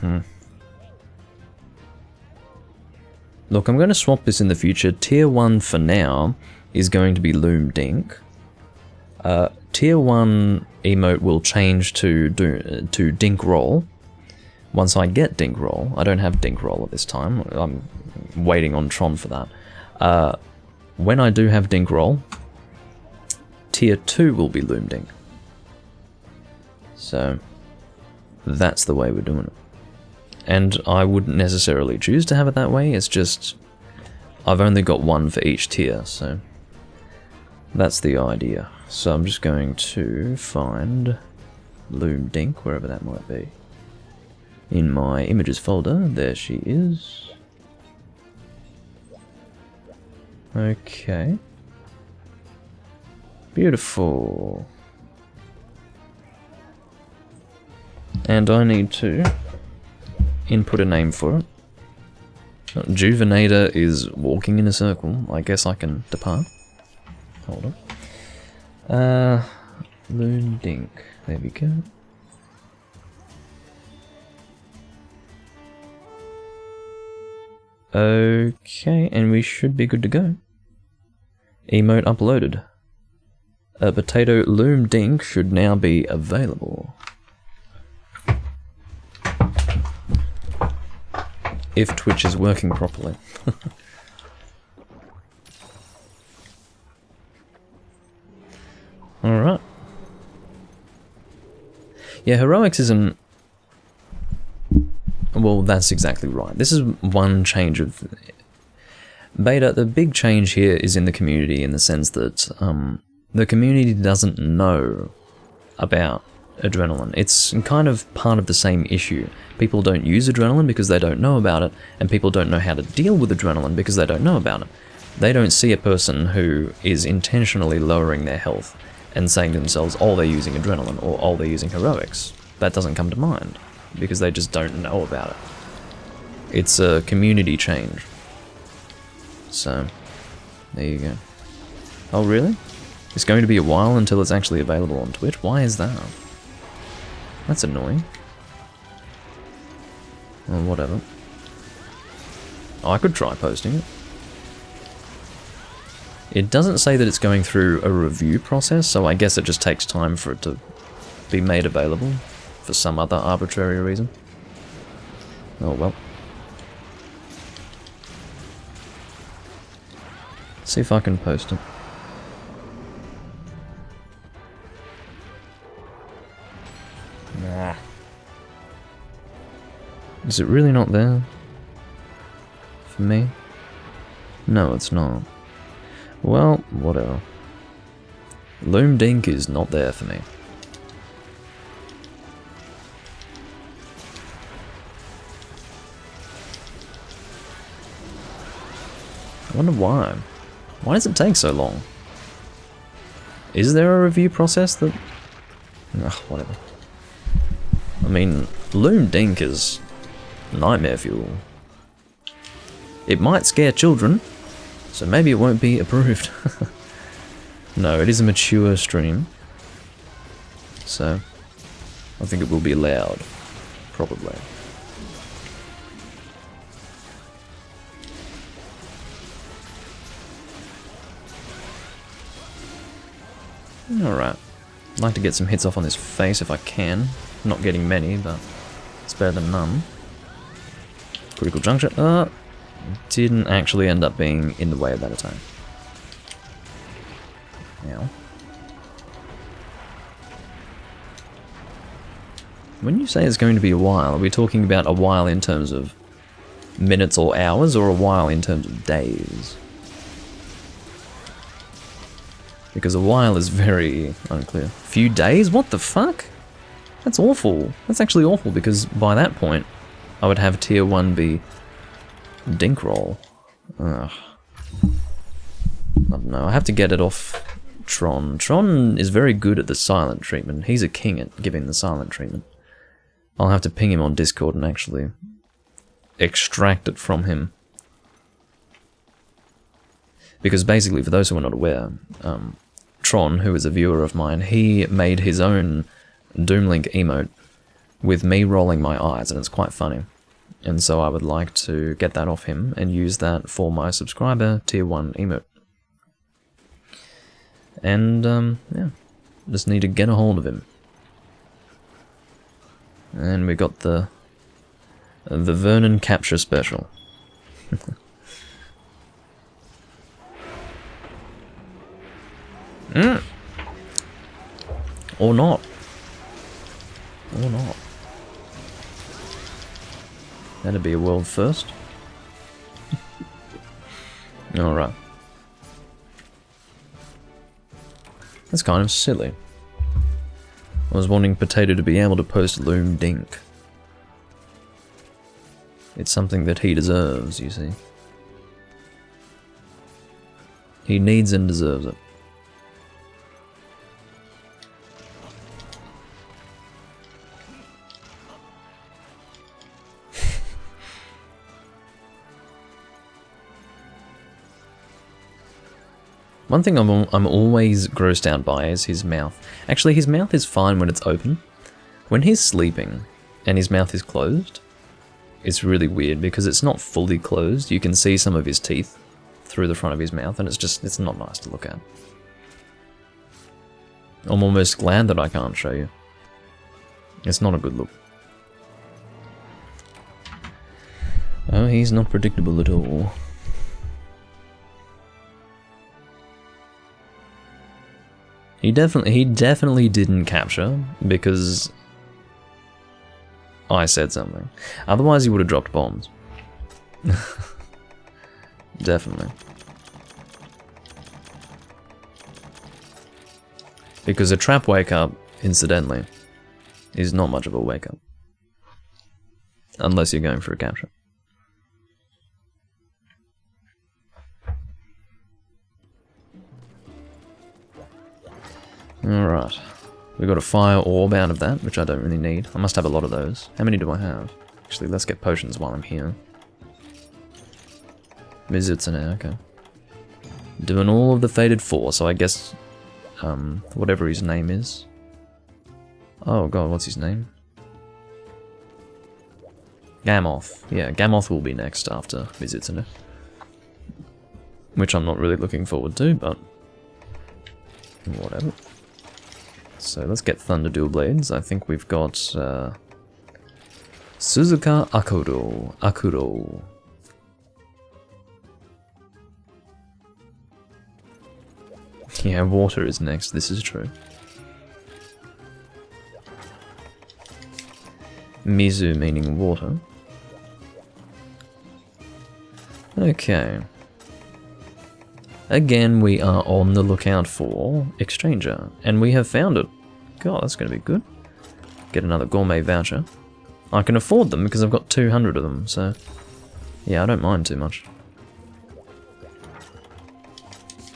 Look, I'm going to swap this in the future. Tier 1 for now is going to be Loom Dink. Tier 1 emote will change to Dink Roll. Once I get Dink Roll, I don't have Dink Roll at this time. I'm waiting on Tron for that. When I do have Dink Roll, Tier 2 will be Loom Dink. So, that's the way we're doing it. And I wouldn't necessarily choose to have it that way, it's just I've only got one for each tier, so that's the idea. So I'm just going to find Loom Dink, wherever that might be. In my images folder, there she is. Okay. Beautiful. And I need to input a name for it. Juvenator is walking in a circle. I guess I can depart. Hold on. Loom Dink. There we go. Okay, and we should be good to go. Emote uploaded. A Potato Loom Dink should now be available. If Twitch is working properly. Alright. Yeah, heroics isn't... Well, that's exactly right. This is one change of... Beta, the big change here is in the community in the sense that the community doesn't know about adrenaline. It's kind of part of the same issue. People don't use adrenaline because they don't know about it, and people don't know how to deal with adrenaline because they don't know about it. They don't see a person who is intentionally lowering their health and saying to themselves, oh, they're using adrenaline, or oh, they're using heroics. That doesn't come to mind, because they just don't know about it. It's a community change. So, there you go. Oh, really? It's going to be a while until it's actually available on Twitch? Why is that? That's annoying. Well, whatever. Oh, I could try posting it. It doesn't say that it's going through a review process, so I guess it just takes time for it to be made available for some other arbitrary reason. Oh well. See if I can post it. Nah. Is it really not there? For me? No, it's not. Well, whatever. Doomlink is not there for me. I wonder why. Why does it take so long? Is there a review process that... Ugh, whatever. I mean, Doomlink is nightmare fuel. It might scare children, so maybe it won't be approved. No, it is a mature stream, so I think it will be allowed, probably. Alright, I'd like to get some hits off on this face if I can. Not getting many, but it's better than none. Critical juncture. Didn't actually end up being in the way of that attack. Now, when you say it's going to be a while, are we talking about a while in terms of minutes or hours, or a while in terms of days? Because a while is very unclear. Few days? What the fuck? That's awful. That's actually awful, because by that point, I would have tier 1 be Dinkroll. Ugh. I don't know, I have to get it off Tron. Tron is very good at the silent treatment. He's a king at giving the silent treatment. I'll have to ping him on Discord and actually extract it from him. Because basically, for those who are not aware, Tron, who is a viewer of mine, he made his own Doomlink emote with me rolling my eyes, and it's quite funny. And so I would like to get that off him and use that for my subscriber tier 1 emote. And, yeah, just need to get a hold of him. And we got the Vernon capture special. Or not. Or not. That'd be a world first. Alright. That's kind of silly. I was wanting Potato to be able to post Doomlink. It's something that he deserves, you see. He needs and deserves it. One thing I'm always grossed out by is his mouth. Actually, his mouth is fine when it's open. When he's sleeping and his mouth is closed, it's really weird because it's not fully closed. You can see some of his teeth through the front of his mouth, and it's not nice to look at. I'm almost glad that I can't show you. It's not a good look. Oh, he's not predictable at all. He definitely didn't capture because I said something. Otherwise he would have dropped bombs. Definitely. Because a trap wake up, incidentally, is not much of a wake up. Unless you're going for a capture. Alright, we got a fire orb out of that, which I don't really need. I must have a lot of those. How many do I have? Actually, let's get potions while I'm here. Mizutsune, okay. Doing all of the Fated 4, so I guess, whatever his name is. Oh god, what's his name? Gamoth. Yeah, Gamoth will be next after Mizutsune. Which I'm not really looking forward to, but whatever. So let's get Thunder Dual Blades. I think we've got Suzuka Akuro. Yeah, water is next, this is true. Mizu meaning water. Okay. Again, we are on the lookout for Exchanger, and we have found it. God, that's going to be good. Get another gourmet voucher. I can afford them because I've got 200 of them, so yeah, I don't mind too much.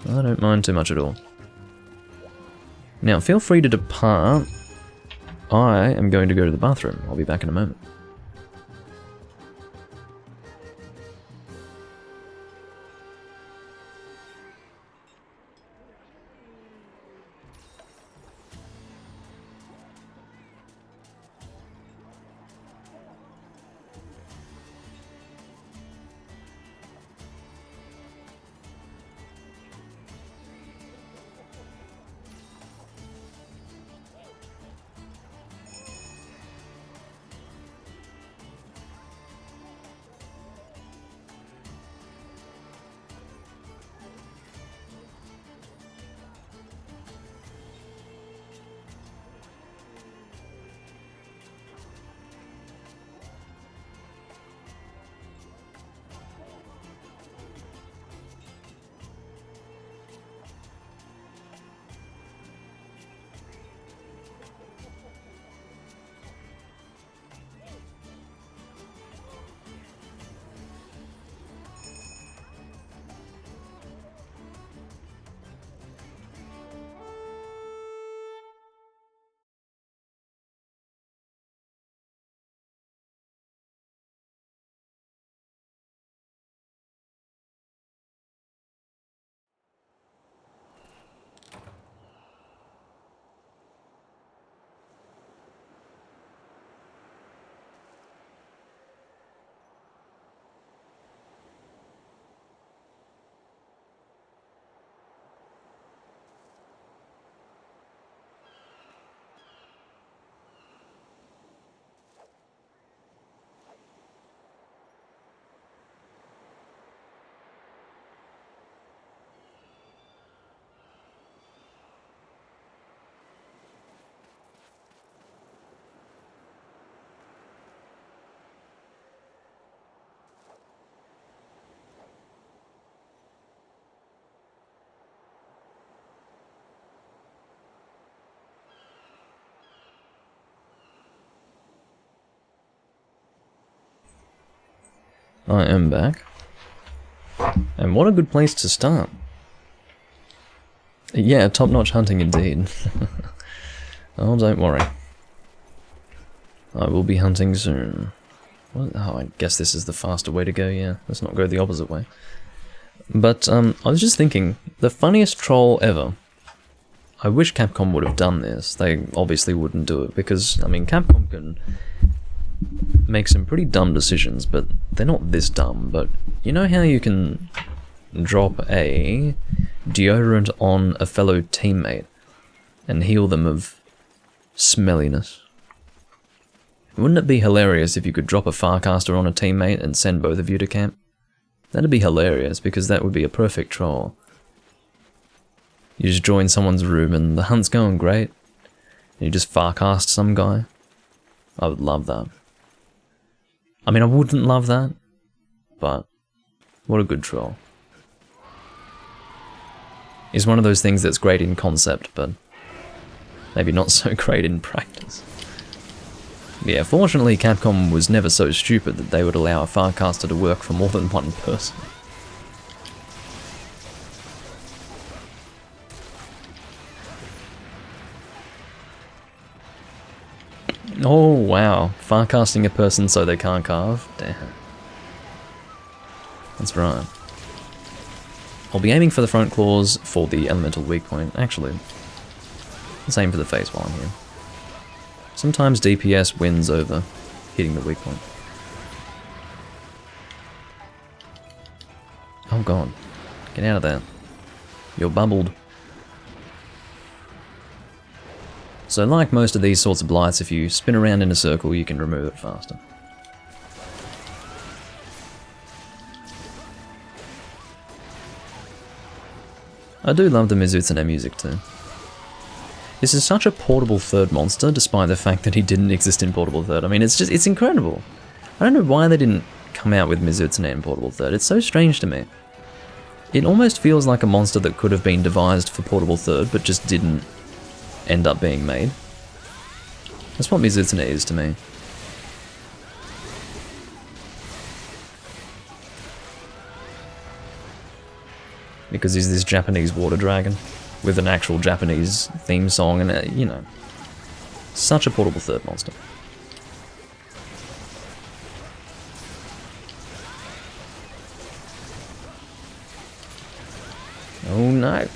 I don't mind too much at all. Now, feel free to depart. I am going to go to the bathroom. I'll be back in a moment. I am back. And what a good place to start. Yeah, top-notch hunting indeed. Oh, don't worry. I will be hunting soon. Well, oh, I guess this is the faster way to go, yeah. Let's not go the opposite way. But, I was just thinking, the funniest troll ever. I wish Capcom would have done this. They obviously wouldn't do it, because, I mean, Capcom can make some pretty dumb decisions, but they're not this dumb. But you know how you can drop a deodorant on a fellow teammate and heal them of smelliness? Wouldn't it be hilarious if you could drop a Farcaster on a teammate and send both of you to camp? That'd be hilarious, because that would be a perfect troll. You just join someone's room and the hunt's going great, and you just Farcast some guy. I would love that. I mean, I wouldn't love that, but what a good troll. It's one of those things that's great in concept, but maybe not so great in practice. Yeah, fortunately Capcom was never so stupid that they would allow a Farcaster to work for more than one person. Oh wow, Farcasting a person so they can't carve? Damn. That's right. I'll be aiming for the front claws for the elemental weak point. Actually, let's aim for the face while I'm here. Sometimes DPS wins over hitting the weak point. Oh god. Get out of there. You're bubbled. So like most of these sorts of blights, if you spin around in a circle, you can remove it faster. I do love the Mizutsune music too. This is such a portable third monster, despite the fact that he didn't exist in portable third. I mean, it's incredible. I don't know why they didn't come out with Mizutsune in portable third. It's so strange to me. It almost feels like a monster that could have been devised for portable third, but just didn't end up being made. That's what Mizutsune is to me. Because he's this Japanese water dragon with an actual Japanese theme song and, you know, such a portable third monster. Oh no.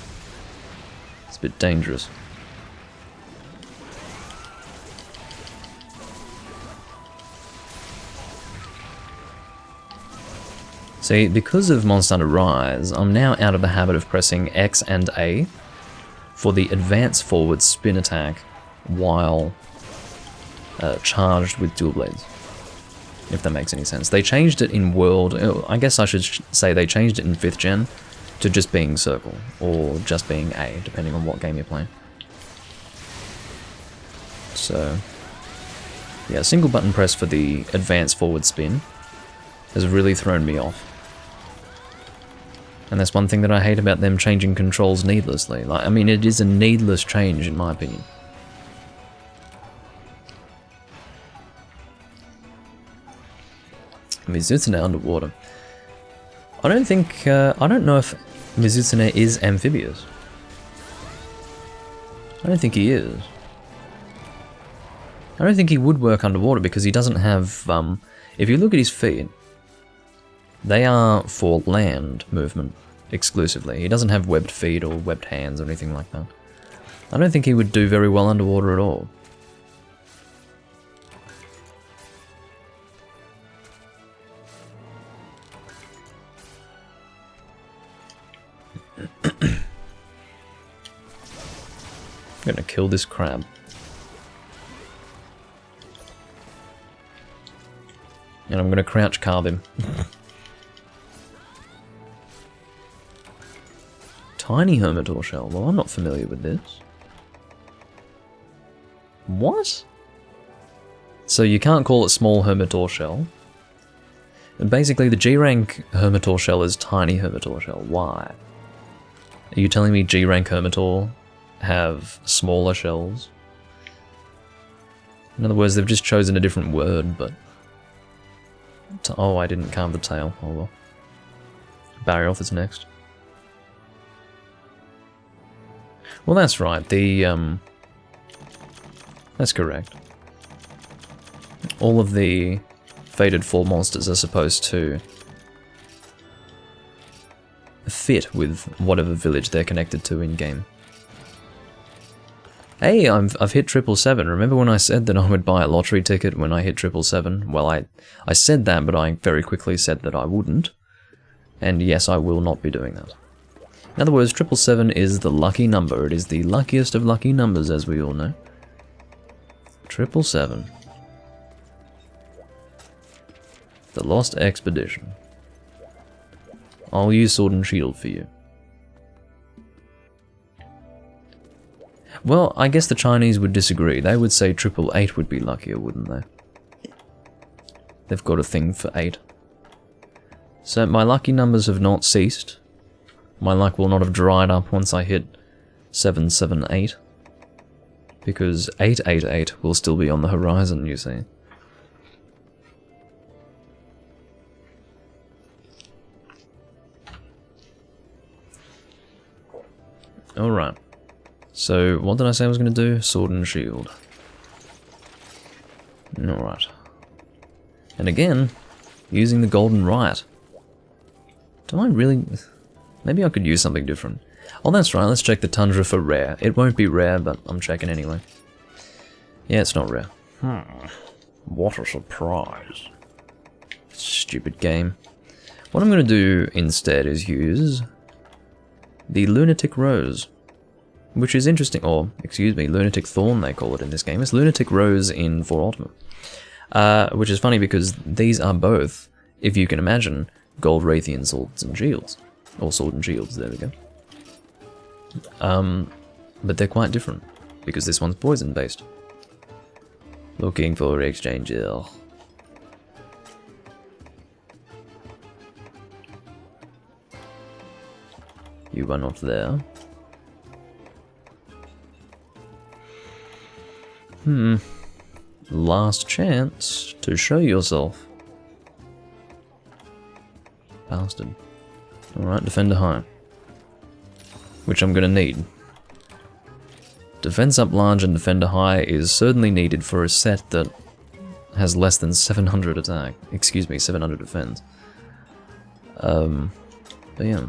It's a bit dangerous. See, because of Monster Hunter Rise, I'm now out of the habit of pressing X and A for the advance forward spin attack while charged with dual blades. If that makes any sense. They changed it in World, I guess I should say they changed it in 5th gen to just being circle, or just being A, depending on what game you're playing. So, yeah, single button press for the advance forward spin has really thrown me off. And that's one thing that I hate about them changing controls needlessly. Like, I mean, it is a needless change in my opinion. Mizutsune underwater. I don't know if Mizutsune is amphibious. I don't think he is. I don't think he would work underwater because he doesn't have, if you look at his feet, they are for land movement exclusively. He doesn't have webbed feet or webbed hands or anything like that. I don't think he would do very well underwater at all. I'm gonna kill this crab. And I'm gonna crouch carve him. Tiny Hermitor shell. Well, I'm not familiar with this. What? So you can't call it small Hermitor shell. And basically the G-rank Hermitor shell is tiny Hermitor shell. Why? Are you telling me G-rank Hermitor have smaller shells? In other words, they've just chosen a different word, but... Oh, I didn't carve the tail. Oh well. Barioth is next. Well, that's right. That's correct. All of the Fated 4 monsters are supposed to fit with whatever village they're connected to in-game. Hey, I've hit 777. Remember when I said that I would buy a lottery ticket when I hit 777? Well, I said that, but I very quickly said that I wouldn't. And yes, I will not be doing that. In other words, 777 is the lucky number. It is the luckiest of lucky numbers, as we all know. 777. The Lost Expedition. I'll use Sword and Shield for you. Well, I guess the Chinese would disagree. They would say 888 would be luckier, wouldn't they? They've got a thing for 8. So my lucky numbers have not ceased. My luck will not have dried up once I hit 778. Because 888 will still be on the horizon, you see. Alright. So, what did I say I was going to do? Sword and Shield. Alright. And again, using the Golden Riot. Do I really... Maybe I could use something different. Oh, that's right, let's check the Tundra for rare. It won't be rare, but I'm checking anyway. Yeah, it's not rare. What a surprise. Stupid game. What I'm going to do instead is use the Lunatic Rose, which is interesting, or, excuse me, Lunatic Thorn they call it in this game. It's Lunatic Rose in 4 Ultimate. Which is funny because these are both, if you can imagine, Gold Raytheon Swords and Shields. Or Sword and Shields, there we go. But they're quite different, because this one's poison based. Looking for exchanger. You are not there. Last chance to show yourself. Bastard. Alright, defender high. Which I'm gonna need. Defense up large and defender high is certainly needed for a set that has less than 700 attack. Excuse me, 700 defense. But yeah.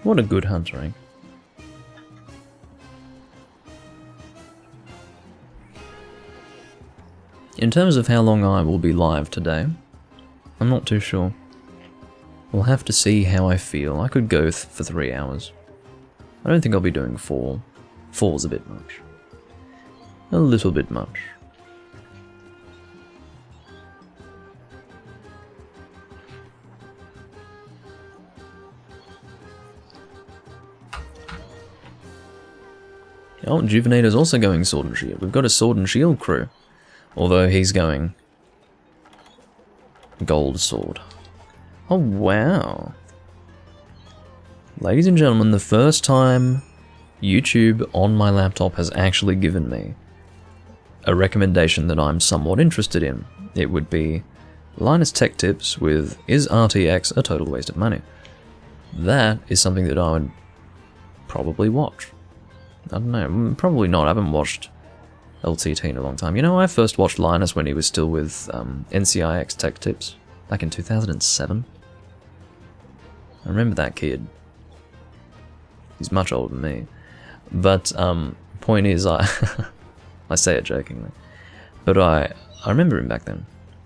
What a good hunter, eh? In terms of how long I will be live today, I'm not too sure. We'll have to see how I feel. I could go for 3 hours. I don't think I'll be doing 4. 4's a bit much. A little bit much. Oh, Juvenator's also going Sword and Shield. We've got a Sword and Shield crew. Although he's going Gold Sword. Oh, wow. Ladies and gentlemen, the first time YouTube on my laptop has actually given me a recommendation that I'm somewhat interested in. It would be Linus Tech Tips with Is RTX a Total Waste of Money? That is something that I would probably watch. I don't know, probably not. I haven't watched LTT in a long time. You know, I first watched Linus when he was still with NCIX Tech Tips, back in 2007. I remember that kid. He's much older than me. But, point is, I say it jokingly, but I remember him back then.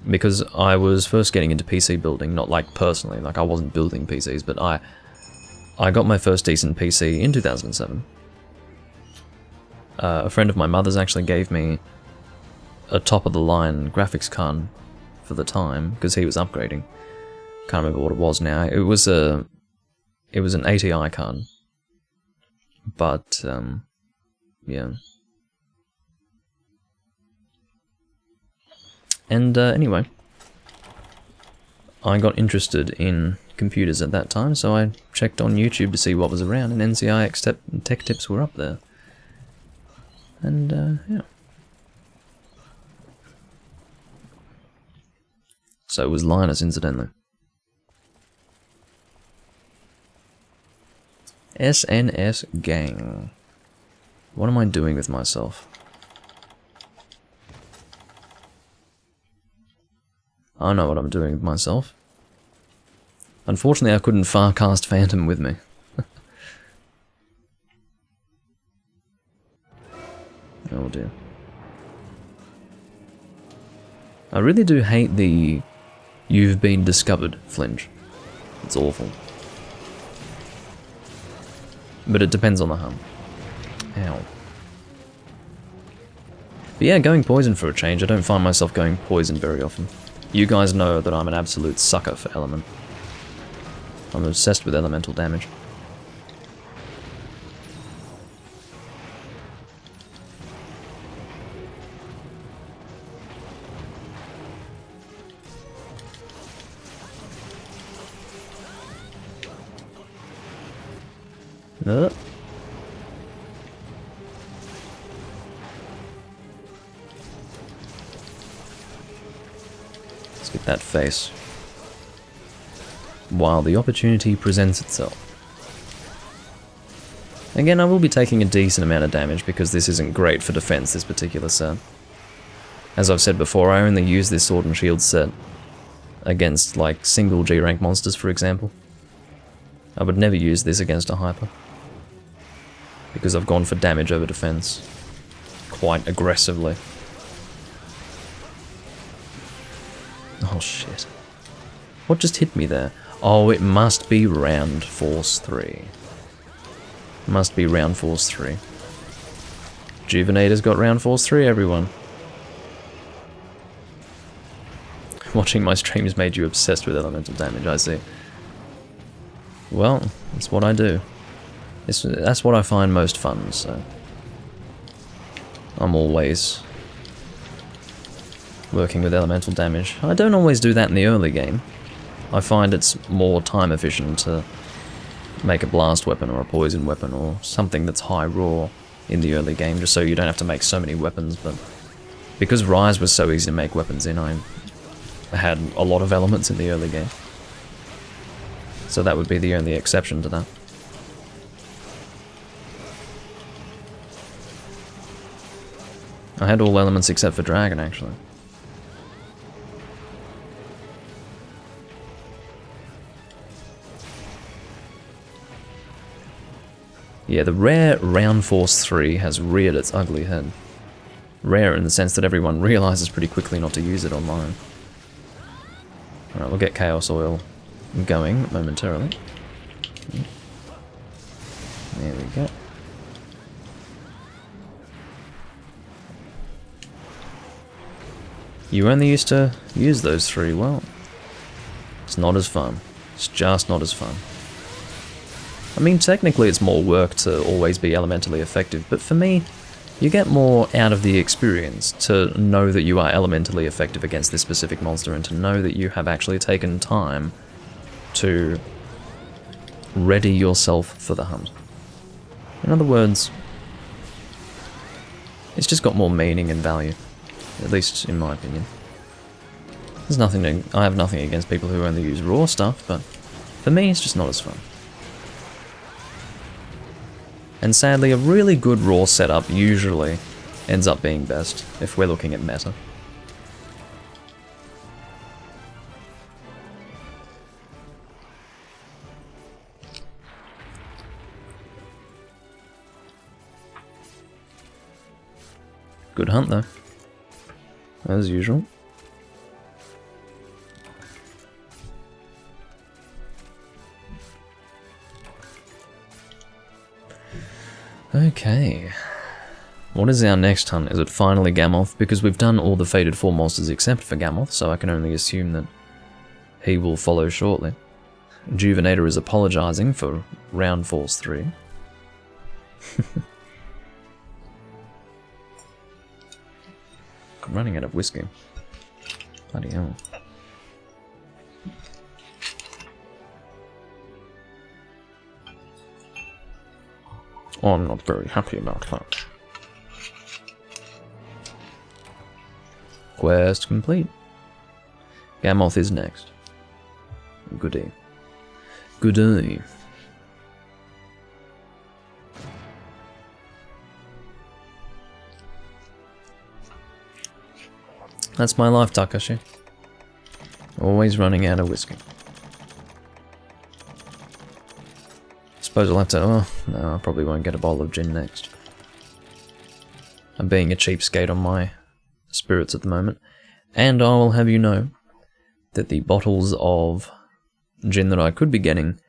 Because I was first getting into PC building, not like personally, like I wasn't building PCs, but I got my first decent PC in 2007. A friend of my mother's actually gave me a top-of-the-line graphics card for the time, because he was upgrading. Can't remember what it was now. It was an ATI card. But, yeah. And, anyway. I got interested in computers at that time, so I checked on YouTube to see what was around, and NCIX Tech Tips were up there. And, yeah. So was Linus, incidentally. SNS Gang. What am I doing with myself? I know what I'm doing with myself. Unfortunately, I couldn't Farcast Phantom with me. Oh dear. I really do hate the "you've been discovered" flinch. It's awful. But it depends on the hum. Ow. But yeah, going poison for a change. I don't find myself going poison very often. You guys know that I'm an absolute sucker for element. I'm obsessed with elemental damage. Let's get that face. While the opportunity presents itself. Again, I will be taking a decent amount of damage because this isn't great for defense, this particular set. As I've said before, I only use this Sword and Shield set against, like, single G-rank monsters, for example. I would never use this against a Hyper. Because I've gone for damage over defense quite aggressively. Oh shit. What just hit me there? Oh, it must be round force 3. Must be round force 3. Juvenator's got round force 3, everyone. Watching my streams made you obsessed with elemental damage, I see. well, it's what I do. That's what I find most fun, so I'm always working with elemental damage. I don't always do that in the early game. I find it's more time efficient to make a blast weapon or a poison weapon or something that's high raw in the early game, just so you don't have to make so many weapons. But because Rise was so easy to make weapons in, I had a lot of elements in the early game. So that would be the only exception to that. I had all elements except for Dragon, actually. Yeah, the rare Round Force 3 has reared its ugly head. Rare in the sense that everyone realizes pretty quickly not to use it online. Alright, we'll get Chaos Oil going momentarily. There we go. You only used to use those 3, well, it's not as fun. It's just not as fun. I mean, technically it's more work to always be elementally effective, but for me, you get more out of the experience to know that you are elementally effective against this specific monster and to know that you have actually taken time to ready yourself for the hunt. In other words, it's just got more meaning and value, at least in my opinion. I have nothing against people who only use raw stuff, but for me it's just not as fun. And sadly, a really good raw setup usually ends up being best, if we're looking at meta. Good hunt though, as usual. Okay, what is our next hunt? Is it finally Gammoth? Because we've done all the Fated 4 monsters except for Gammoth, so I can only assume that he will follow shortly. Juvenator is apologising for Round Force 3. I'm running out of whiskey. Bloody hell. Oh, I'm not very happy about that. Quest complete. Gammoth is next. Goody. Goody. That's my life, Takashi. Always running out of whiskey. Suppose I'll have to... oh, no, I probably won't get a bottle of gin next. I'm being a cheapskate on my spirits at the moment. And I will have you know that the bottles of gin that I could be getting,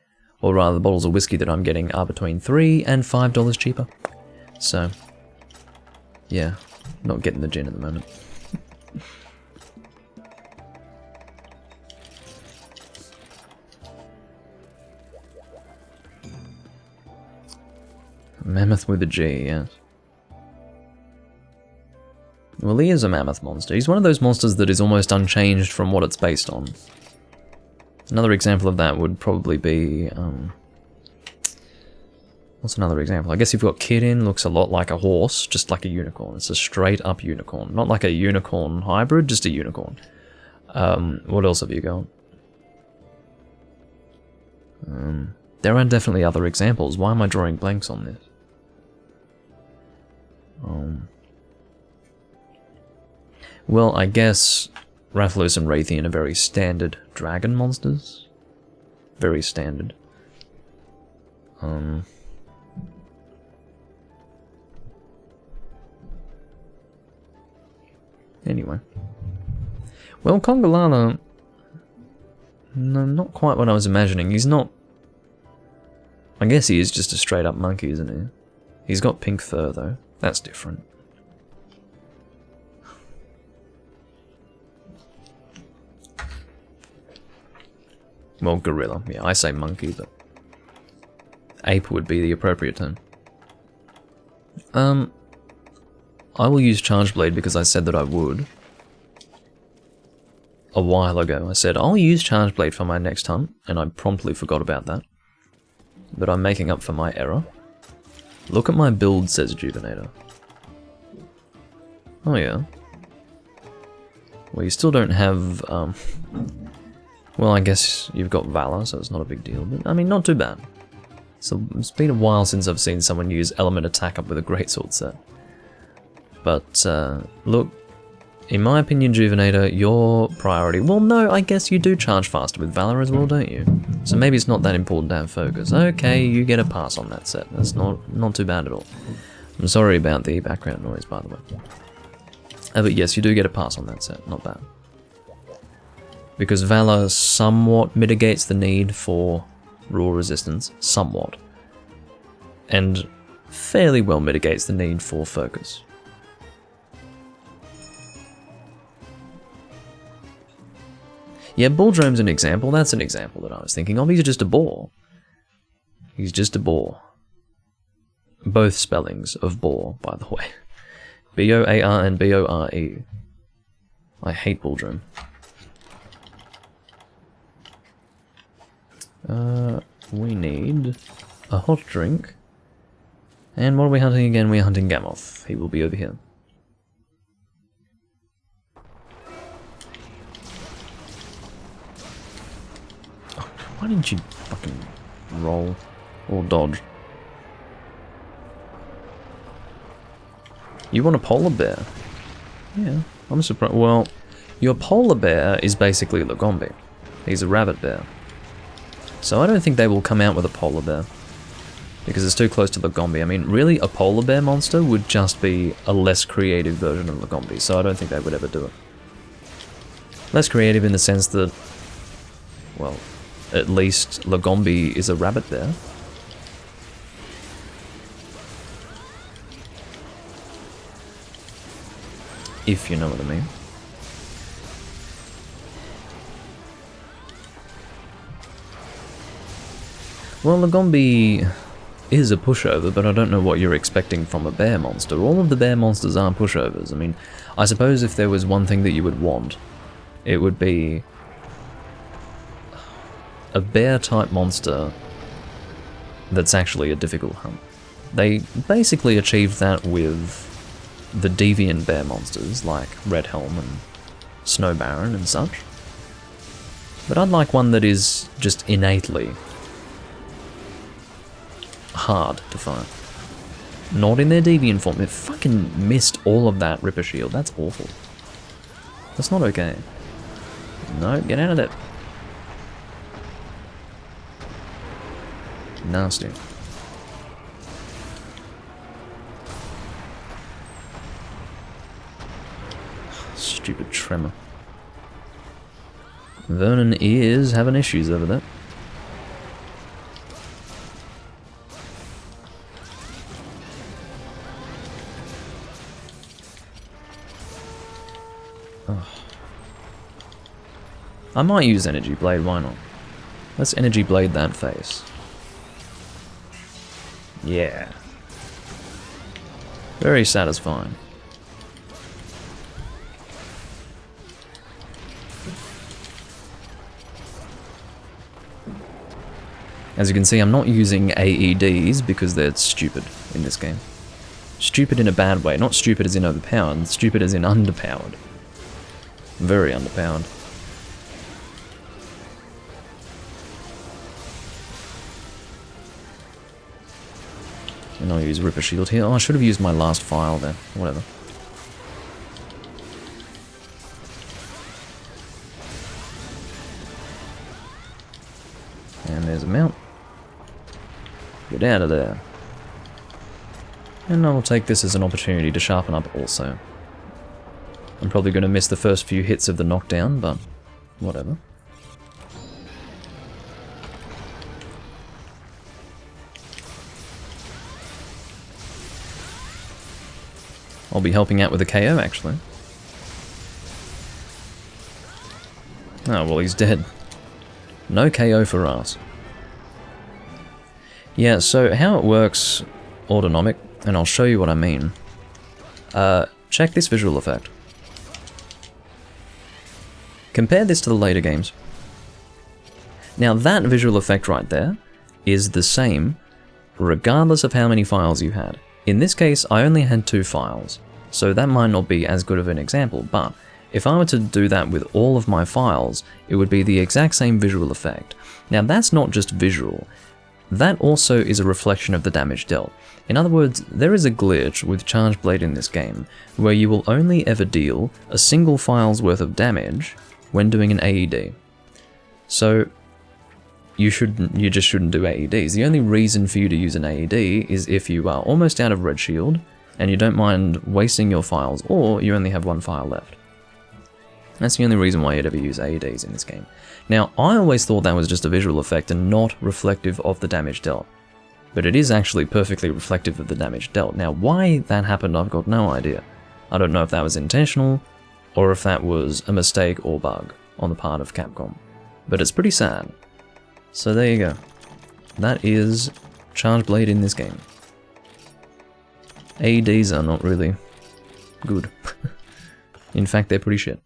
or rather the bottles of whiskey that I'm getting, are between $3 and $5 cheaper. So, yeah, not getting the gin at the moment. Mammoth with a G, yes. Well, he is a mammoth monster. He's one of those monsters that is almost unchanged from what it's based on. Another example of that would probably be... what's another example? I guess you've got Kirin, looks a lot like a horse, just like a unicorn. It's a straight up unicorn. Not like a unicorn hybrid, just a unicorn. What else have you got? There are definitely other examples. Why am I drawing blanks on this? Well, I guess Rathalos and Raytheon are very standard dragon monsters. Very standard. Anyway. Well, Congalala... no, not quite what I was imagining. He's not... I guess he is just a straight up monkey, isn't he? He's got pink fur, though. That's different. Well, gorilla. Yeah, I say monkey, but Ape would be the appropriate term. I will use Charge Blade because I said that I would. A while ago I said, I'll use Charge Blade for my next hunt, and I promptly forgot about that. But I'm making up for my error. Look at my build, says Juvenator. Oh yeah. Well, you still don't have, well, I guess you've got Valor, so it's not a big deal, but I mean, not too bad. So it's been a while since I've seen someone use Element Attack up with a Greatsword set. But, look, in my opinion, Juvenator, your priority... Well, no, I guess you do charge faster with Valor as well, don't you? So maybe it's not that important to have Focus. Okay, you get a pass on that set. That's not too bad at all. I'm sorry about the background noise, by the way. But yes, you do get a pass on that set. Not bad. Because Valor somewhat mitigates the need for raw resistance. Somewhat. And fairly well mitigates the need for Focus. Yeah, Bulldrome's an example. That's an example that I was thinking of. He's just a boar. He's just a boar. Both spellings of boar, by the way. B-O-A-R and B-O-R-E. I hate Bulldrome. We need a hot drink. And what are we hunting again? We're hunting Gamoth. He will be over here. Why didn't you fucking roll or dodge? You want a polar bear? Yeah, I'm surprised. Well, your polar bear is basically Lagombi. He's a rabbit bear. So I don't think they will come out with a polar bear. Because it's too close to Lagombi. I mean, really, a polar bear monster would just be a less creative version of Lagombi. So I don't think they would ever do it. Less creative in the sense that, well, at least Lagombi is a rabbit bear. If you know what I mean. Well, Lagombi is a pushover, but I don't know what you're expecting from a bear monster. All of the bear monsters are pushovers. I mean, I suppose if there was one thing that you would want, it would be a bear-type monster that's actually a difficult hunt. They basically achieved that with the deviant bear monsters like Red Helm and Snow Baron and such. But I'd like one that is just innately hard to find. Not in their deviant form. It fucking missed all of that Ripper Shield. That's awful. That's not okay. No, get out of there. Nasty. Stupid Tremor. Vernon is having issues over there. Oh. I might use Energy Blade, why not? Let's Energy Blade that face. Yeah. Very satisfying. As you can see, I'm not using AEDs because they're stupid in this game. Stupid in a bad way, not stupid as in overpowered, stupid as in underpowered. Very underpowered. And I'll use Ripper Shield here. Oh, I should have used my last file there. Whatever. And there's a mount. Get out of there. And I'll take this as an opportunity to sharpen up also. I'm probably going to miss the first few hits of the knockdown, but whatever. I'll be helping out with a KO, actually. Oh, well, he's dead. No KO for us. Yeah, so how it works, autonomic, and I'll show you what I mean. Check this visual effect. Compare this to the later games. Now that visual effect right there is the same regardless of how many files you had. In this case, I only had 2 files, so that might not be as good of an example, but if I were to do that with all of my files, it would be the exact same visual effect. Now that's not just visual, that also is a reflection of the damage dealt. In other words, there is a glitch with Charge Blade in this game, where you will only ever deal a single file's worth of damage when doing an AED. So you just shouldn't do AEDs. The only reason for you to use an AED is if you are almost out of red shield, and you don't mind wasting your files, or you only have 1 file left. That's the only reason why you'd ever use AEDs in this game. Now, I always thought that was just a visual effect and not reflective of the damage dealt. But it is actually perfectly reflective of the damage dealt. Now, why that happened, I've got no idea. I don't know if that was intentional, or if that was a mistake or bug on the part of Capcom. But it's pretty sad. So there you go. That is Charge Blade in this game. AEDs are not really good. In fact, they're pretty shit.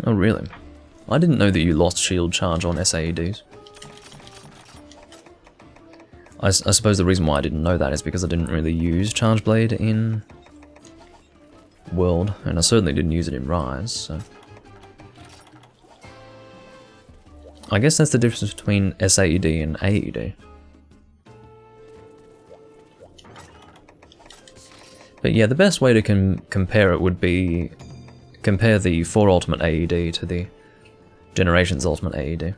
Oh really? I didn't know that you lost shield charge on SAEDs. I suppose the reason why I didn't know that is because I didn't really use Charge Blade in World, and I certainly didn't use it in Rise, so... I guess that's the difference between SAED and AED. But yeah, the best way to compare it would be compare the 4 Ultimate AED to the Generations Ultimate AED.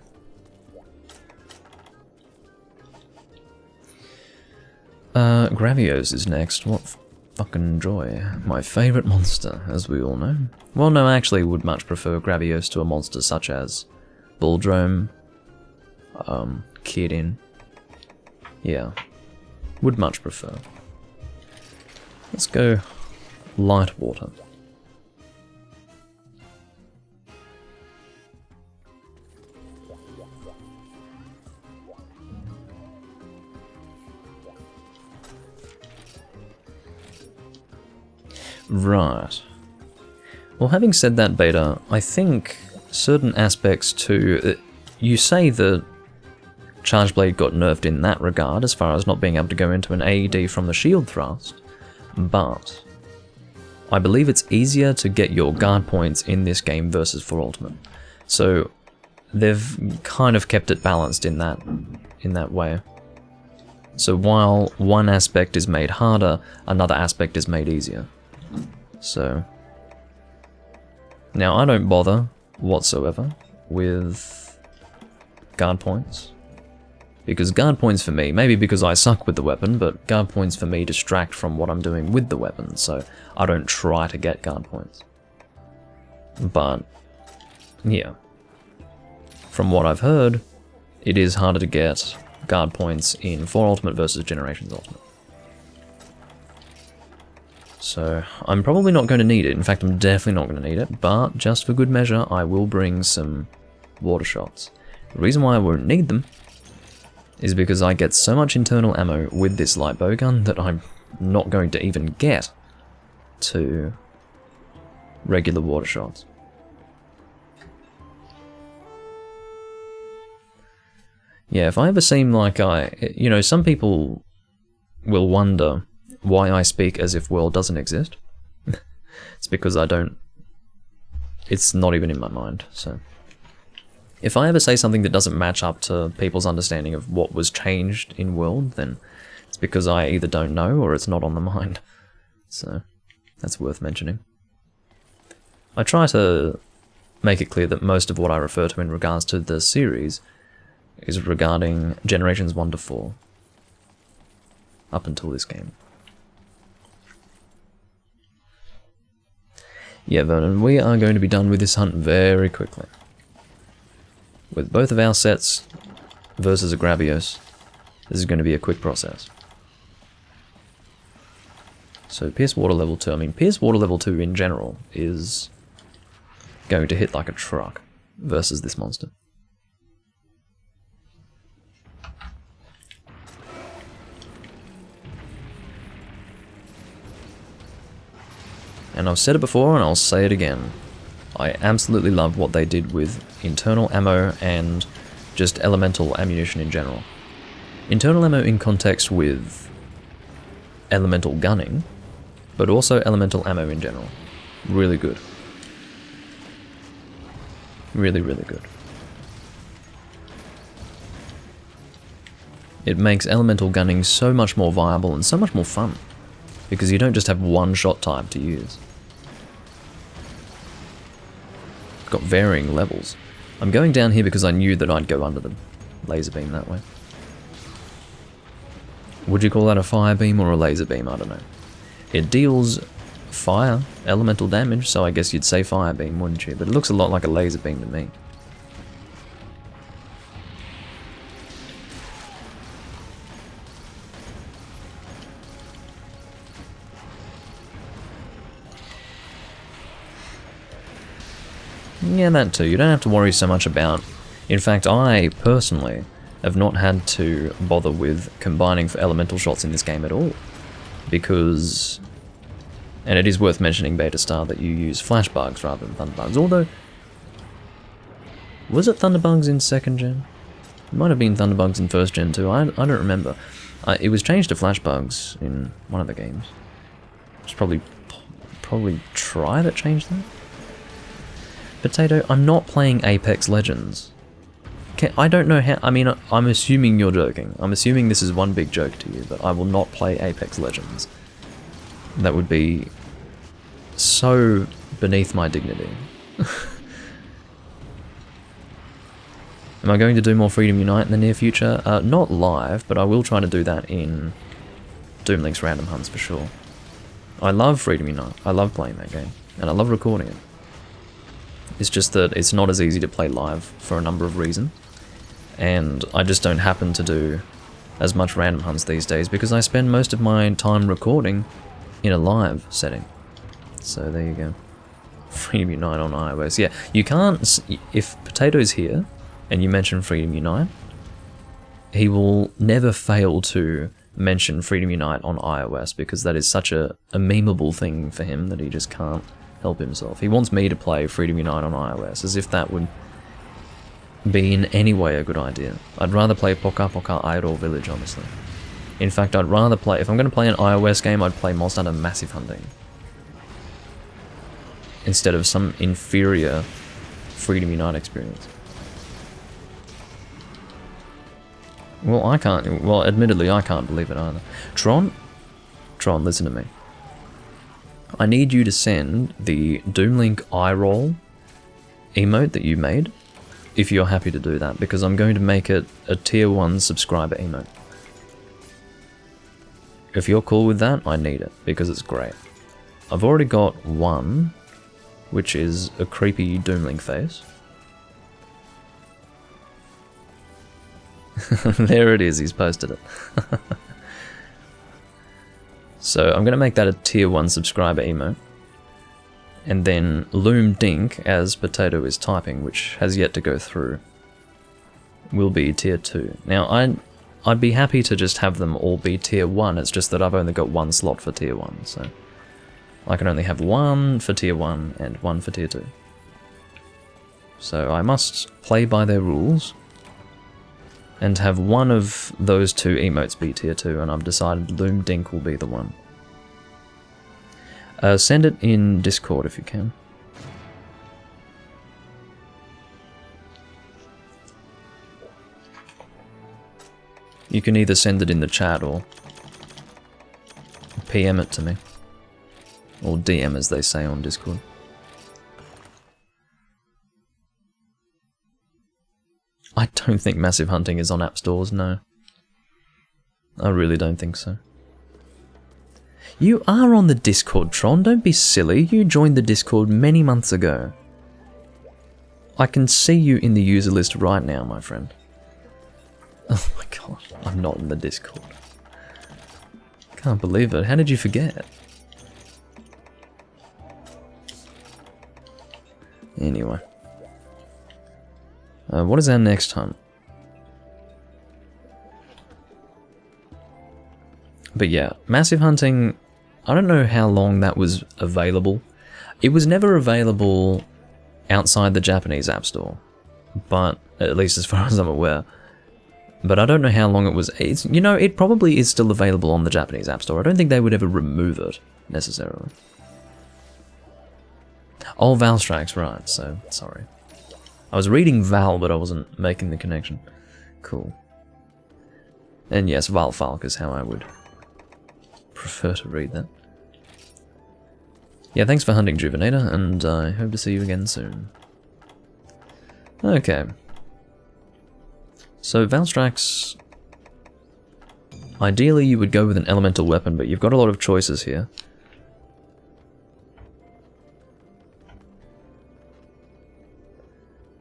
Gravios is next. What fucking joy. My favourite monster, as we all know. Well, no, I actually would much prefer Gravios to a monster such as Bulldrome, Kirin. Yeah, would much prefer. Let's go light water. Right. Well, having said that, Beta, I think certain aspects to... you say that Charge Blade got nerfed in that regard, as far as not being able to go into an AED from the shield thrust, but I believe it's easier to get your guard points in this game versus for Ultimate. So they've kind of kept it balanced in that way. So while one aspect is made harder, another aspect is made easier. So now I don't bother whatsoever with guard points, because guard points for me, maybe because I suck with the weapon, but guard points for me distract from what I'm doing with the weapon, so I don't try to get guard points. But yeah, from what I've heard, it is harder to get guard points in 4 Ultimate versus Generations Ultimate. So I'm probably not going to need it. In fact, I'm definitely not going to need it, but just for good measure, I will bring some water shots. The reason why I won't need them is because I get so much internal ammo with this light bowgun that I'm not going to even get to regular water shots. Yeah, if I ever seem like you know, some people will wonder why I speak as if world doesn't exist. It's because I don't... it's not even in my mind, so... If I ever say something that doesn't match up to people's understanding of what was changed in world, then it's because I either don't know or it's not on the mind. So, that's worth mentioning. I try to make it clear that most of what I refer to in regards to the series is regarding Generations 1 to 4. Up until this game. Yeah, Vernon, we are going to be done with this hunt very quickly. With both of our sets versus a Gravios, this is going to be a quick process. So Pierce Water level 2, I mean Pierce Water level 2 in general is going to hit like a truck versus this monster. And I've said it before and I'll say it again. I absolutely love what they did with internal ammo and just elemental ammunition in general. Internal ammo in context with elemental gunning, but also elemental ammo in general. Really good. Really, really good. It makes elemental gunning so much more viable and so much more fun, because you don't just have one shot type to use. Got varying levels. I'm going down here because I knew that I'd go under the laser beam that way. Would you call that a fire beam or a laser beam? I don't know. It deals fire, elemental damage, so I guess you'd say fire beam, wouldn't you? But it looks a lot like a laser beam to me. Yeah, that too. You don't have to worry so much about... In fact, I, personally, have not had to bother with combining for elemental shots in this game at all. Because... And it is worth mentioning, Beta Star, that you use flashbugs rather than thunderbugs. Although... Was it thunderbugs in 2nd gen? It might have been thunderbugs in 1st gen too. I don't remember. It was changed to flashbugs in one of the games. It's probably Try that changed that? Potato, I'm not playing Apex Legends. I don't know how... I mean, I'm assuming you're joking. I'm assuming this is one big joke to you, but I will not play Apex Legends. That would be so beneath my dignity. Am I going to do more Freedom Unite in the near future? Not live, but I will try to do that in Doomlink's random hunts for sure. I love Freedom Unite. I love playing that game, and I love recording it. It's just that it's not as easy to play live for a number of reasons, and I just don't happen to do as much random hunts these days because I spend most of my time recording in a live setting. So there you go. Freedom Unite on iOS. Yeah, you can't... If Potato's here, and you mention Freedom Unite, he will never fail to mention Freedom Unite on iOS because that is such a memeable thing for him that he just can't help himself. He wants me to play Freedom Unite on iOS, as if that would be in any way a good idea. I'd rather play Poka Poka Idol Village, honestly. In fact, I'd rather play... If I'm going to play an iOS game, I'd play Monster Hunter Massive Hunting instead of some inferior Freedom Unite experience. Well, I can't... Well, admittedly, I can't believe it either. Tron, listen to me. I need you to send the Doomlink eye roll emote that you made, if you're happy to do that, because I'm going to make it a tier 1 subscriber emote. If you're cool with that, I need it, because it's great. I've already got one, which is a creepy Doomlink face. There it is, he's posted it. So I'm going to make that a tier 1 subscriber emote. And then Loom Dink, as Potato is typing, which has yet to go through, will be tier 2. Now, I'd be happy to just have them all be tier 1, it's just that I've only got one slot for tier 1, so I can only have one for tier 1 and one for tier 2. So I must play by their rules and have one of those two emotes be tier 2, and I've decided Loom Dink will be the one. Send it in Discord if you can. You can either send it in the chat or PM it to me. Or DM, as they say on Discord. I don't think Massive Hunting is on app stores, no. I really don't think so. You are on the Discord, Tron, don't be silly. You joined the Discord many months ago. I can see you in the user list right now, my friend. Oh my god, I'm not in the Discord. Can't believe it. How did you forget? Anyway. What is our next hunt? But yeah, massive hunting, I don't know how long that was available. It was never available outside the Japanese App Store, but at least as far as I'm aware. But I don't know how long it was. You know, it probably is still available on the Japanese App Store. I don't think they would ever remove it, necessarily. Oh, Valstrax, right, so, sorry. I was reading Val, but I wasn't making the connection. Cool. And yes, Valfalk is how I would prefer to read that. Yeah, thanks for hunting, Juvenator, and I hope to see you again soon. Okay. So, Valstrax... Ideally, you would go with an elemental weapon, but you've got a lot of choices here.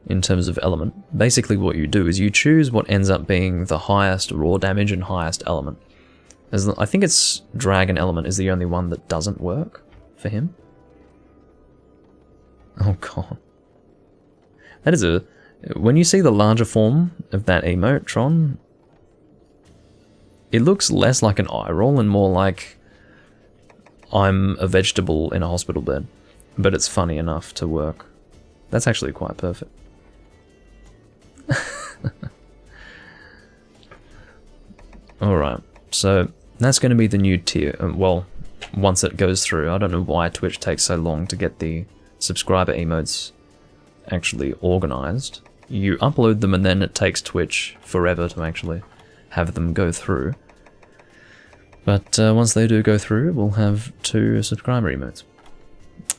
In terms of element. Basically what you do is you choose what ends up being the highest raw damage and highest element. I think it's Dragon Element is the only one that doesn't work for him. Oh god. That is a... When you see the larger form of that emote, Tron, it looks less like an eye roll and more like I'm a vegetable in a hospital bed. But it's funny enough to work. That's actually quite perfect. Alright, so that's going to be the new tier. Well, once it goes through. I don't know why Twitch takes so long to get the subscriber emotes actually organized. You upload them and then it takes Twitch forever to actually have them go through. But once they do go through, we'll have 2 subscriber emotes.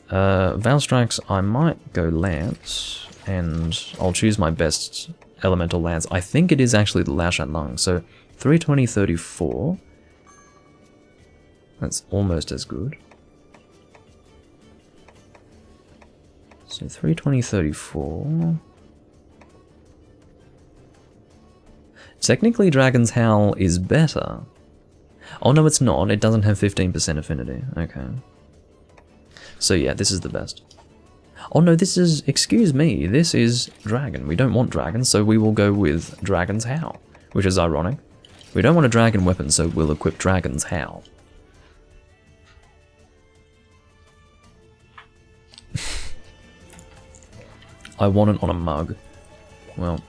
Valstrax, I might go Lance, and I'll choose my best elemental Lance. I think it is actually the Lash and Lung, so 320, 34. That's almost as good. So 320, 34. Technically, Dragon's Howl is better. Oh no, it's not. It doesn't have 15% affinity. Okay. So yeah, this is the best. Oh no, this is... Excuse me, this is Dragon. We don't want Dragon, so we will go with Dragon's Howl, which is ironic. We don't want a Dragon weapon, so we'll equip Dragon's Howl. I want it on a mug. Well,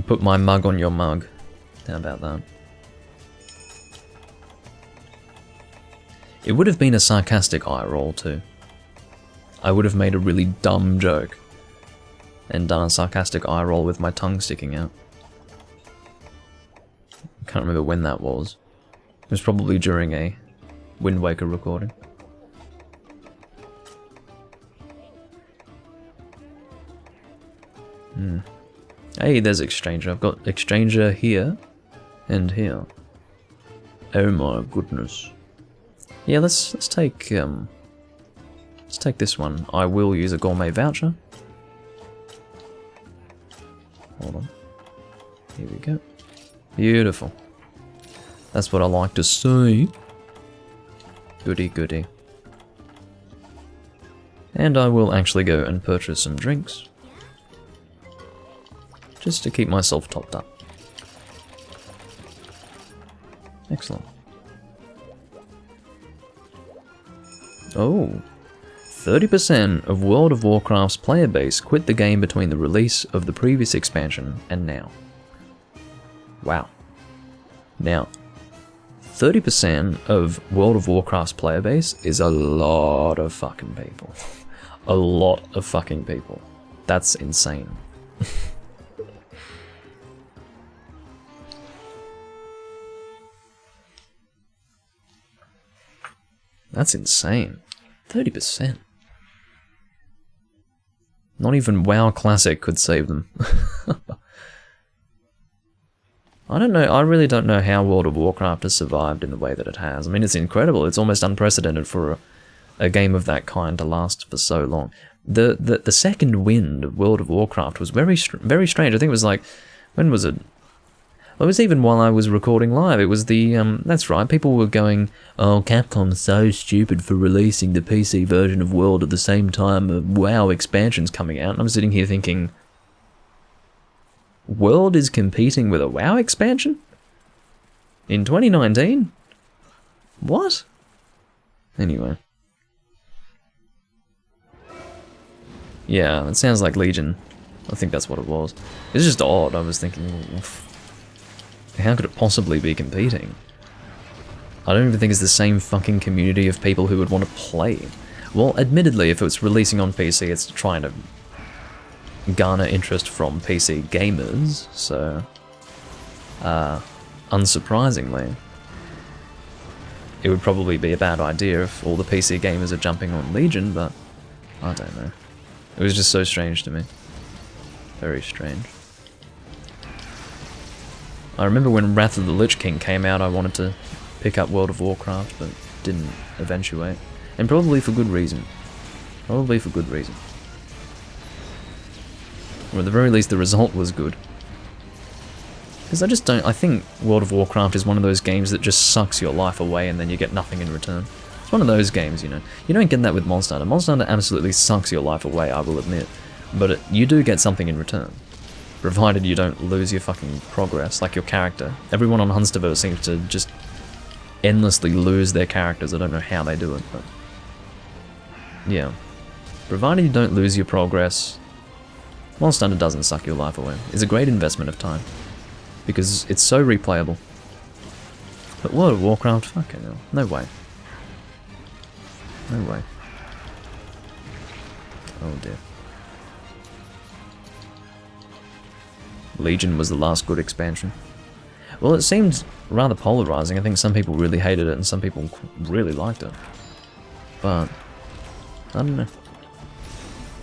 put my mug on your mug. How about that? It would have been a sarcastic eye roll too. I would have made a really dumb joke and done a sarcastic eye roll with my tongue sticking out. I can't remember when that was. It was probably during a Wind Waker recording. Hey, there's Exchanger. I've got Exchanger here and here. Oh my goodness. Yeah, let's take this one. I will use a gourmet voucher. Hold on. Here we go. Beautiful. That's what I like to see. Goody goody. And I will actually go and purchase some drinks. Just to keep myself topped up. Excellent. Oh, 30% of World of Warcraft's player base quit the game between the release of the previous expansion and now. Wow. Now, 30% of World of Warcraft's player base is a lot of fucking people. A lot of fucking people. That's insane. That's insane. 30%. Not even WoW Classic could save them. I don't know, I really don't know how World of Warcraft has survived in the way that it has. I mean, it's incredible. It's almost unprecedented for a game of that kind to last for so long. The second wind of World of Warcraft was very strange. I think it was like, when was it? It was even while I was recording live. It was the, that's right, people were going, oh, Capcom's so stupid for releasing the PC version of World at the same time WoW expansion's coming out. And I'm sitting here thinking, World is competing with a WoW expansion? In 2019? What? Anyway. Yeah, it sounds like Legion. I think that's what it was. It's just odd. I was thinking, how could it possibly be competing? I don't even think it's the same fucking community of people who would want to play. Well, admittedly, if it's releasing on PC, it's trying to garner interest from PC gamers, so unsurprisingly, it would probably be a bad idea if all the PC gamers are jumping on Legion, but I don't know. It was just so strange to me. Very strange. I remember when Wrath of the Lich King came out, I wanted to pick up World of Warcraft, but didn't eventuate. And probably for good reason. Probably for good reason. Or at the very least, the result was good. Because I think World of Warcraft is one of those games that just sucks your life away and then you get nothing in return. It's one of those games, you know. You don't get that with Monster Hunter. Monster Hunter absolutely sucks your life away, I will admit. But you do get something in return. Provided you don't lose your fucking progress, like your character. Everyone on Hunsterverse seems to just endlessly lose their characters. I don't know how they do it, but... yeah. Provided you don't lose your progress, Monster Hunter doesn't suck your life away. It's a great investment of time. Because it's so replayable. But World of Warcraft? Fucking hell. No way. No way. Oh dear. Legion was the last good expansion. Well, it seemed rather polarizing. I think some people really hated it and some people really liked it. But, I don't know.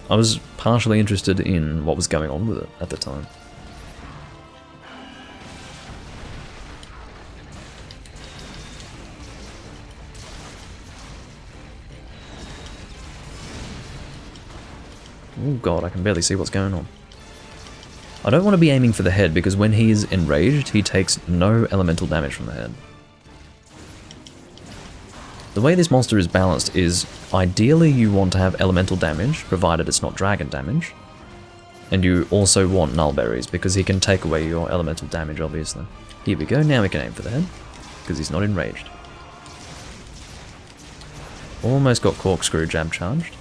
I was partially interested in what was going on with it at the time. Oh god, I can barely see what's going on. I don't want to be aiming for the head because when he is enraged, he takes no elemental damage from the head. The way this monster is balanced is, ideally you want to have elemental damage, provided it's not dragon damage. And you also want null berries, because he can take away your elemental damage, obviously. Here we go, now we can aim for the head, because he's not enraged. Almost got corkscrew jab charged.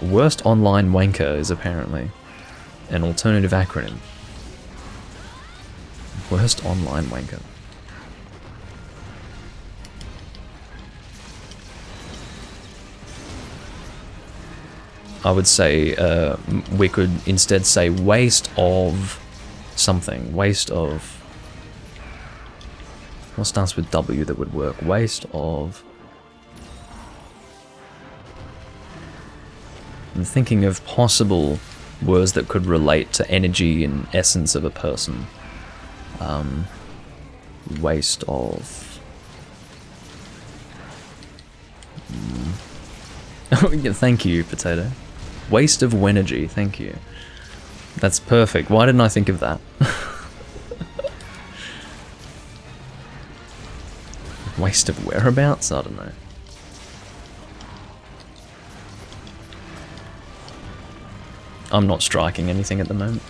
Worst online wanker is apparently an alternative acronym. Worst online wanker. I would say we could instead say waste of something. Waste of... what starts with W that would work? Waste of... I'm thinking of possible words that could relate to energy and essence of a person. Waste of... oh yeah, thank you, Potato. Waste of Wenergy, thank you. That's perfect. Why didn't I think of that? Waste of whereabouts? I don't know. I'm not striking anything at the moment.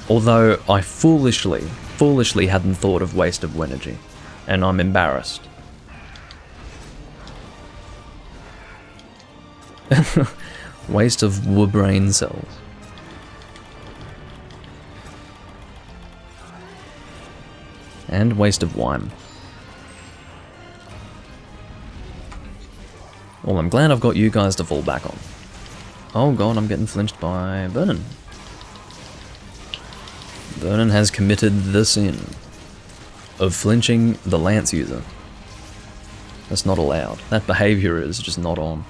Although I foolishly hadn't thought of waste of Wenergy, and I'm embarrassed. Waste of brain cells. And waste of wine. Well, I'm glad I've got you guys to fall back on. Oh god, I'm getting flinched by Vernon. Vernon has committed the sin of flinching the lance user. That's not allowed. That behavior is just not on.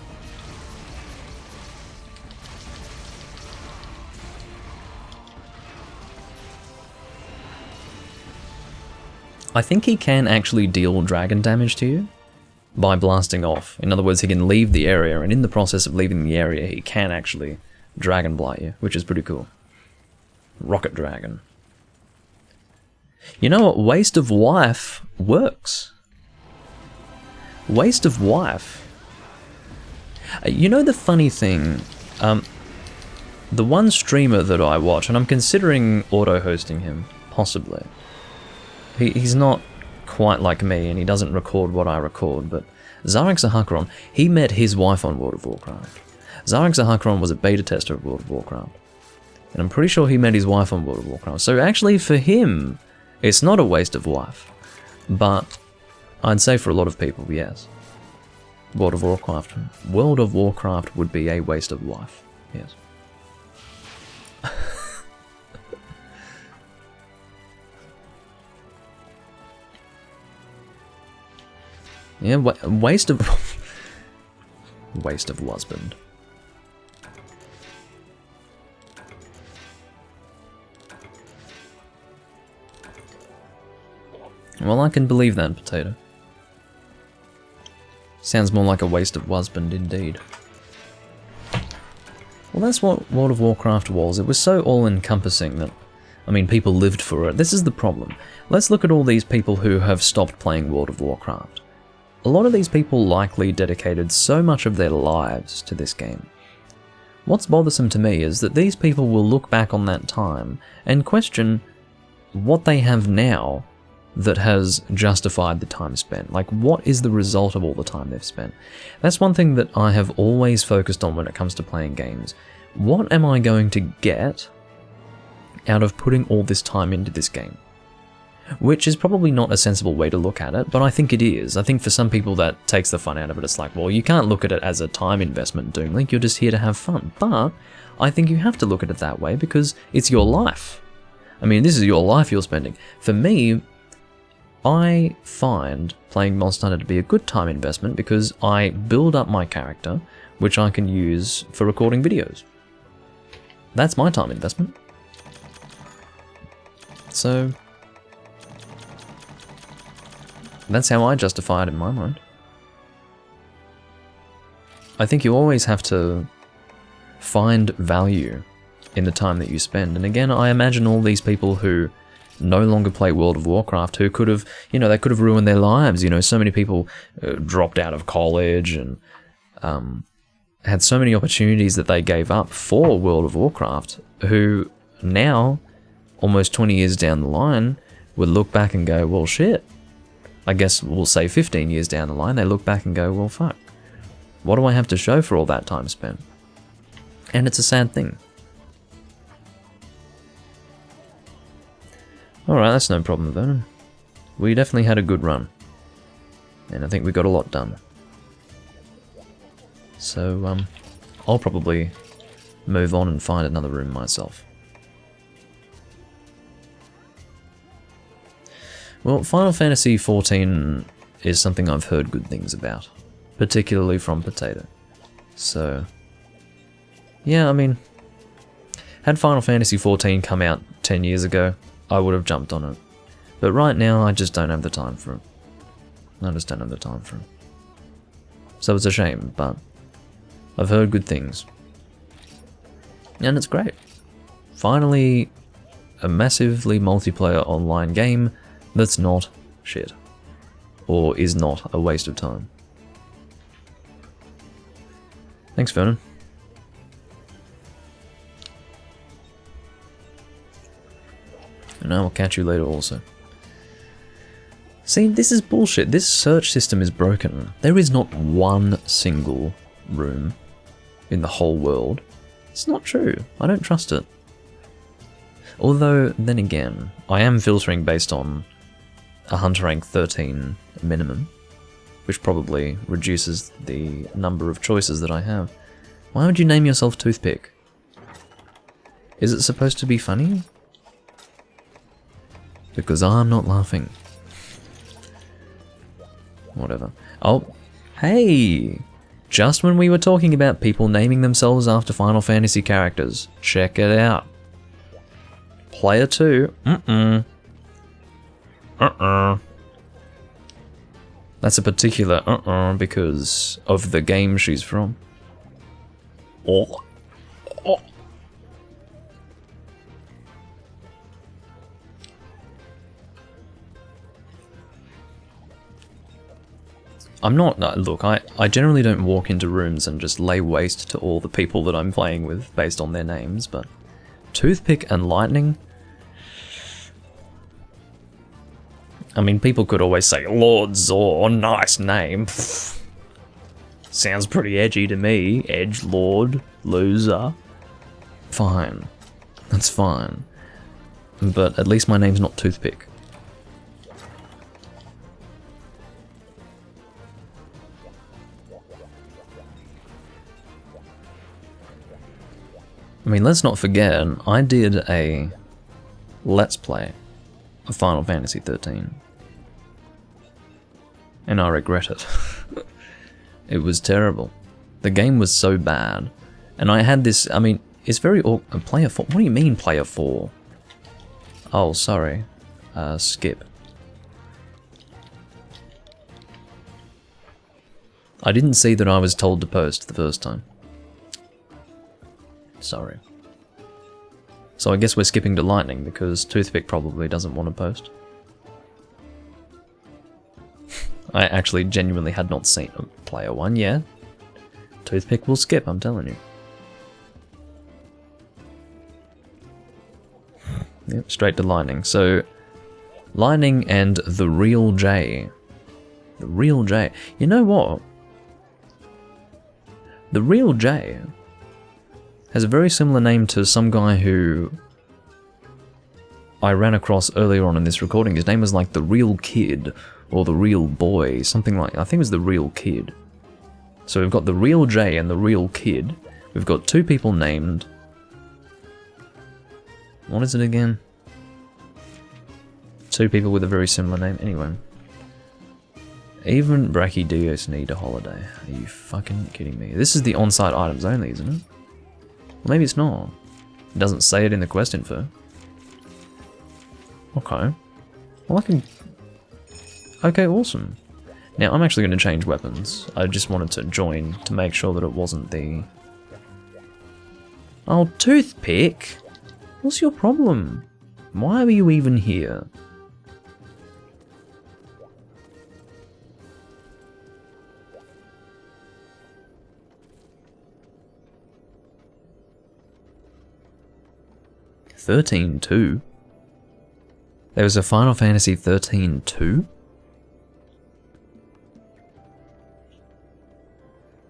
I think he can actually deal dragon damage to you. by blasting off. In other words, he can leave the area, and in the process of leaving the area, he can actually dragon blight you, which is pretty cool. Rocket Dragon. You know what? Waste of Wife works. Waste of Wife. You know the funny thing, the one streamer that I watch, and I'm considering auto-hosting him, possibly. He's not quite like me, and he doesn't record what I record, but Zarek Zahakron, he met his wife on World of Warcraft. Zarek Zahakron was a beta tester of World of Warcraft, and I'm pretty sure he met his wife on World of Warcraft. So actually for him, it's not a waste of wife, but I'd say for a lot of people, yes. World of Warcraft would be a waste of life, yes. Yeah, waste of husband. Well, I can believe that, Potato. Sounds more like a waste of husband indeed. Well, that's what World of Warcraft was. It was so all-encompassing that, I mean, people lived for it. This is the problem. Let's look at all these people who have stopped playing World of Warcraft. A lot of these people likely dedicated so much of their lives to this game. What's bothersome to me is that these people will look back on that time and question what they have now that has justified the time spent. Like, what is the result of all the time they've spent? That's one thing that I have always focused on when it comes to playing games. What am I going to get out of putting all this time into this game? Which is probably not a sensible way to look at it, but I think it is. I think for some people that takes the fun out of it. It's like, well, you can't look at it as a time investment, Doomlink, you're just here to have fun. But I think you have to look at it that way because it's your life. I mean, this is your life you're spending. For me, I find playing Monster Hunter to be a good time investment because I build up my character, which I can use for recording videos. That's my time investment. So that's how I justify it in my mind. I think you always have to find value in the time that you spend. And again, I imagine all these people who no longer play World of Warcraft, who could have, you know, they could have ruined their lives. You know, so many people dropped out of college and had so many opportunities that they gave up for World of Warcraft, who now, almost 20 years down the line, would look back and go, well, shit. I guess we'll say 15 years down the line, they look back and go, well, fuck. What do I have to show for all that time spent? And it's a sad thing. Alright, that's no problem then. We definitely had a good run. And I think we got a lot done. So, I'll probably move on and find another room myself. Well, Final Fantasy XIV is something I've heard good things about. Particularly from Potato. So, yeah, I mean, had Final Fantasy XIV come out 10 years ago, I would have jumped on it. But right now, I just don't have the time for it. I just don't have the time for it. So it's a shame, but I've heard good things. And it's great. Finally, a massively multiplayer online game that's not shit. Or is not a waste of time. Thanks, Vernon. And I will catch you later also. See, this is bullshit. This search system is broken. There is not one single room in the whole world. It's not true. I don't trust it. Although, then again, I am filtering based on a Hunter rank 13 minimum, which probably reduces the number of choices that I have. Why would you name yourself Toothpick? Is it supposed to be funny? Because I'm not laughing. Whatever. Oh, hey! Just when we were talking about people naming themselves after Final Fantasy characters, check it out. Player 2. That's a particular because of the game she's from. Oh. Oh. I'm not, no, look, I generally don't walk into rooms and just lay waste to all the people that I'm playing with based on their names, but Toothpick and Lightning? I mean, people could always say Lord Zor, nice name. Sounds pretty edgy to me. Edge Lord, loser. Fine. That's fine. But at least my name's not Toothpick. I mean, let's not forget, I did a Let's Play of Final Fantasy 13. And I regret it. It was terrible. The game was so bad. And I had this, I mean, it's very player 4. What do you mean player 4? Oh, sorry. Skip. I didn't see that I was told to post the first time. Sorry. So I guess we're skipping to Lightning because Toothpick probably doesn't want to post. I actually genuinely had not seen player 1 yet. Toothpick will skip, I'm telling you. Yep, straight to Lightning. So, Lightning and the Real J. The Real J. You know what? The Real J has a very similar name to some guy who I ran across earlier on in this recording. His name was like the Real Kid, or the Real Boy, something like, I think it was the Real Kid. So we've got the Real J and the Real Kid. We've got two people named... What is it again? Two people with a very similar name. Anyway. Even Brachydios need a holiday. Are you fucking kidding me? This is the on-site items only, isn't it? Well, maybe it's not. It doesn't say it in the quest info. Okay. Well, I can... Okay, awesome. Now, I'm actually going to change weapons. I just wanted to join to make sure that it wasn't the... Oh, Toothpick! What's your problem? Why are you even here? (13-2). There was a Final Fantasy 13-2?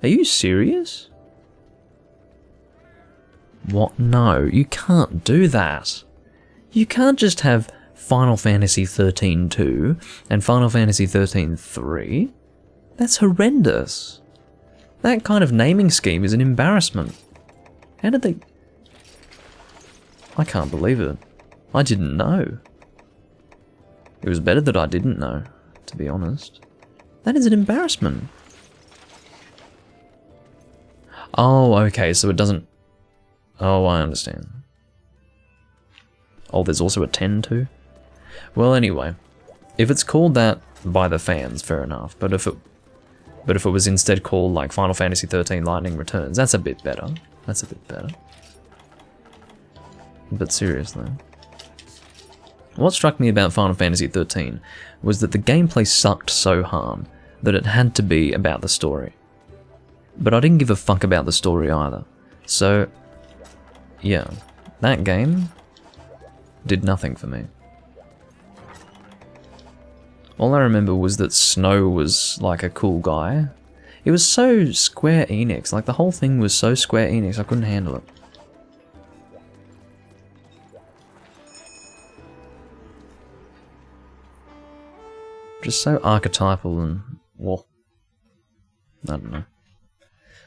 Are you serious? What? No, you can't do that. You can't just have Final Fantasy 13-2 and Final Fantasy 13-3. That's horrendous. That kind of naming scheme is an embarrassment. How did they... I can't believe it. I didn't know. It was better that I didn't know, to be honest. That is an embarrassment. Oh, okay, so it doesn't... Oh, I understand. Oh, there's also a 10-2? Well, anyway. If it's called that by the fans, fair enough. But if it was instead called, like, Final Fantasy 13 Lightning Returns, that's a bit better. That's a bit better. But seriously. What struck me about Final Fantasy 13 was that the gameplay sucked so hard that it had to be about the story. But I didn't give a fuck about the story either. So, yeah, that game did nothing for me. All I remember was that Snow was like a cool guy. It was so Square Enix, like the whole thing was so Square Enix, I couldn't handle it. Just so archetypal and, well, I don't know.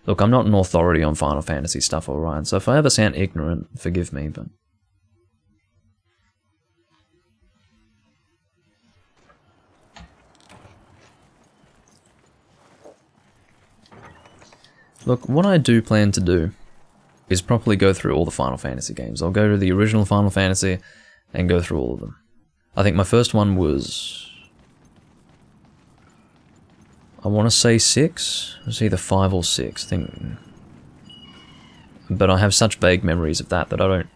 Look, I'm not an authority on Final Fantasy stuff, alright, so if I ever sound ignorant, forgive me, but... Look, what I do plan to do is properly go through all the Final Fantasy games. I'll go to the original Final Fantasy and go through all of them. I think my first one was... I want to say 6. It's either 5 or 6. But I have such vague memories of that I don't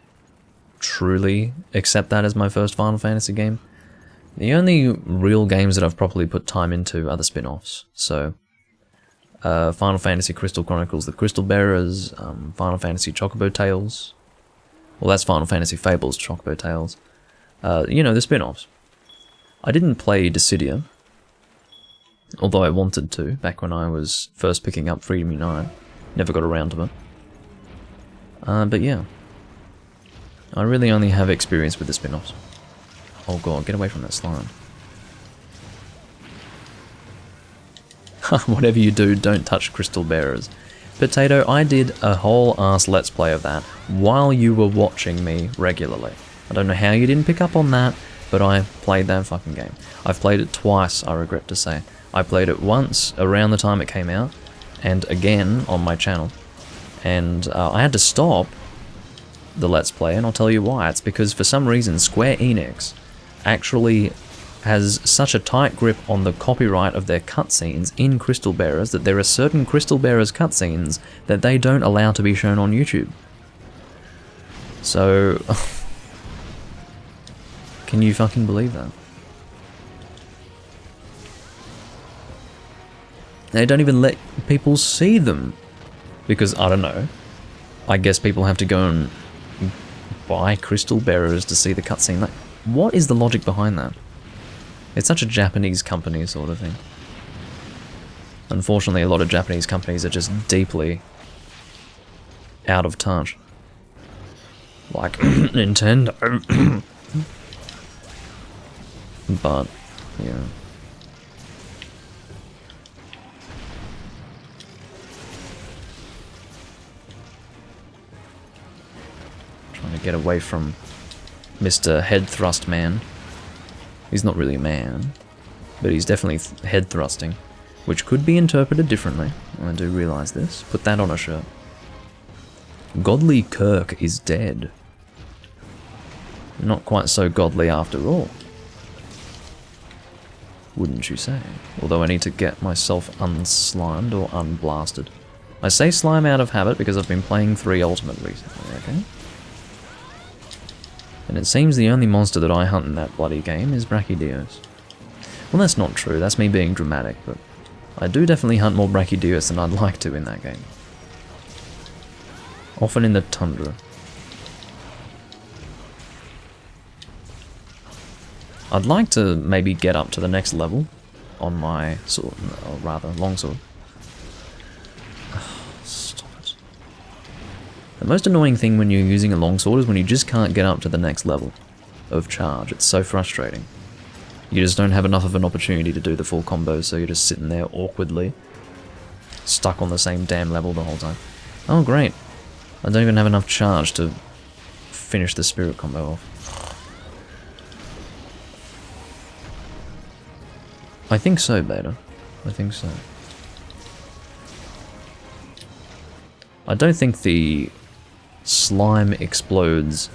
truly accept that as my first Final Fantasy game. The only real games that I've properly put time into are the spin-offs. So, Final Fantasy Crystal Chronicles, the Crystal Bearers, Final Fantasy Chocobo Tales. Well, that's Final Fantasy Fables, Chocobo Tales. You know, the spin-offs. I didn't play Dissidia, although I wanted to, back when I was first picking up Freedom Unite. Never got around to it. But yeah. I really only have experience with the spin-offs. Oh god, get away from that slime. Whatever you do, don't touch Crystal Bearers. Potato, I did a whole ass Let's Play of that while you were watching me regularly. I don't know how you didn't pick up on that, but I played that fucking game. I've played it twice, I regret to say. I played it once around the time it came out, and again on my channel. And I had to stop the Let's Play, and I'll tell you why. It's because for some reason Square Enix actually has such a tight grip on the copyright of their cutscenes in Crystal Bearers that there are certain Crystal Bearers cutscenes that they don't allow to be shown on YouTube. So, can you fucking believe that? They don't even let people see them. Because, I don't know, I guess people have to go and buy Crystal Bearers to see the cutscene. Like, what is the logic behind that? It's such a Japanese company sort of thing. Unfortunately, a lot of Japanese companies are just deeply out of touch. Like Nintendo. But, yeah. Trying to get away from Mr. Head Thrust Man. He's not really a man, but he's definitely head thrusting, which could be interpreted differently. I do realise this. Put that on a shirt. Godly Kirk is dead. Not quite so godly after all. Wouldn't you say? Although I need to get myself unslimed or unblasted. I say slime out of habit because I've been playing 3 Ultimate recently, okay? And it seems the only monster that I hunt in that bloody game is Brachydios. Well, that's not true, that's me being dramatic, but I do definitely hunt more Brachydios than I'd like to in that game. Often in the tundra. I'd like to maybe get up to the next level on my sword, or rather, longsword. Stop it. The most annoying thing when you're using a longsword is when you just can't get up to the next level of charge. It's so frustrating. You just don't have enough of an opportunity to do the full combo, so you're just sitting there awkwardly, stuck on the same damn level the whole time. Oh great, I don't even have enough charge to finish the spirit combo off. I think so, Beta. I think so. I don't think the slime explodes.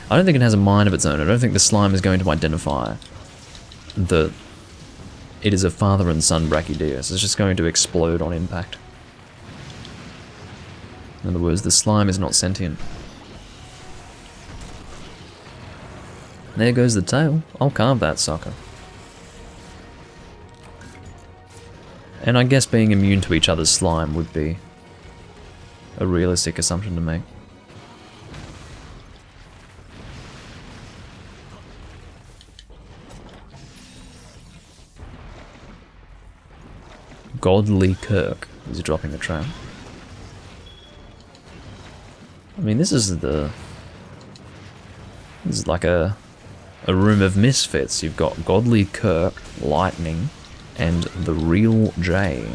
I don't think it has a mind of its own. I don't think the slime is going to identify that it is a father and son Brachydios. It's just going to explode on impact. In other words, the slime is not sentient. There goes the tail. I'll carve that sucker. And I guess being immune to each other's slime would be a realistic assumption to make. Godly Kirk is dropping the trap. I mean, this is like a room of misfits. You've got Godly Kirk, Lightning, and the real J,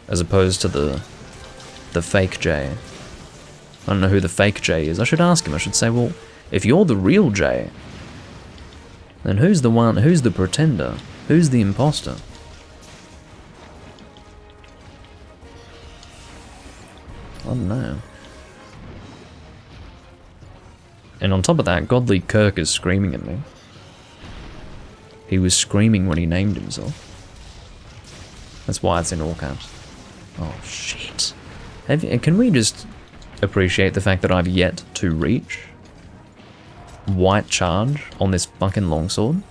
as opposed to the fake J. I don't know who the fake J is. I should ask him. I should say, well, if you're the real J, then who's the pretender? Who's the imposter? I don't know. And on top of that, Godly Kirk is screaming at me. He was screaming when he named himself. That's why it's in all caps. Oh, shit. Can we just appreciate the fact that I've yet to reach white charge on this fucking longsword?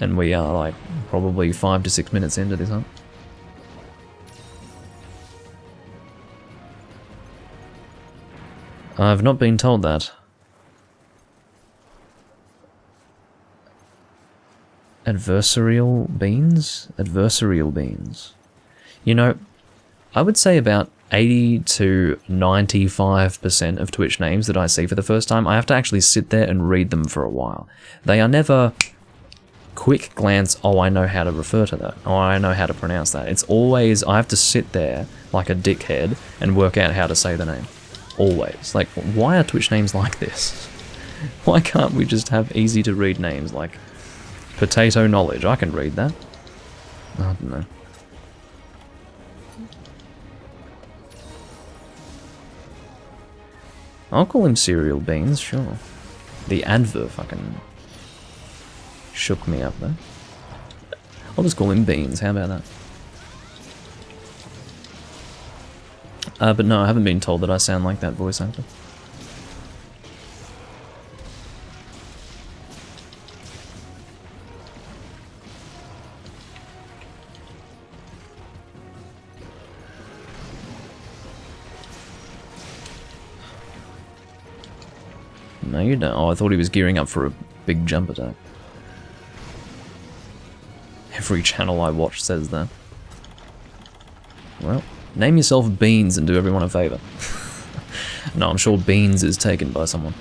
And we are, like, probably 5 to 6 minutes into this hunt. I've not been told that. Adversarial beans? Adversarial beans. You know, I would say about 80 to 95% of Twitch names that I see for the first time, I have to actually sit there and read them for a while. They are never quick glance, oh, I know how to refer to that, oh, I know how to pronounce that. It's always, I have to sit there like a dickhead and work out how to say the name. Always. Like, why are Twitch names like this? Why can't we just have easy to read names like Potato Knowledge? I can read that. I don't know. I'll call him Cereal Beans, sure. The adver fucking shook me up there. I'll just call him Beans, how about that? But no, I haven't been told that I sound like that voice actor. No, you don't. Oh, I thought he was gearing up for a big jump attack. Every channel I watch says that. Well, name yourself Beans and do everyone a favour. No, I'm sure Beans is taken by someone.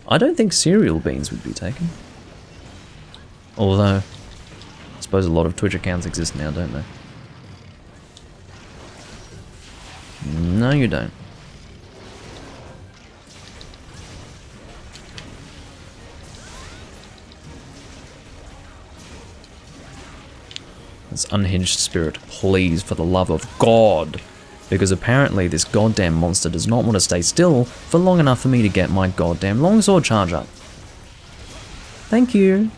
I don't think Cereal Beans would be taken. Although, I suppose a lot of Twitch accounts exist now, don't they? No, you don't. This unhinged spirit, please, for the love of God. Because apparently this goddamn monster does not want to stay still for long enough for me to get my goddamn longsword charge up. Thank you.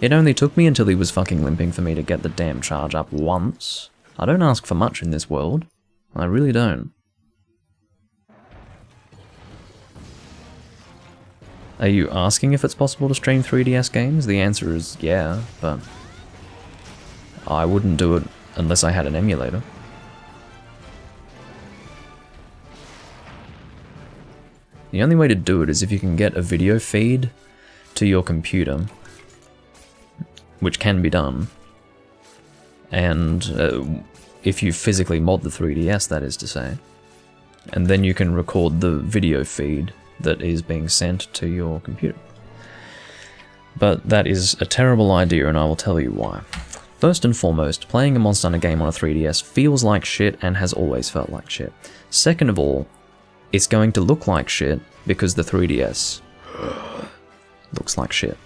It only took me until he was fucking limping for me to get the damn charge up once. I don't ask for much in this world. I really don't. Are you asking if it's possible to stream 3DS games? The answer is yeah, but I wouldn't do it unless I had an emulator. The only way to do it is if you can get a video feed to your computer, which can be done, and if you physically mod the 3DS, that is to say, and then you can record the video feed that is being sent to your computer. But that is a terrible idea, and I will tell you why. First and foremost, playing a Monster Hunter game on a 3DS feels like shit and has always felt like shit. Second of all, it's going to look like shit because the 3DS looks like shit.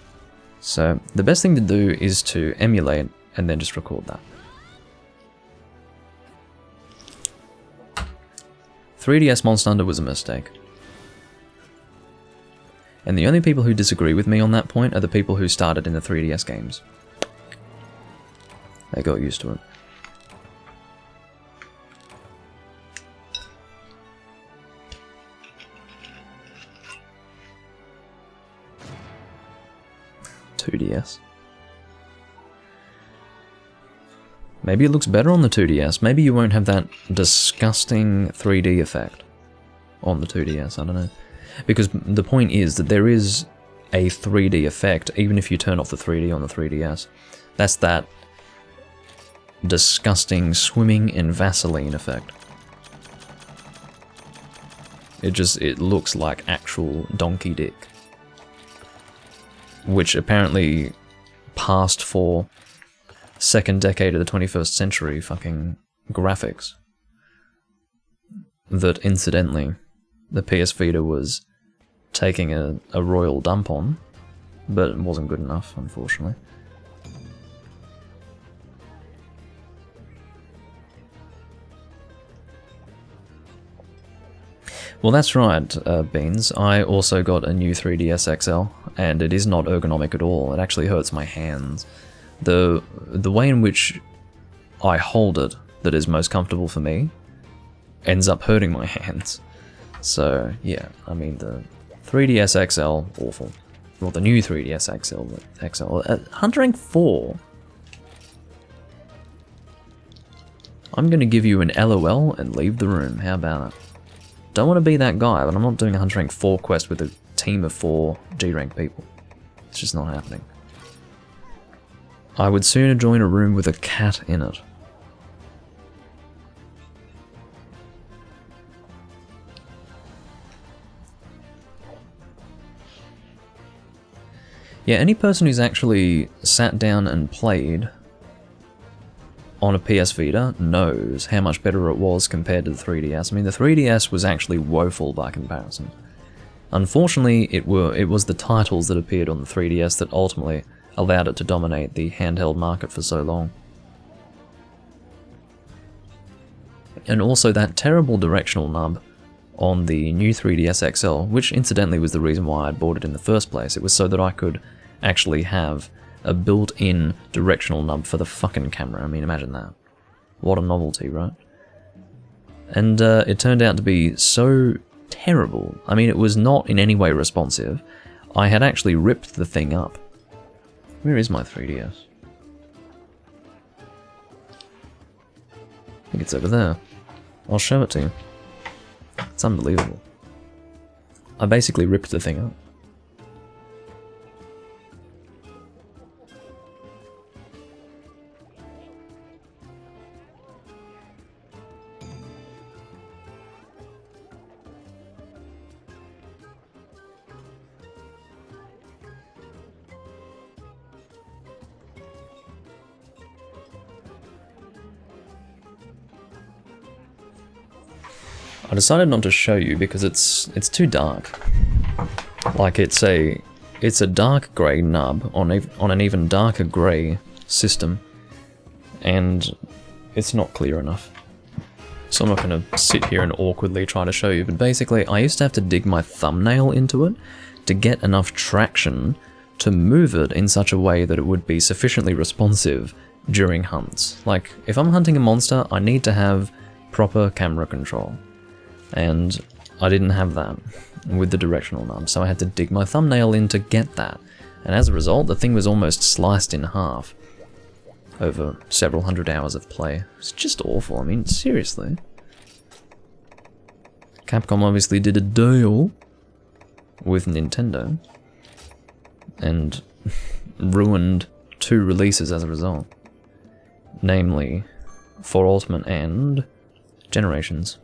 So the best thing to do is to emulate and then just record that. 3DS Monster Hunter was a mistake. And the only people who disagree with me on that point are the people who started in the 3DS games. They got used to it. .2DS. Maybe it looks better on the 2DS. Maybe you won't have that disgusting 3D effect on the 2DS. I don't know. Because the point is that there is a 3D effect, even if you turn off the 3D on the 3DS. That's that disgusting swimming in Vaseline effect. It looks like actual donkey dick. Which apparently passed for second decade of the 21st century fucking graphics. That incidentally, the PS Vita was taking a royal dump on, but it wasn't good enough, unfortunately. Well, that's right, Beans. I also got a new 3DS XL, and it is not ergonomic at all. It actually hurts my hands. the way in which I hold it that is most comfortable for me ends up hurting my hands. So yeah, I mean the 3DS XL, awful. Well, the new 3DS XL, Huntering 4. I'm gonna give you an LOL and leave the room. How about it? Don't want to be that guy, but I'm not doing a Huntering 4 quest with a team of 4 G-rank people. It's just not happening. I would sooner join a room with a cat in it. Yeah, any person who's actually sat down and played on a PS Vita knows how much better it was compared to the 3DS. I mean, the 3DS was actually woeful by comparison. Unfortunately, it was the titles that appeared on the 3DS that ultimately allowed it to dominate the handheld market for so long. And also that terrible directional nub on the new 3DS XL, which incidentally was the reason why I bought it in the first place. It was so that I could actually have a built-in directional nub for the fucking camera. I mean, imagine that. What a novelty, right? And it turned out to be so terrible. I mean, it was not in any way responsive. I had actually ripped the thing up. Where is my 3DS? I think it's over there. I'll show it to you. It's unbelievable. I basically ripped the thing up. I decided not to show you because it's too dark. Like it's a dark grey nub on an even darker grey system, and it's not clear enough. So I'm not going to sit here and awkwardly try to show you, but basically I used to have to dig my thumbnail into it to get enough traction to move it in such a way that it would be sufficiently responsive during hunts. Like, if I'm hunting a monster, I need to have proper camera control. And I didn't have that with the directional nub, so I had to dig my thumbnail in to get that. And as a result, the thing was almost sliced in half over several hundred hours of play. It's just awful, I mean, seriously. Capcom obviously did a deal with Nintendo and ruined 2 releases as a result. Namely, For Ultimate and Generations.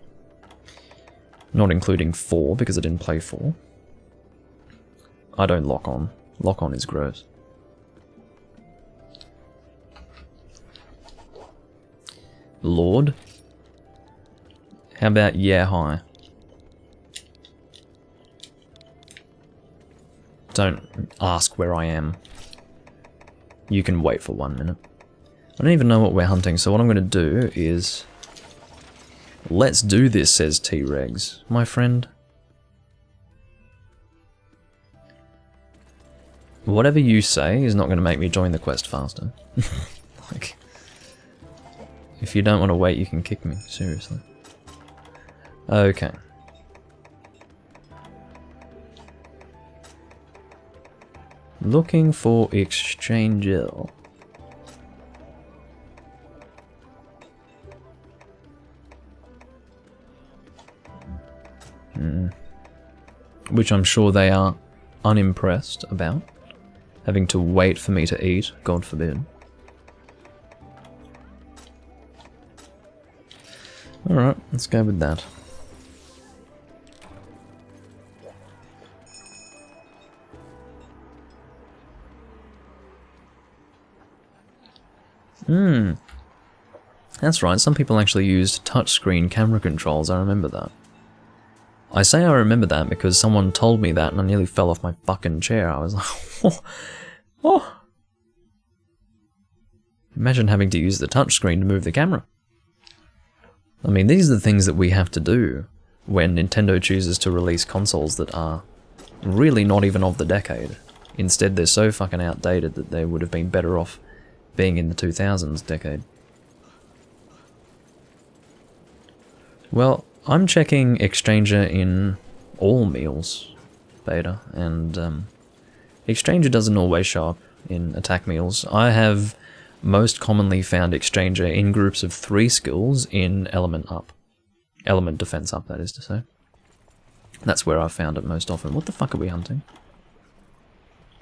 Not including 4, because I didn't play 4. I don't lock on. Lock on is gross. Lord? How about yeah, hi? Don't ask where I am. You can wait for 1 minute. I don't even know what we're hunting, so what I'm going to do is... Let's do this, says T-Regs, my friend. Whatever you say is not going to make me join the quest faster. Like, if you don't want to wait, you can kick me, seriously. Okay. Looking for Exchange-L. Which I'm sure they are unimpressed about. Having to wait for me to eat, God forbid. Alright, let's go with that. That's right, some people actually used touchscreen camera controls, I remember that. I say I remember that because someone told me that and I nearly fell off my fucking chair. I was like, oh. Imagine having to use the touchscreen to move the camera. I mean, these are the things that we have to do when Nintendo chooses to release consoles that are really not even of the decade. Instead, they're so fucking outdated that they would have been better off being in the 2000s decade. Well, I'm checking Exchanger in all meals beta, and Exchanger doesn't always show up in attack meals. I have most commonly found Exchanger in groups of 3 skills in element up. Element defense up, that is to say. That's where I've found it most often. What the fuck are we hunting?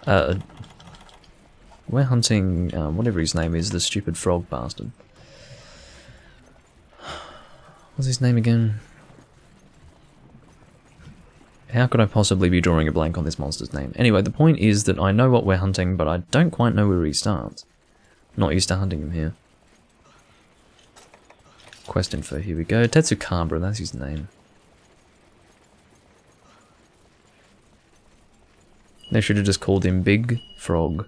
We're hunting whatever his name is, the stupid frog bastard. What's his name again? How could I possibly be drawing a blank on this monster's name? Anyway, the point is that I know what we're hunting, but I don't quite know where he starts. Not used to hunting him here. Quest info, here we go. Tetsukabra, that's his name. They should have just called him Big Frog.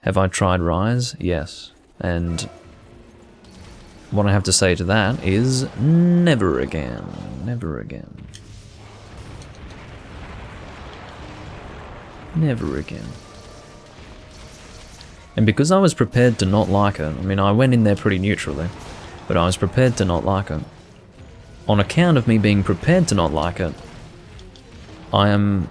Have I tried Rise? Yes. And what I have to say to that is never again. Never again. Never again. And because I was prepared to not like it, I mean, I went in there pretty neutrally, but I was prepared to not like it. On account of me being prepared to not like it, I am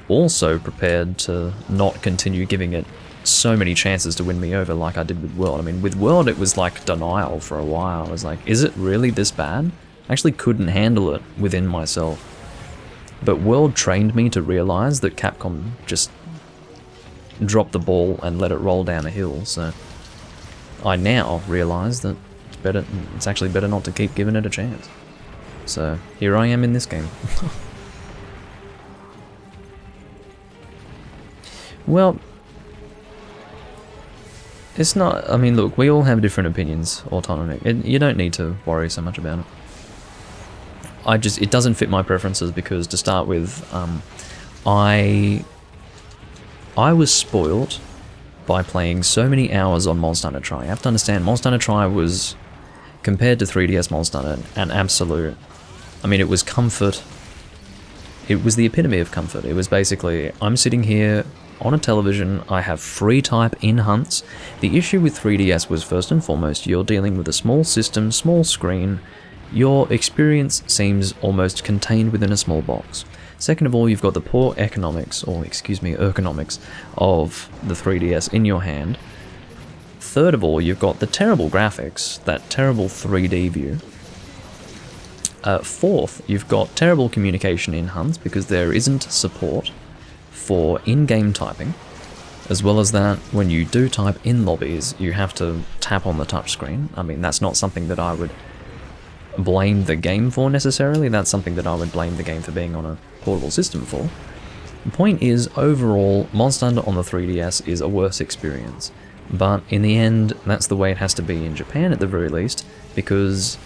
also prepared to not continue giving it so many chances to win me over like I did with World. I mean, with World it was like denial for a while. I was like, is it really this bad? I actually couldn't handle it within myself. But World trained me to realize that Capcom just dropped the ball and let it roll down a hill, so I now realize that it's actually better not to keep giving it a chance. So here I am in this game. Well, it's not, I mean, look, we all have different opinions, Autonomy. You don't need to worry so much about it. It doesn't fit my preferences because, to start with, I was spoilt by playing so many hours on Monster Hunter Tri. You have to understand, Monster Hunter Tri was, compared to 3DS Monster Hunter, an absolute, I mean, it was comfort. It was the epitome of comfort. It was basically, I'm sitting here on a television, I have free type in hunts. The issue with 3DS was, first and foremost, you're dealing with a small system, small screen. Your experience seems almost contained within a small box. Second of all, you've got the poor economics, or excuse me, ergonomics of the 3DS in your hand. Third of all, you've got the terrible graphics, that terrible 3D view. Fourth, you've got terrible communication in hunts because there isn't support for in-game typing. As well as that, when you do type in lobbies, you have to tap on the touchscreen. I mean, that's not something that I would blame the game for necessarily, that's something that I would blame the game for being on a portable system for. The point is, overall, Monster Hunter on the 3DS is a worse experience. But in the end, that's the way it has to be in Japan at the very least, because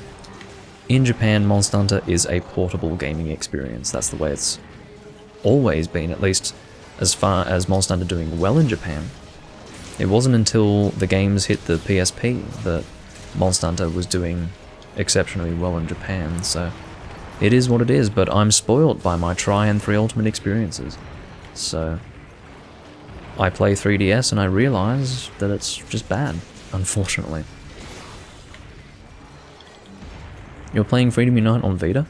in Japan, Monster Hunter is a portable gaming experience. That's the way it's always been, at least as far as Monster Hunter doing well in Japan. It wasn't until the games hit the PSP that Monster Hunter was doing exceptionally well in Japan, so it is what it is, but I'm spoiled by my Tri and 3 Ultimate experiences. So I play 3DS and I realise that it's just bad, unfortunately. You're playing Freedom Unite on Vita?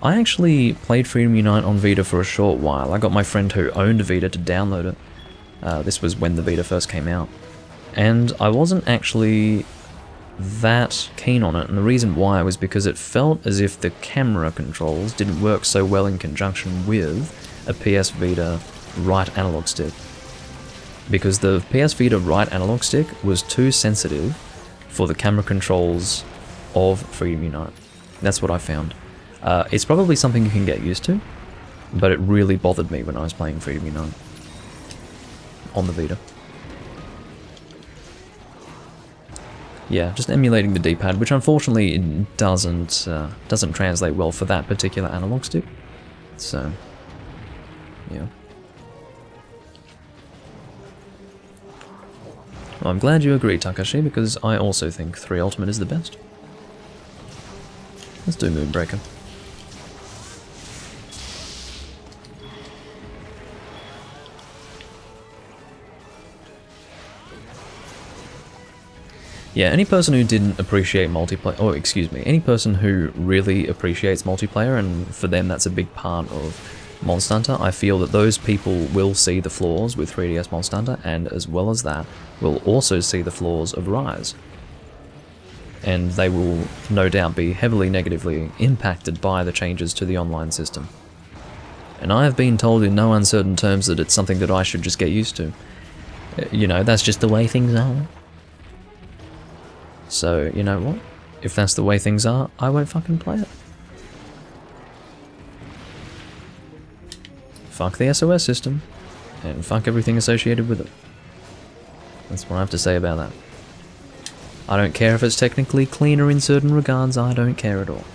I actually played Freedom Unite on Vita for a short while. I got my friend who owned Vita to download it. This was when the Vita first came out. And I wasn't actually that keen on it, and the reason why was because it felt as if the camera controls didn't work so well in conjunction with a PS Vita right analog stick. Because the PS Vita right analog stick was too sensitive for the camera controls of Freedom Unite. That's what I found. It's probably something you can get used to, but it really bothered me when I was playing Freedom Unite on the Vita. Yeah, just emulating the D-pad, which unfortunately it doesn't translate well for that particular analog stick. So, yeah. Well, I'm glad you agree, Takashi, because I also think 3 Ultimate is the best. Let's do Moonbreaker. Yeah, any person who didn't appreciate multiplayer, or excuse me, any person who really appreciates multiplayer, and for them that's a big part of Monster Hunter, I feel that those people will see the flaws with 3DS Monster Hunter, and as well as that, will also see the flaws of Rise. And they will no doubt be heavily negatively impacted by the changes to the online system. And I have been told in no uncertain terms that it's something that I should just get used to. You know, that's just the way things are. So, you know what? If that's the way things are, I won't fucking play it. Fuck the SOS system, and fuck everything associated with it. That's what I have to say about that. I don't care if it's technically cleaner in certain regards, I don't care at all.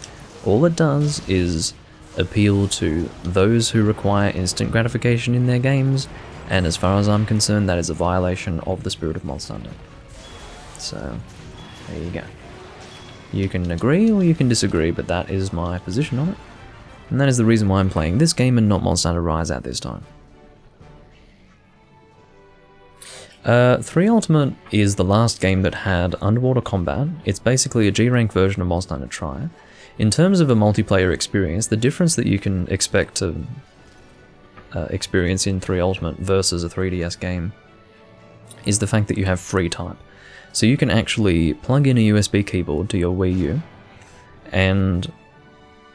All it does is appeal to those who require instant gratification in their games, and as far as I'm concerned, that is a violation of the spirit of Monster Hunter. So, there you go. You can agree or you can disagree, but that is my position on it. And that is the reason why I'm playing this game and not Monster Hunter Rise at this time. 3 Ultimate is the last game that had underwater combat. It's basically a G-rank version of Monster Hunter Tri. In terms of a multiplayer experience, the difference that you can expect to experience in 3 Ultimate versus a 3DS game is the fact that you have free type. So you can actually plug in a USB keyboard to your Wii U, and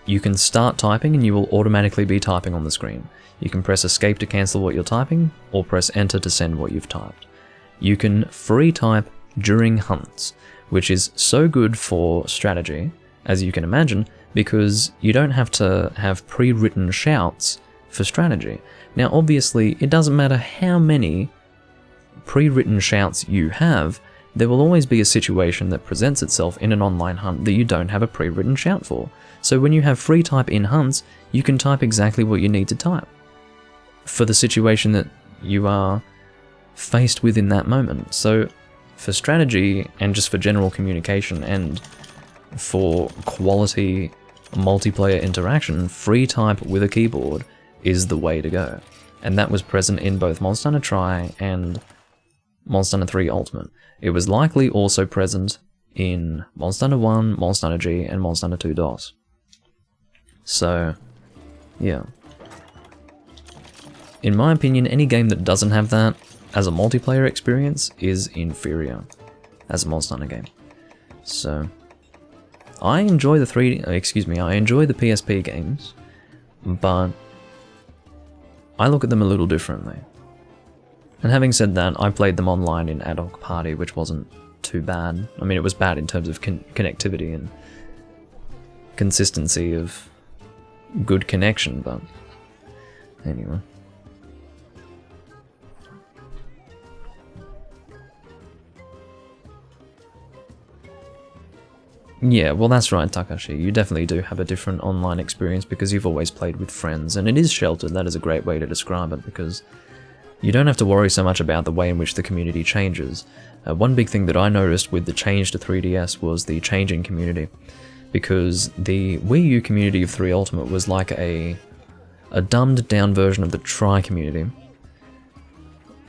you can start typing and you will automatically be typing on the screen. You can press escape to cancel what you're typing, or press enter to send what you've typed. You can free type during hunts, which is so good for strategy, as you can imagine, because you don't have to have pre-written shouts for strategy. Now obviously, it doesn't matter how many pre-written shouts you have, there will always be a situation that presents itself in an online hunt that you don't have a pre-written shout for. So when you have free type in hunts, you can type exactly what you need to type for the situation that you are faced with in that moment. So for strategy and just for general communication and for quality multiplayer interaction, free type with a keyboard is the way to go. And that was present in both Monster Hunter Tri and Monster Hunter 3 Ultimate. It was likely also present in Monster Hunter 1, Monster Hunter G, and Monster Hunter 2 DOS. So, yeah. In my opinion, any game that doesn't have that as a multiplayer experience is inferior as a Monster Hunter game. So, I enjoy the PSP games, but I look at them a little differently. And having said that, I played them online in Ad Hoc Party, which wasn't too bad. I mean, it was bad in terms of connectivity and consistency of good connection, but anyway. Yeah, well that's right, Takashi. You definitely do have a different online experience because you've always played with friends, and it is sheltered. That is a great way to describe it, because you don't have to worry so much about the way in which the community changes. One big thing that I noticed with the change to 3DS was the change in community, because the Wii U community of 3 Ultimate was like a dumbed down version of the Tri community.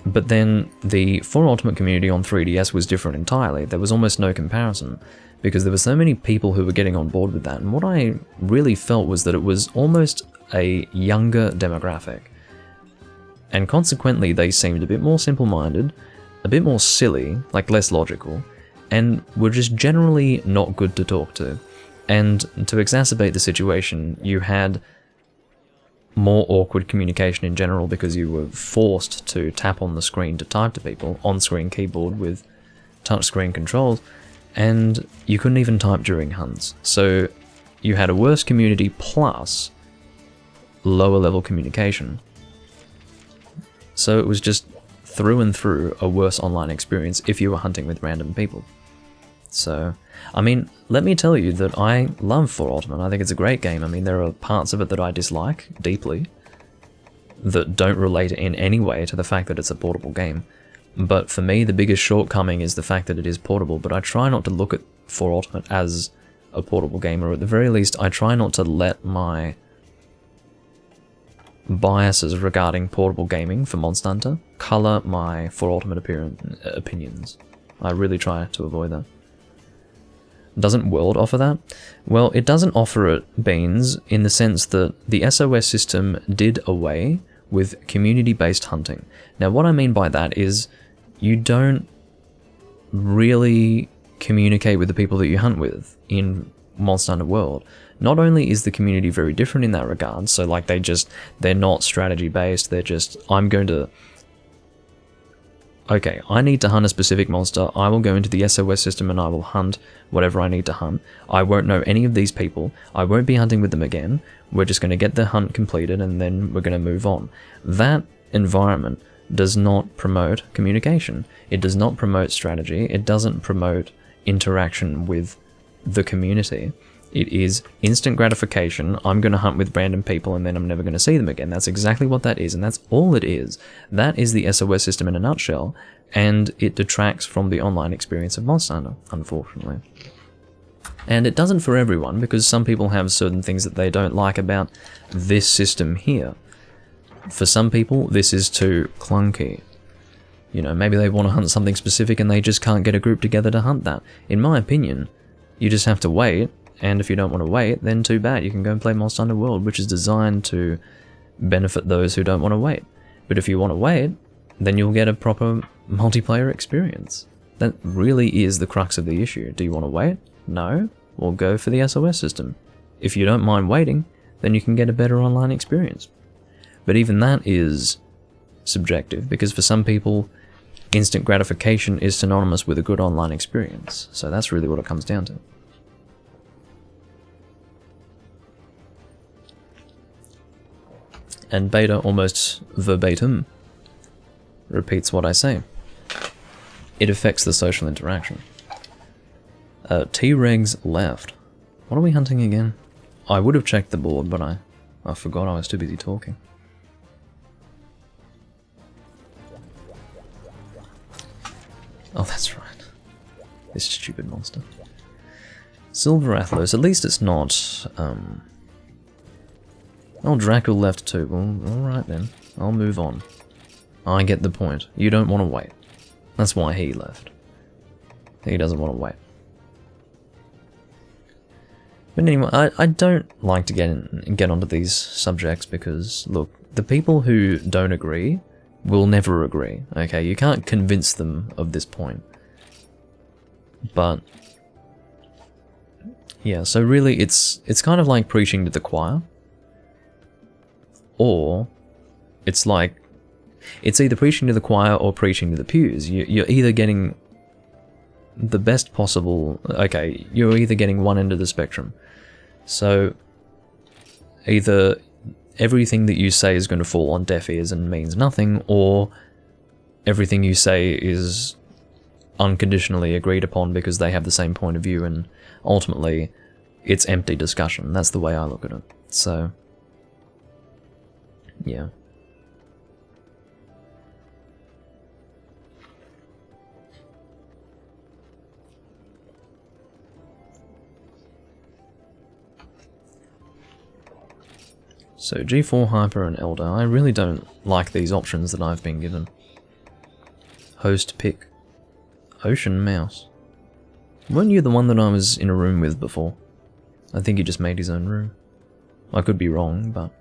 But then the 4 Ultimate community on 3DS was different entirely. There was almost no comparison, because there were so many people who were getting on board with that, and what I really felt was that it was almost a younger demographic. And consequently, they seemed a bit more simple-minded, a bit more silly, like less logical, and were just generally not good to talk to. And to exacerbate the situation, you had more awkward communication in general because you were forced to tap on the screen to type to people, on-screen keyboard with touchscreen controls, and you couldn't even type during hunts. So you had a worse community plus lower level communication. So it was just through and through a worse online experience if you were hunting with random people. So, I mean, let me tell you that I love 4 Ultimate. I think it's a great game. I mean, there are parts of it that I dislike deeply that don't relate in any way to the fact that it's a portable game. But for me, the biggest shortcoming is the fact that it is portable, but I try not to look at 4 Ultimate as a portable game, or at the very least, I try not to let my biases regarding portable gaming for Monster Hunter colour my 4 Ultimate opinions. I really try to avoid that. Doesn't World offer that? Well, it doesn't offer it, Beans, in the sense that the SOS system did away with community-based hunting. Now, what I mean by that is you don't really communicate with the people that you hunt with in Monster Hunter World. Not only is the community very different in that regard, so like they're not strategy-based, they're just, okay, I need to hunt a specific monster, I will go into the SOS system and I will hunt whatever I need to hunt. I won't know any of these people, I won't be hunting with them again, we're just going to get the hunt completed and then we're going to move on. That environment does not promote communication, it does not promote strategy, it doesn't promote interaction with the community. It is instant gratification. I'm going to hunt with random people and then I'm never going to see them again. That's exactly what that is, and that's all it is. That is the SOS system in a nutshell, and it detracts from the online experience of Monster Hunter, unfortunately. And it doesn't for everyone, because some people have certain things that they don't like about this system here. For some people, this is too clunky. You know, maybe they want to hunt something specific and they just can't get a group together to hunt that. In my opinion, you just have to wait. And if you don't want to wait, then too bad. You can go and play Monster Hunter World, which is designed to benefit those who don't want to wait. But if you want to wait, then you'll get a proper multiplayer experience. That really is the crux of the issue. Do you want to wait? No? Well, go for the SOS system. If you don't mind waiting, then you can get a better online experience. But even that is subjective, because for some people, instant gratification is synonymous with a good online experience. So that's really what it comes down to. And Beta almost verbatim repeats what I say. It affects the social interaction. T-Regs left. What are we hunting again? I would have checked the board, but I forgot, I was too busy talking. Oh, that's right. This stupid monster. Silver Athlos, at least it's not, Oh, Dracul left too. Well, alright then. I'll move on. I get the point. You don't want to wait. That's why he left. He doesn't want to wait. But anyway, I don't like to get onto these subjects because, look, the people who don't agree will never agree, okay? You can't convince them of this point. But yeah, so really it's kind of like preaching to the choir. Or it's like, it's either preaching to the choir or preaching to the pews. You're either getting the best possible, okay, you're either getting one end of the spectrum. So either everything that you say is going to fall on deaf ears and means nothing, or everything you say is unconditionally agreed upon because they have the same point of view, and ultimately it's empty discussion. That's the way I look at it. So yeah. So G4 Hyper and Elder, I really don't like these options that I've been given. Host pick. Ocean Mouse. Weren't you the one that I was in a room with before? I think he just made his own room. I could be wrong, but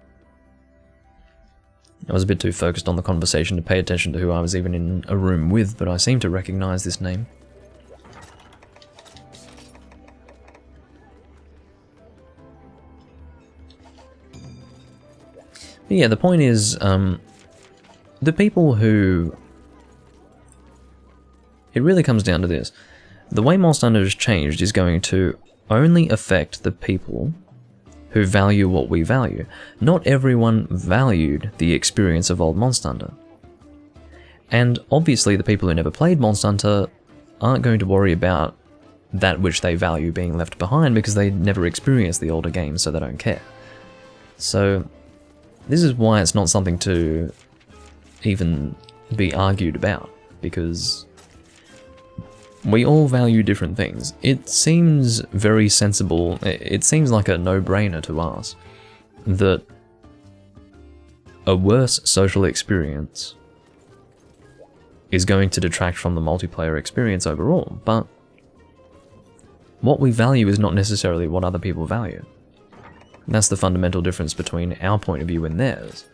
I was a bit too focused on the conversation to pay attention to who I was even in a room with, but I seem to recognize this name. But yeah, the point is, the people who... It really comes down to this. The way Monster Hunter has changed is going to only affect the people who value what we value. Not everyone valued the experience of old Monster Hunter. And obviously the people who never played Monster Hunter aren't going to worry about that which they value being left behind because they never experienced the older games, so they don't care. So this is why it's not something to even be argued about, because we all value different things. It seems very sensible, it seems like a no-brainer to us that a worse social experience is going to detract from the multiplayer experience overall, but what we value is not necessarily what other people value. And that's the fundamental difference between our point of view and theirs.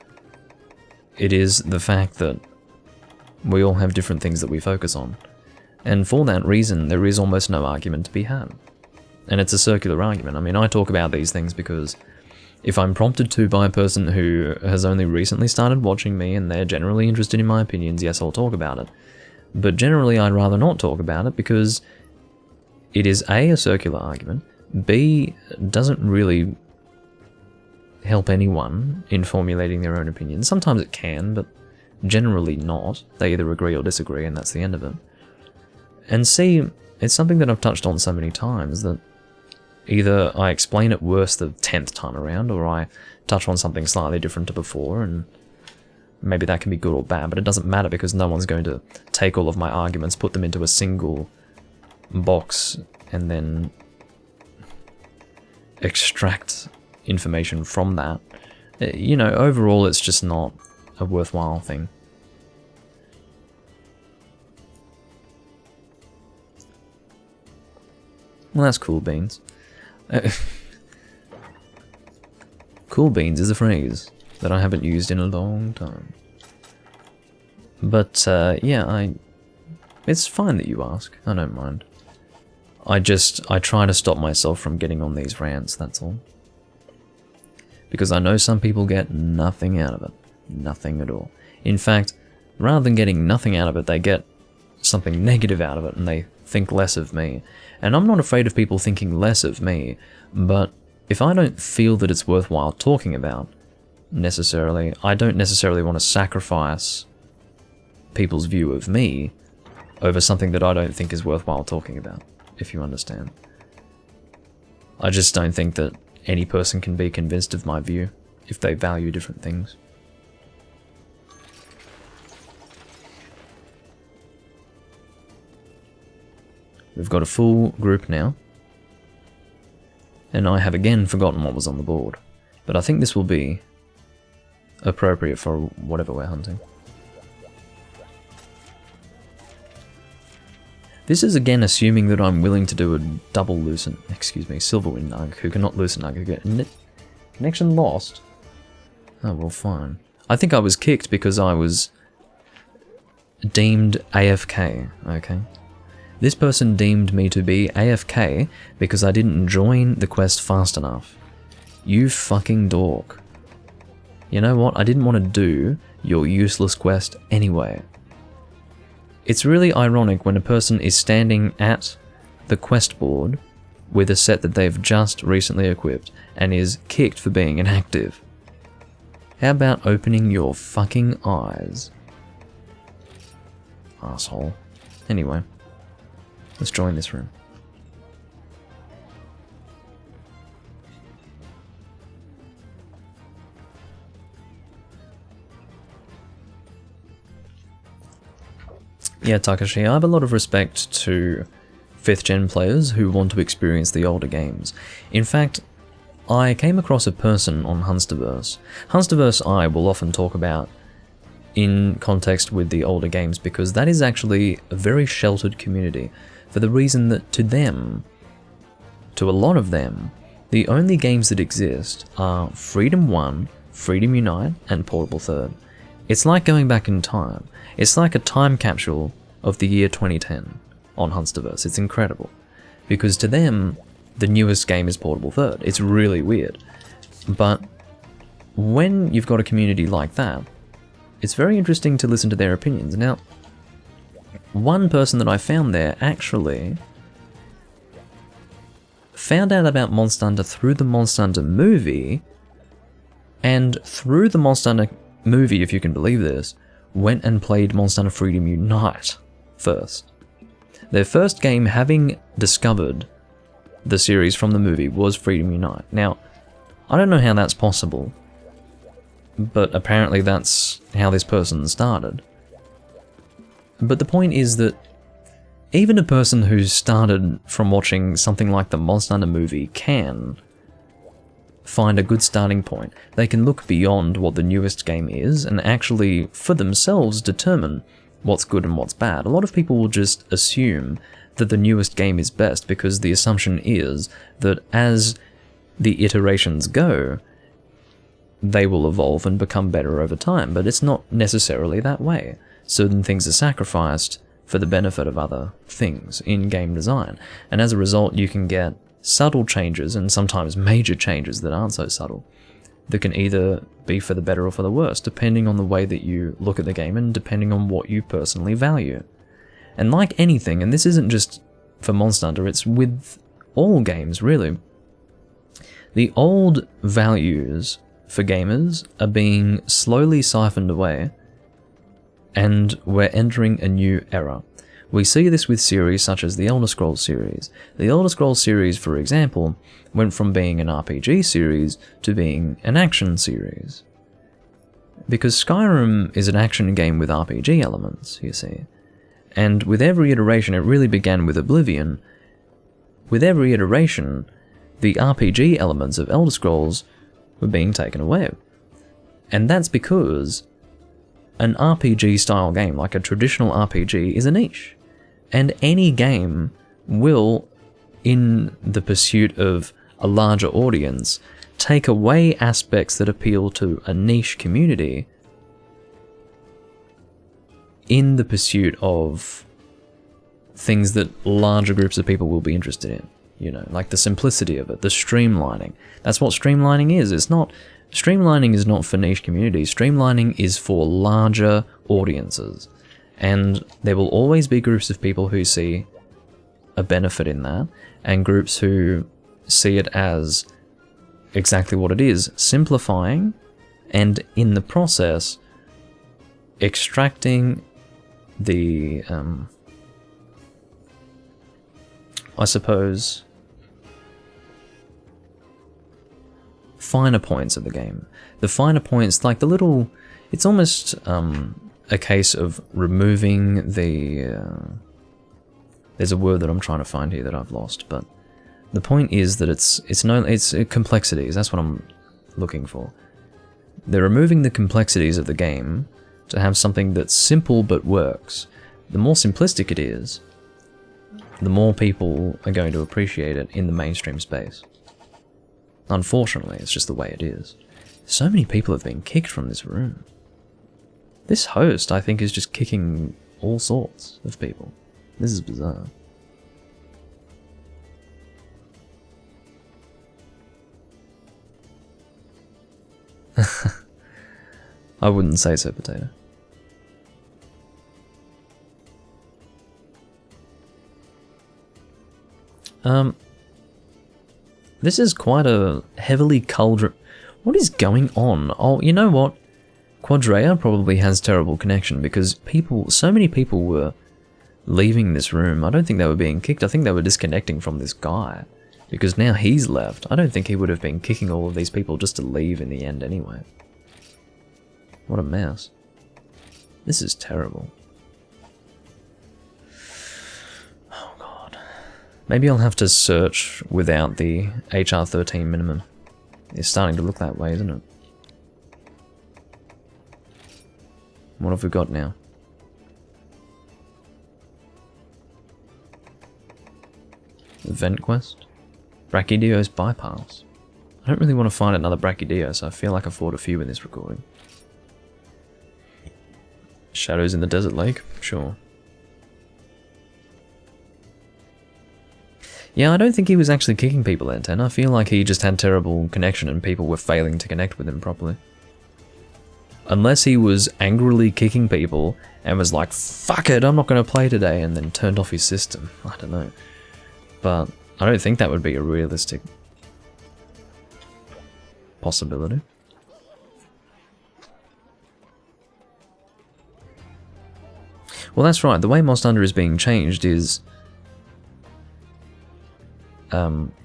It is the fact that we all have different things that we focus on. And for that reason, there is almost no argument to be had. And it's a circular argument. I mean, I talk about these things because if I'm prompted to by a person who has only recently started watching me and they're generally interested in my opinions, yes, I'll talk about it. But generally, I'd rather not talk about it because it is A, a circular argument, B, doesn't really help anyone in formulating their own opinions. Sometimes it can, but generally not. They either agree or disagree, and that's the end of it. And C, it's something that I've touched on so many times that either I explain it worse the 10th time around, or I touch on something slightly different to before, and maybe that can be good or bad, but it doesn't matter because no one's going to take all of my arguments, put them into a single box, and then extract information from that. You know, overall it's just not a worthwhile thing. Well, that's cool beans. Cool beans is a phrase that I haven't used in a long time. But, yeah, it's fine that you ask. I don't mind. I try to stop myself from getting on these rants, that's all. Because I know some people get nothing out of it. Nothing at all. In fact, rather than getting nothing out of it, they get something negative out of it and they think less of me. And I'm not afraid of people thinking less of me, but if I don't feel that it's worthwhile talking about, necessarily, I don't necessarily want to sacrifice people's view of me over something that I don't think is worthwhile talking about, if you understand. I just don't think that any person can be convinced of my view if they value different things. We've got a full group now, and I have again forgotten what was on the board, but I think this will be appropriate for whatever we're hunting. This is again assuming that I'm willing to do a double Silverwind Nug, who cannot loosen Nug. Connection lost? Oh, well, fine. I think I was kicked because I was deemed AFK, okay? This person deemed me to be AFK because I didn't join the quest fast enough. You fucking dork. You know what? I didn't want to do your useless quest anyway. It's really ironic when a person is standing at the quest board with a set that they've just recently equipped and is kicked for being inactive. How about opening your fucking eyes? Asshole. Anyway, let's join this room. Yeah, Takashi, I have a lot of respect to 5th gen players who want to experience the older games. In fact, I came across a person on Hunsterverse. Hunsterverse I will often talk about in context with the older games because that is actually a very sheltered community for the reason that to them, to a lot of them, the only games that exist are Freedom 1, Freedom Unite, and Portable Third. It's like going back in time. It's like a time capsule of the year 2010 on Hunsterverse. It's incredible. Because to them, the newest game is Portable Third. It's really weird. But when you've got a community like that, it's very interesting to listen to their opinions. Now, one person that I found there actually found out about Monster Hunter through the Monster Hunter movie, and through the Monster Hunter movie, if you can believe this, went and played Monster Hunter Freedom Unite first. Their first game, having discovered the series from the movie, was Freedom Unite. Now, I don't know how that's possible, but apparently that's how this person started. But the point is that even a person who started from watching something like the Monster Hunter movie can find a good starting point. They can look beyond what the newest game is and actually, for themselves, determine what's good and what's bad. A lot of people will just assume that the newest game is best, because the assumption is that as the iterations go, they will evolve and become better over time, but it's not necessarily that way. Certain things are sacrificed for the benefit of other things in game design, and as a result you can get subtle changes and sometimes major changes that aren't so subtle, that can either be for the better or for the worse, depending on the way that you look at the game and depending on what you personally value. And like anything, and this isn't just for Monster Hunter, it's with all games really, the old values for gamers are being slowly siphoned away, and we're entering a new era. We see this with series such as the Elder Scrolls series. The Elder Scrolls series, for example, went from being an RPG series to being an action series. Because Skyrim is an action game with RPG elements, you see. And with every iteration, it really began with Oblivion. With every iteration, the RPG elements of Elder Scrolls were being taken away. And that's because an RPG style game, like a traditional RPG, is a niche. And any game will, in the pursuit of a larger audience, take away aspects that appeal to a niche community in the pursuit of things that larger groups of people will be interested in. You know, like the simplicity of it, the streamlining. That's what streamlining is. Streamlining is not for niche communities. Streamlining is for larger audiences. And there will always be groups of people who see a benefit in that, and groups who see it as exactly what it is, simplifying, and in the process, extracting the, I suppose, finer points of the game. The finer points, like the little, it's almost a case of removing the, there's a word that I'm trying to find here that I've lost, but the point is that it's complexities, that's what I'm looking for. They're removing the complexities of the game to have something that's simple but works. The more simplistic it is, the more people are going to appreciate it in the mainstream space. Unfortunately, it's just the way it is. So many people have been kicked from this room. This host, I think, is just kicking all sorts of people. This is bizarre. I wouldn't say so, Potato. This is quite a heavily cauldron. What is going on? Oh, you know what? Quadrea probably has terrible connection because so many people were leaving this room. I don't think they were being kicked. I think they were disconnecting from this guy because now he's left. I don't think he would have been kicking all of these people just to leave in the end anyway. What a mess. This is terrible. Oh god. Maybe I'll have to search without the HR 13 minimum. It's starting to look that way, isn't it? What have we got now? Event quest? Brachydio's bypass. I don't really want to find another Brachydio, so I feel like I fought a few in this recording. Shadows in the desert lake? Sure. Yeah, I don't think he was actually kicking people at 10. I feel like he just had terrible connection and people were failing to connect with him properly. Unless he was angrily kicking people and was like, fuck it, I'm not going to play today, and then turned off his system. I don't know. But I don't think that would be a realistic possibility. Well, that's right. The way Monster Hunter is being changed is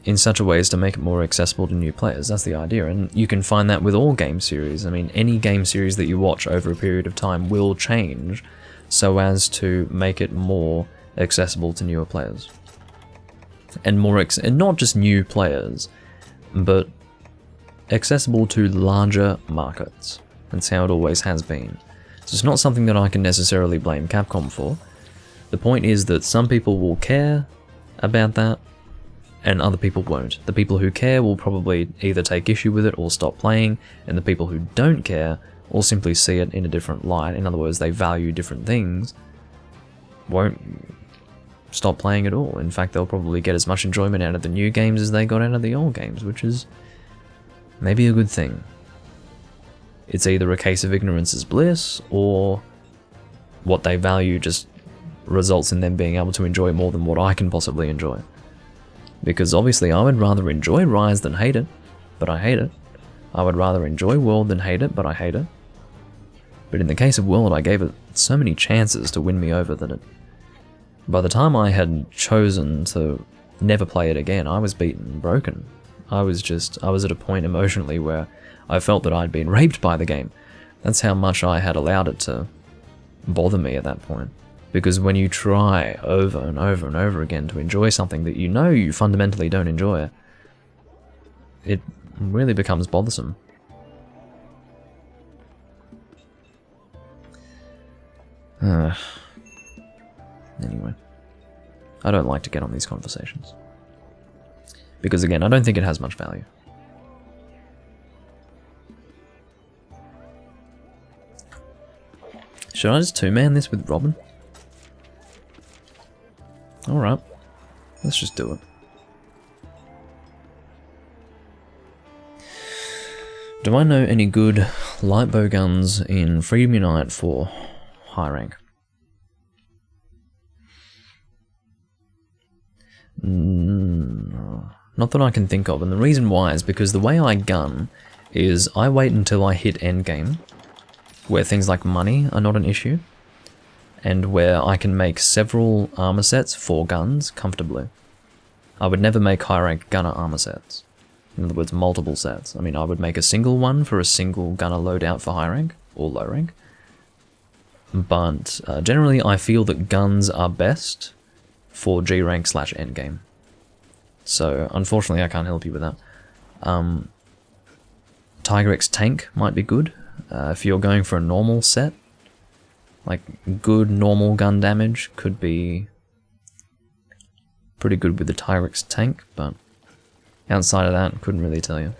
in such a way as to make it more accessible to new players. That's the idea, and you can find that with all game series. I mean, any game series that you watch over a period of time will change so as to make it more accessible to newer players. And and not just new players, but accessible to larger markets. That's how it always has been. So it's not something that I can necessarily blame Capcom for. The point is that some people will care about that, and other people won't. The people who care will probably either take issue with it or stop playing, and the people who don't care or simply see it in a different light, in other words, they value different things, won't stop playing at all. In fact, they'll probably get as much enjoyment out of the new games as they got out of the old games, which is maybe a good thing. It's either a case of ignorance is bliss, or what they value just results in them being able to enjoy it more than what I can possibly enjoy. Because obviously I would rather enjoy Rise than hate it, but I hate it. I would rather enjoy World than hate it, but I hate it. But in the case of World, I gave it so many chances to win me over that it... By the time I had chosen to never play it again, I was beaten and broken. I was at a point emotionally where I felt that I'd been raped by the game. That's how much I had allowed it to bother me at that point. Because when you try over and over and over again to enjoy something that you know you fundamentally don't enjoy, it really becomes bothersome. Anyway, I don't like to get on these conversations. Because again, I don't think it has much value. Should I just two-man this with Robin? Alright, let's just do it. Do I know any good light bow guns in Freedom Unite for high rank? Not that I can think of, and the reason why is because the way I gun is I wait until I hit endgame, where things like money are not an issue, and where I can make several armor sets for guns comfortably. I would never make high rank gunner armor sets. In other words, multiple sets. I mean, I would make a single one for a single gunner loadout for high rank, or low rank. But generally I feel that guns are best for G rank / endgame. So unfortunately I can't help you with that. Tiger X tank might be good. If you're going for a normal set, like good normal gun damage could be pretty good with the Tiger X tank, but outside of that, couldn't really tell you.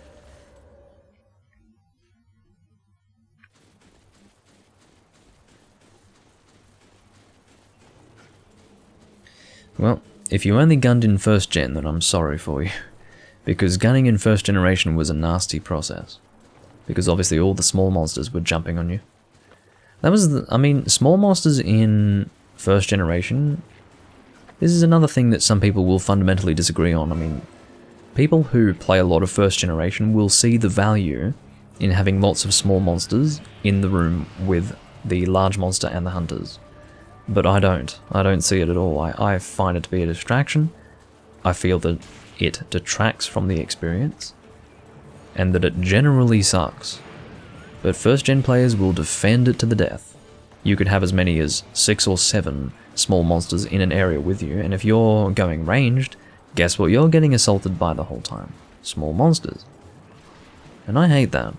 Well, if you only gunned in first gen, then I'm sorry for you. Because gunning in first generation was a nasty process. Because obviously all the small monsters were jumping on you. That was, I mean, small monsters in first generation, this is another thing that some people will fundamentally disagree on. I mean, people who play a lot of first generation will see the value in having lots of small monsters in the room with the large monster and the hunters. But I don't. I don't see it at all. I find it to be a distraction. I feel that it detracts from the experience, and that it generally sucks. But first gen players will defend it to the death. You could have as many as 6 or 7 small monsters in an area with you, and if you're going ranged, guess what you're getting assaulted by the whole time? Small monsters. And I hate that.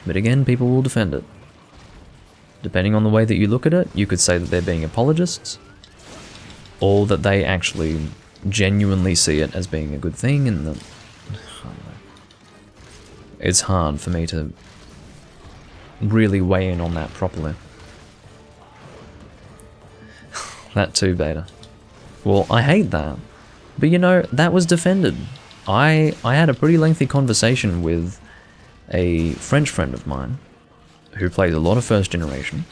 But again, people will defend it. Depending on the way that you look at it, you could say that they're being apologists, or that they actually genuinely see it as being a good thing, and that, I don't know. It's hard for me to really weigh in on that properly. That too, Beta. Well, I hate that. But you know, that was defended. I had a pretty lengthy conversation with a French friend of mine who plays a lot of first generation,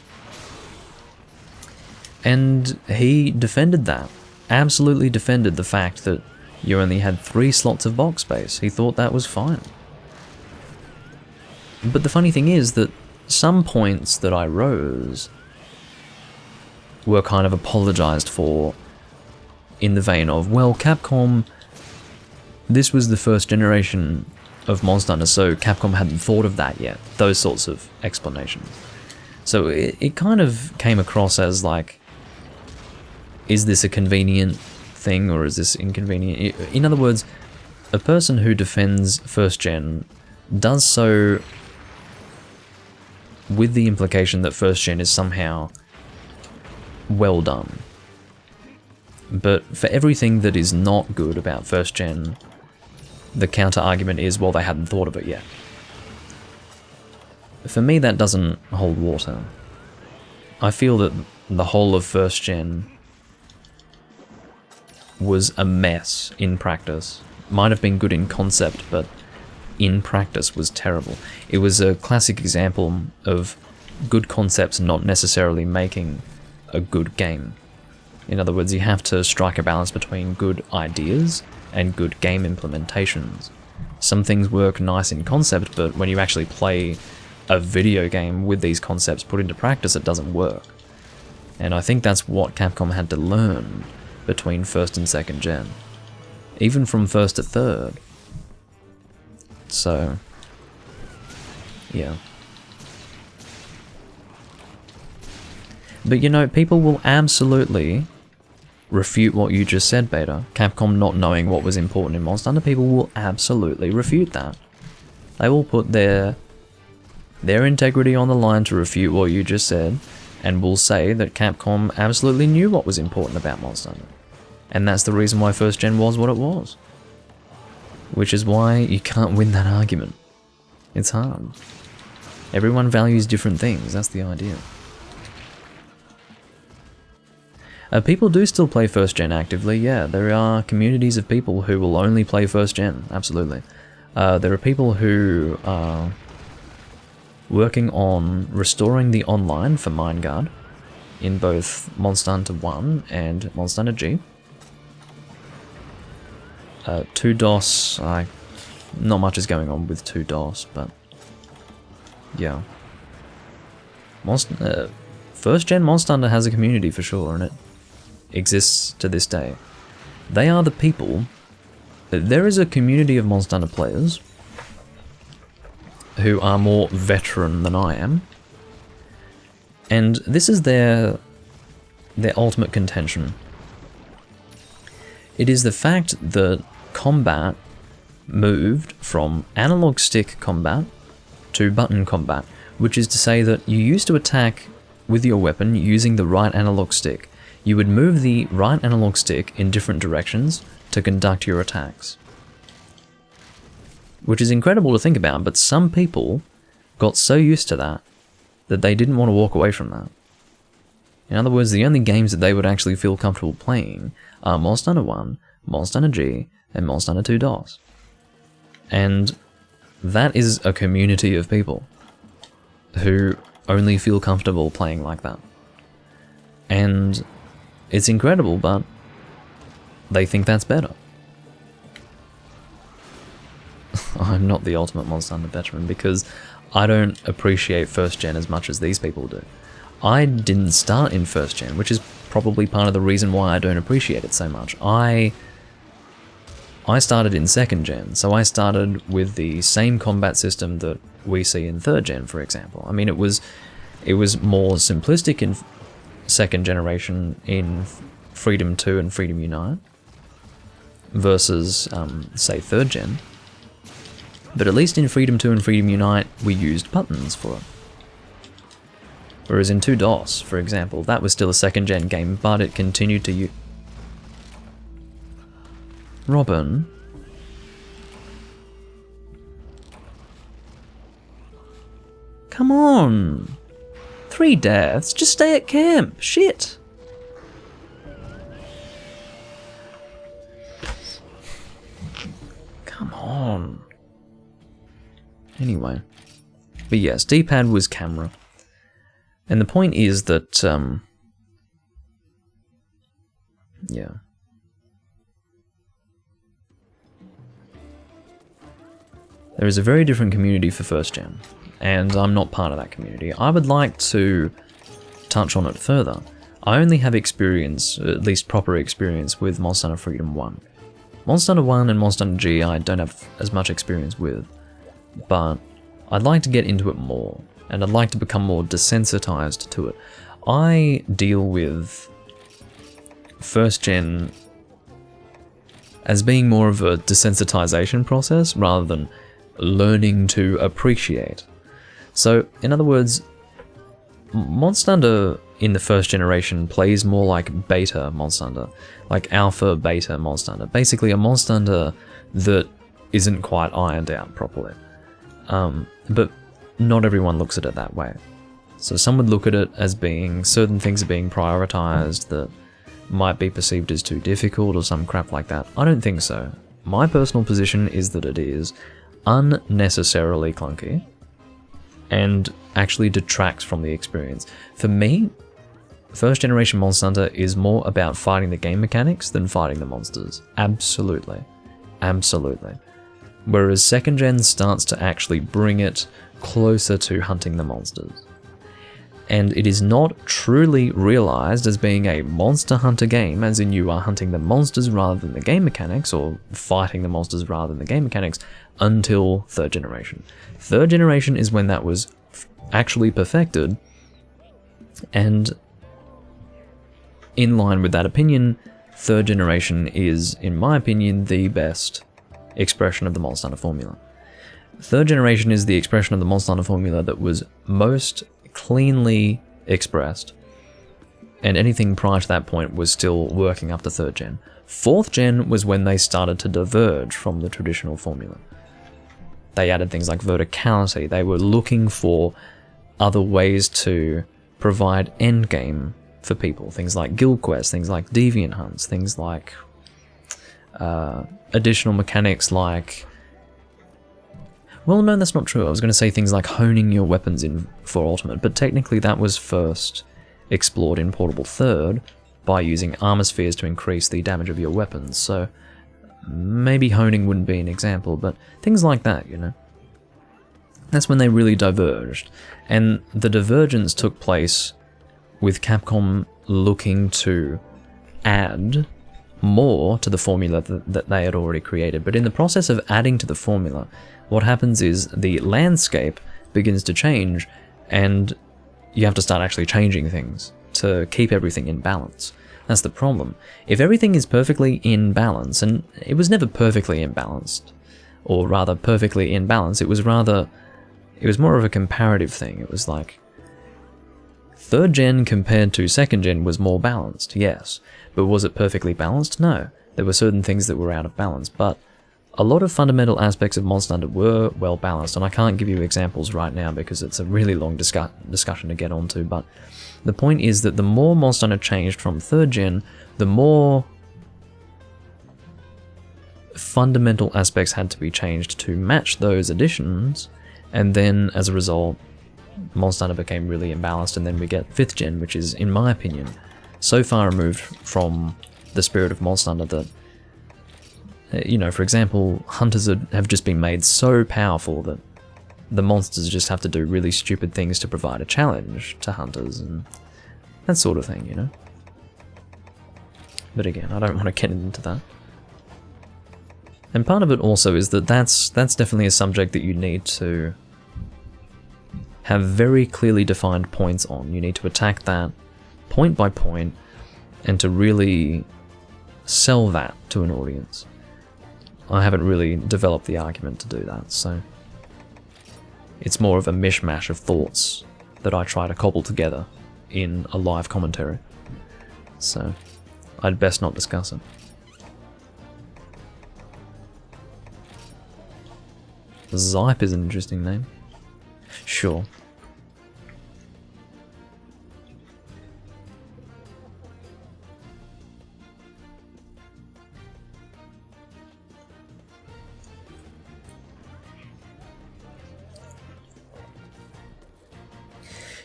and he defended that. Absolutely defended the fact that you only had 3 slots of box space. He thought that was fine. But the funny thing is that some points that I rose were kind of apologized for in the vein of, well, Capcom, this was the first generation of Monster Hunter, so Capcom hadn't thought of that yet. Those sorts of explanations. So it kind of came across as like, is this a convenient thing or is this inconvenient? In other words, a person who defends first gen does so with the implication that first gen is somehow well done. But for everything that is not good about first gen, the counter argument is, well, they hadn't thought of it yet. For me, that doesn't hold water. I feel that the whole of first gen was a mess in practice. Might have been good in concept, but in practice was terrible. It was a classic example of good concepts not necessarily making a good game. In other words, you have to strike a balance between good ideas and good game implementations. Some things work nice in concept, but when you actually play a video game with these concepts put into practice, it doesn't work. And I think that's what Capcom had to learn between first and second gen. Even from first to third. So, yeah. But you know, people will absolutely refute what you just said, Beta. Capcom not knowing what was important in Monster Hunter, people will absolutely refute that. They will put their integrity on the line to refute what you just said, and will say that Capcom absolutely knew what was important about Monster Hunter. And that's the reason why first gen was what it was. Which is why you can't win that argument. It's hard. Everyone values different things, that's the idea. People do still play first gen actively, yeah. There are communities of people who will only play first gen, absolutely. There are people who are working on restoring the online for Mindguard in both Monster Hunter 1 and Monster Hunter G. 2DOS, not much is going on with 2DOS, but yeah. First gen Monster Hunter has a community for sure, and it exists to this day. They are the people. There is a community of Monster Hunter players who are more veteran than I am, and this is their ultimate contention. It is the fact that combat moved from analog stick combat to button combat, which is to say that you used to attack with your weapon using the right analog stick. You would move the right analog stick in different directions to conduct your attacks. Which is incredible to think about, but some people got so used to that they didn't want to walk away from that. In other words, the only games that they would actually feel comfortable playing are Monster Hunter 1, Monster Hunter G, and Monster Hunter 2 DOS. And that is a community of people who only feel comfortable playing like that. And it's incredible, but they think that's better. I'm not the ultimate Monster Hunter veteran because I don't appreciate first gen as much as these people do. I didn't start in first gen, which is probably part of the reason why I don't appreciate it so much. I started in second gen, so I started with the same combat system that we see in third gen, for example. I mean, it was more simplistic in second generation in Freedom 2 and Freedom Unite versus, say, third gen. But at least in Freedom 2 and Freedom Unite, we used buttons for it. Whereas in 2 DOS, for example, that was still a second gen game, but it continued to use... Robin? Come on! 3 deaths? Just stay at camp! Shit! Come on. Anyway. But yes, D-pad was camera. And the point is that, yeah. There is a very different community for first gen, and I'm not part of that community. I would like to touch on it further. I only have experience, at least proper experience, with Monster Hunter Freedom 1. Monster Hunter 1 and Monster Hunter G I don't have as much experience with, but I'd like to get into it more, and I'd like to become more desensitized to it. I deal with first gen as being more of a desensitization process rather than learning to appreciate. So, in other words, Monster Hunter in the first generation plays more like beta Monster Hunter, like alpha beta Monster Hunter. Basically a Monster Hunter that isn't quite ironed out properly. But not everyone looks at it that way. So some would look at it as being certain things are being prioritized that might be perceived as too difficult or some crap like that. I don't think so. My personal position is that it is unnecessarily clunky and actually detracts from the experience. For me, first generation Monster Hunter is more about fighting the game mechanics than fighting the monsters. Absolutely. Absolutely. Whereas second gen starts to actually bring it closer to hunting the monsters. And it is not truly realized as being a Monster Hunter game, as in you are hunting the monsters rather than the game mechanics, or fighting the monsters rather than the game mechanics, until third generation. Third generation is when that was actually perfected, and in line with that opinion, third generation is, in my opinion, the best expression of the Monster Hunter formula. Third generation is the expression of the Monster Hunter formula that was most cleanly expressed, and anything prior to that point was still working up to third gen. Fourth gen was when they started to diverge from the traditional formula. They added things like verticality. They were looking for other ways to provide endgame for people. Things like guild quests, things like deviant hunts, things like additional mechanics like... Well, no, that's not true. I was going to say things like honing your weapons in for Ultimate, but technically that was first explored in Portable Third by using armor spheres to increase the damage of your weapons, so maybe honing wouldn't be an example, but things like that, you know. That's when they really diverged, and the divergence took place with Capcom looking to add more to the formula that they had already created. But in the process of adding to the formula, what happens is the landscape begins to change, and you have to start actually changing things to keep everything in balance. That's the problem. If everything is perfectly in balance, and it was never perfectly imbalanced, or rather perfectly in balance, it was more of a comparative thing. It was like, third gen compared to second gen was more balanced, yes. But was it perfectly balanced? No. There were certain things that were out of balance, but a lot of fundamental aspects of Monster Hunter were well balanced, and I can't give you examples right now because it's a really long discussion to get onto, but the point is that the more Monster Hunter changed from third gen, the more fundamental aspects had to be changed to match those additions, and then as a result, Monster Hunter became really imbalanced, and then we get 5th gen, which is, in my opinion, so far removed from the spirit of Monster Hunter that, you know, for example, hunters have just been made so powerful that the monsters just have to do really stupid things to provide a challenge to hunters, and that sort of thing, you know. But again, I don't want to get into that. And part of it also is that that's definitely a subject that you need to have very clearly defined points on. You need to attack that point by point and to really sell that to an audience. I haven't really developed the argument to do that, so it's more of a mishmash of thoughts that I try to cobble together in a live commentary. So I'd best not discuss it. Zype is an interesting name. Sure.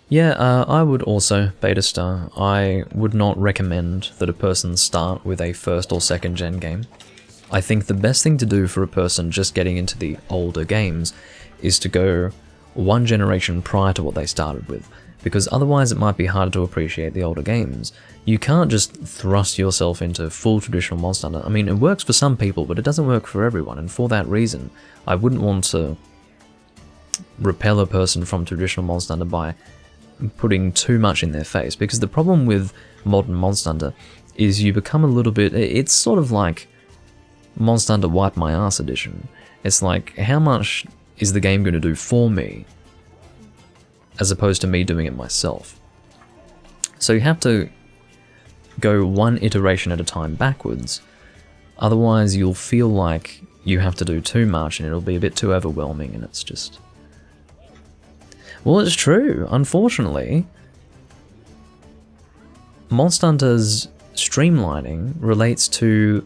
Yeah, I would also beta star. I would not recommend that a person start with a first or second gen game. I think the best thing to do for a person just getting into the older games is to go one generation prior to what they started with, because otherwise it might be harder to appreciate the older games. You can't just thrust yourself into full traditional Monster Hunter. I mean, it works for some people, but it doesn't work for everyone, and for that reason, I wouldn't want to repel a person from traditional Monster Hunter by putting too much in their face, because the problem with modern Monster Hunter is you become a little bit... It's sort of like Monster Hunter Wipe My Ass Edition. It's like, how much is the game going to do for me, as opposed to me doing it myself? So you have to go one iteration at a time backwards. Otherwise you'll feel like you have to do too much and it'll be a bit too overwhelming, and it's just... Well, it's true. Unfortunately, Monster Hunter's streamlining relates to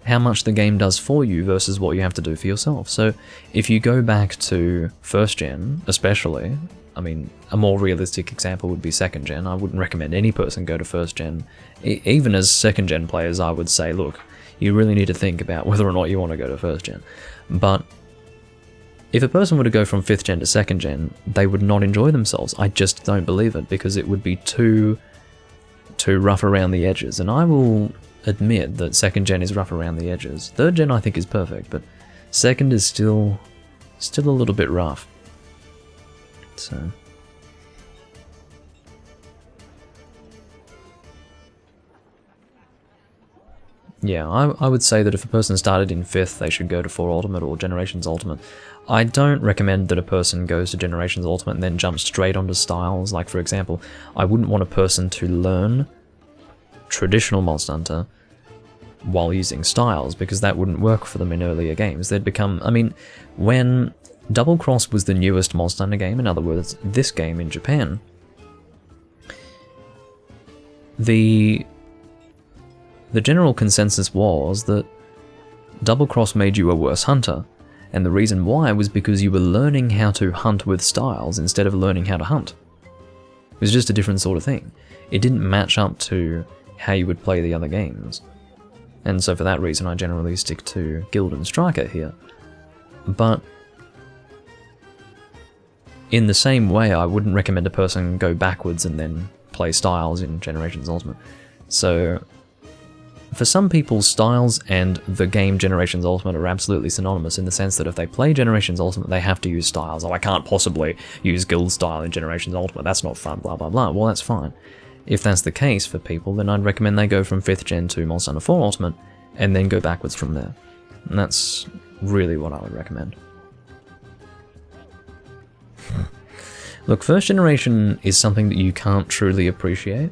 how much the game does for you versus what you have to do for yourself. So if you go back to first gen, especially, I mean, a more realistic example would be second gen. I wouldn't recommend any person go to first gen. Even as second gen players, I would say, look, you really need to think about whether or not you want to go to first gen. But if a person were to go from 5th gen to 2nd gen, they would not enjoy themselves. I just don't believe it, because it would be too rough around the edges. And I will admit that 2nd gen is rough around the edges. 3rd gen I think is perfect, but 2nd is still a little bit rough. So... yeah, I would say that if a person started in 5th, they should go to 4 Ultimate or Generations Ultimate. I don't recommend that a person goes to Generations Ultimate and then jumps straight onto Styles. Like, for example, I wouldn't want a person to learn traditional Monster Hunter while using Styles, because that wouldn't work for them in earlier games. They'd become... I mean, when Double Cross was the newest Monster Hunter game, in other words, this game in Japan, the general consensus was that Double Cross made you a worse hunter, and the reason why was because you were learning how to hunt with Styles instead of learning how to hunt. It was just a different sort of thing. It didn't match up to how you would play the other games. And so for that reason I generally stick to Guild and Striker here. But in the same way, I wouldn't recommend a person go backwards and then play Styles in Generations Ultimate. So for some people, Styles and the game Generations Ultimate are absolutely synonymous, in the sense that if they play Generations Ultimate, they have to use Styles. Oh, I can't possibly use Guild Style in Generations Ultimate, that's not fun, blah blah blah. Well, that's fine. If that's the case for people, then I'd recommend they go from 5th gen to Monster Hunter 4 Ultimate, and then go backwards from there. And that's really what I would recommend. Look, first generation is something that you can't truly appreciate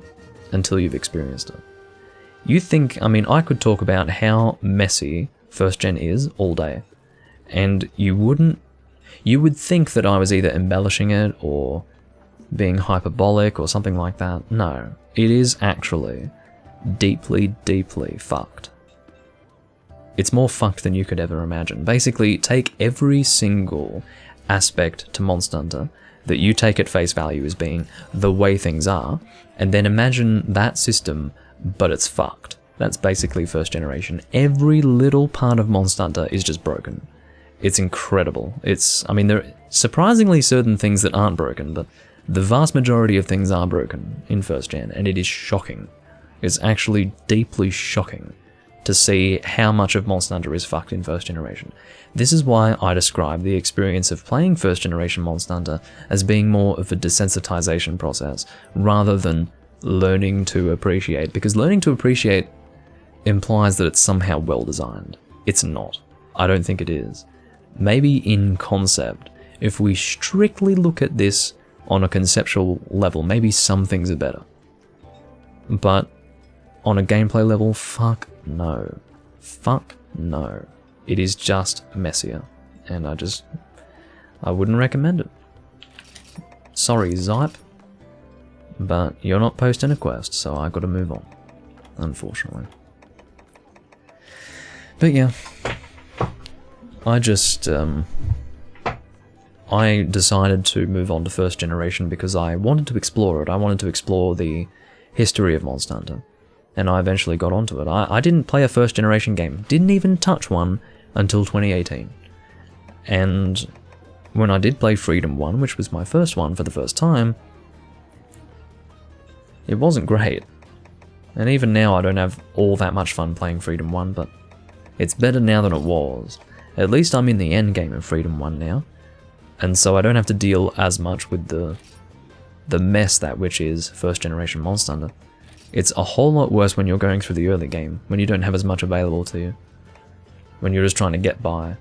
until you've experienced it. You think, I mean, I could talk about how messy first gen is all day, and you would think that I was either embellishing it or being hyperbolic or something like that. No, it is actually deeply, deeply fucked. It's more fucked than you could ever imagine. Basically, take every single aspect to Monster Hunter that you take at face value as being the way things are, and then imagine that system, but it's fucked. That's basically first generation. Every little part of Monster Hunter is just broken. It's incredible. I mean, there are surprisingly certain things that aren't broken, but the vast majority of things are broken in first gen, and it is shocking. It's actually deeply shocking to see how much of Monster Hunter is fucked in first generation. This is why I describe the experience of playing first generation Monster Hunter as being more of a desensitization process, rather than learning to appreciate, because learning to appreciate implies that it's somehow well designed. It's not. I don't think it is. Maybe in concept, if we strictly look at this on a conceptual level, maybe some things are better. But on a gameplay level, fuck no. Fuck no. It is just messier, and I wouldn't recommend it. Sorry, Zype, but you're not posting a quest, so I gotta move on, unfortunately. But yeah, I decided to move on to first generation because I wanted to explore it. I wanted to explore the history of Monster Hunter, and I eventually got onto it. I didn't play a first generation game, didn't even touch one until 2018. And when I did play Freedom 1, which was my first one for the first time, it wasn't great. And even now I don't have all that much fun playing Freedom 1, but it's better now than it was. At least I'm in the end game of Freedom 1 now, and so I don't have to deal as much with the mess that which is first generation Monster Hunter. It's a whole lot worse when you're going through the early game, when you don't have as much available to you. When you're just trying to get by.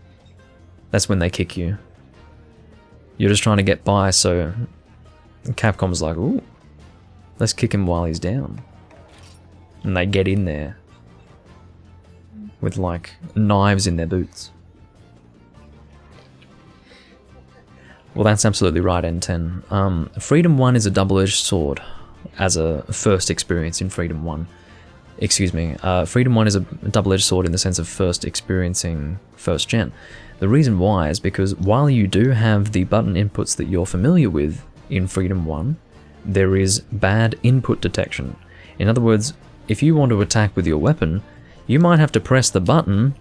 That's when they kick you. You're just trying to get by, so Capcom's like, ooh, Let's kick him while he's down. And they get in there with like knives in their boots. Well, that's absolutely right, N10. Freedom 1 is a double-edged sword as a first experience in Freedom 1. Excuse me, Freedom 1 is a double-edged sword in the sense of first experiencing first gen. The reason why is because while you do have the button inputs that you're familiar with in Freedom 1, there is bad input detection. In other words, if you want to attack with your weapon, you might have to press the button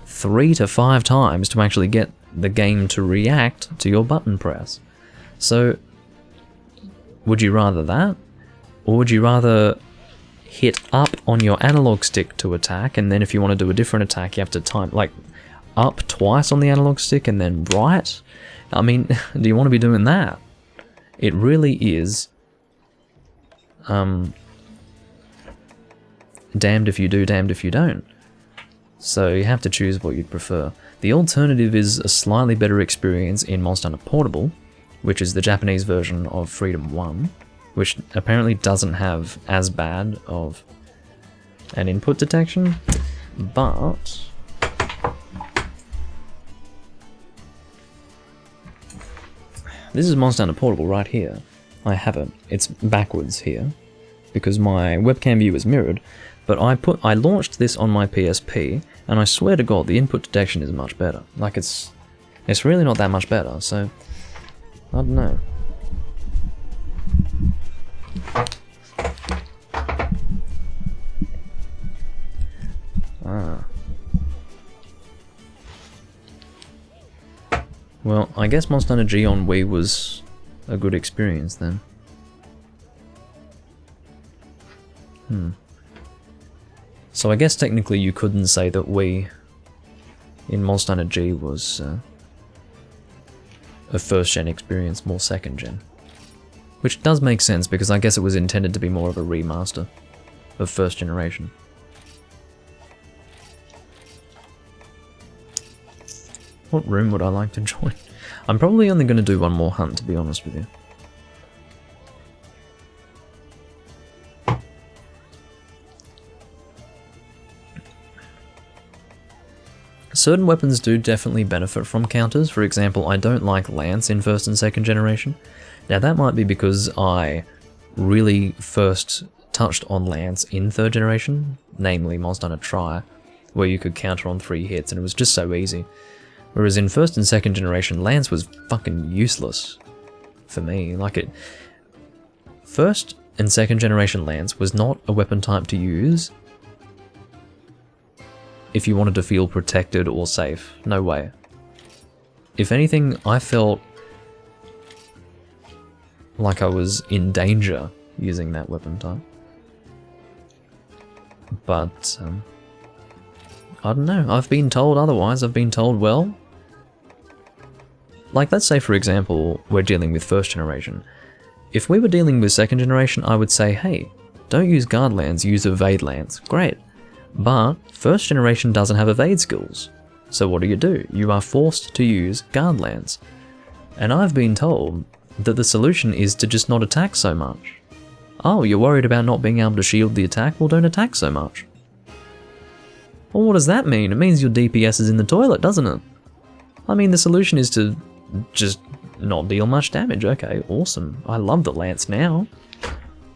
3 to 5 times to actually get the game to react to your button press. So, would you rather that? Or would you rather hit up on your analog stick to attack, and then if you want to do a different attack, you have to time, like, up twice on the analog stick and then right? I mean, do you want to be doing that? It really is damned if you do, damned if you don't. So you have to choose what you'd prefer. The alternative is a slightly better experience in Monster Hunter Portable, which is the Japanese version of Freedom 1, which apparently doesn't have as bad of an input detection, but this is Monster Hunter Portable right here. I have it. It's backwards here because my webcam view is mirrored, but I launched this on my PSP, and I swear to God, the input detection is much better. Like, it's really not that much better, so I don't know. Well, I guess Monster Hunter G on Wii was a good experience then. So I guess technically you couldn't say that Wii in Monster Hunter G was a first gen experience, more second gen. Which does make sense because I guess it was intended to be more of a remaster of first generation. What room would I like to join? I'm probably only going to do one more hunt, to be honest with you. Certain weapons do definitely benefit from counters. For example, I don't like Lance in first and second generation. Now that might be because I really first touched on Lance in third generation, namely Monster Hunter Tri, where you could counter on 3 hits and it was just so easy. Whereas in first and second generation, Lance was fucking useless for me. First and second generation Lance was not a weapon type to use if you wanted to feel protected or safe. No way. If anything, I felt like I was in danger using that weapon type. But, I don't know, I've been told otherwise. I've been told, well, like, let's say for example, we're dealing with first generation. If we were dealing with second generation, I would say, hey, don't use guard lance, use evade lance. Great. But first generation doesn't have evade skills. So what do? You are forced to use guard lance. And I've been told that the solution is to just not attack so much. Oh, you're worried about not being able to shield the attack? Well, don't attack so much. Well, what does that mean? It means your DPS is in the toilet, doesn't it? I mean, the solution is to just not deal much damage. Okay, awesome. I love the lance now.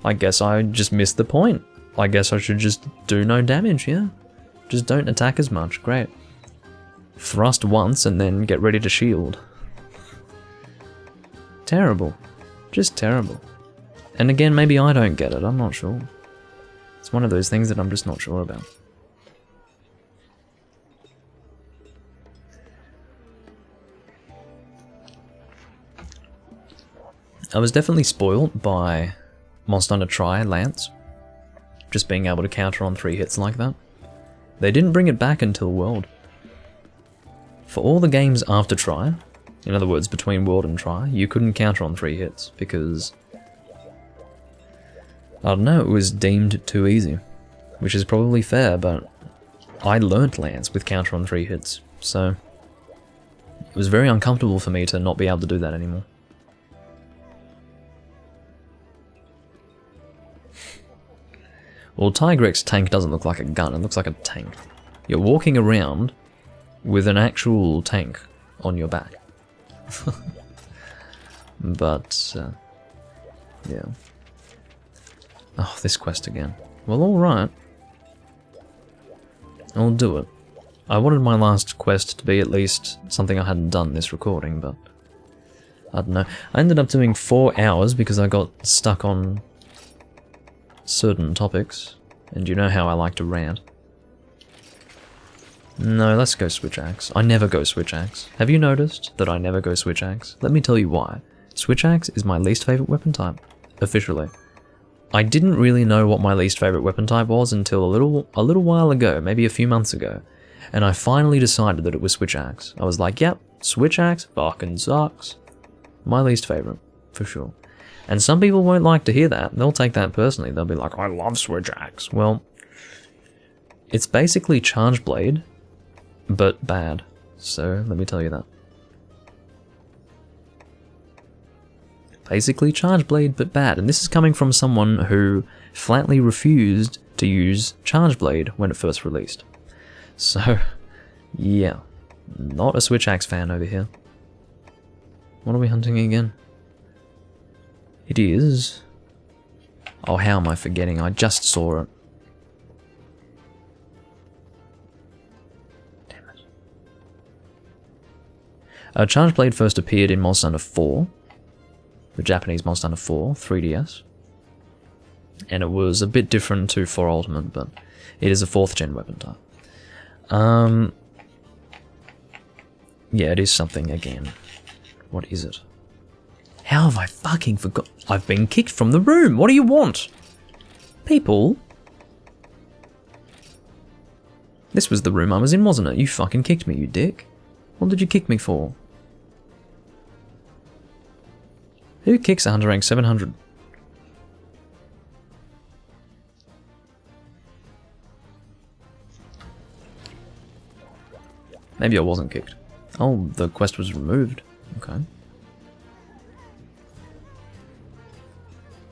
I guess I just missed the point. I guess I should just do no damage, yeah? Just don't attack as much, great. Thrust once and then get ready to shield. Terrible. Just terrible. And again, maybe I don't get it, I'm not sure. It's one of those things that I'm just not sure about. I was definitely spoiled by Monster Hunter Tri Lance. Just being able to counter on 3 hits like that. They didn't bring it back until World. For all the games after Tri, in other words between World and Tri, you couldn't counter on 3 hits because, I don't know, it was deemed too easy. Which is probably fair, but I learnt Lance with counter on 3 hits, so it was very uncomfortable for me to not be able to do that anymore. Well, Tigrex tank doesn't look like a gun, it looks like a tank. You're walking around with an actual tank on your back. But, yeah. Oh, this quest again. Well, alright. I'll do it. I wanted my last quest to be at least something I hadn't done this recording, but I don't know. I ended up doing 4 hours because I got stuck on certain topics, and you know how I like to rant. No, let's go switch axe. I never go switch axe. Have you noticed that I never go switch axe? Let me tell you why. Switch axe is my least favorite weapon type, officially. I didn't really know what my least favorite weapon type was until a little while ago, maybe a few months ago, and I finally decided that it was switch axe. I was like, yep, switch axe fucking sucks. My least favorite, for sure. And some people won't like to hear that. They'll take that personally. They'll be like, I love switch axe. Well, it's basically charge blade, but bad. So let me tell you that. Basically charge blade, but bad. And this is coming from someone who flatly refused to use charge blade when it first released. So, yeah. Not a switch axe fan over here. What are we hunting again? It is... Oh, how am I forgetting? I just saw it. Damn it. Charge blade first appeared in Monster Hunter 4. The Japanese Monster Hunter 4, 3DS. And it was a bit different to 4 Ultimate, but it is a 4th gen weapon type. Yeah, it is something again. What is it? How have I fucking forgot? I've been kicked from the room. What do you want? People? This was the room I was in, wasn't it? You fucking kicked me, you dick. What did you kick me for? Who kicks a Hunter rank 700? Maybe I wasn't kicked. Oh, the quest was removed. Okay.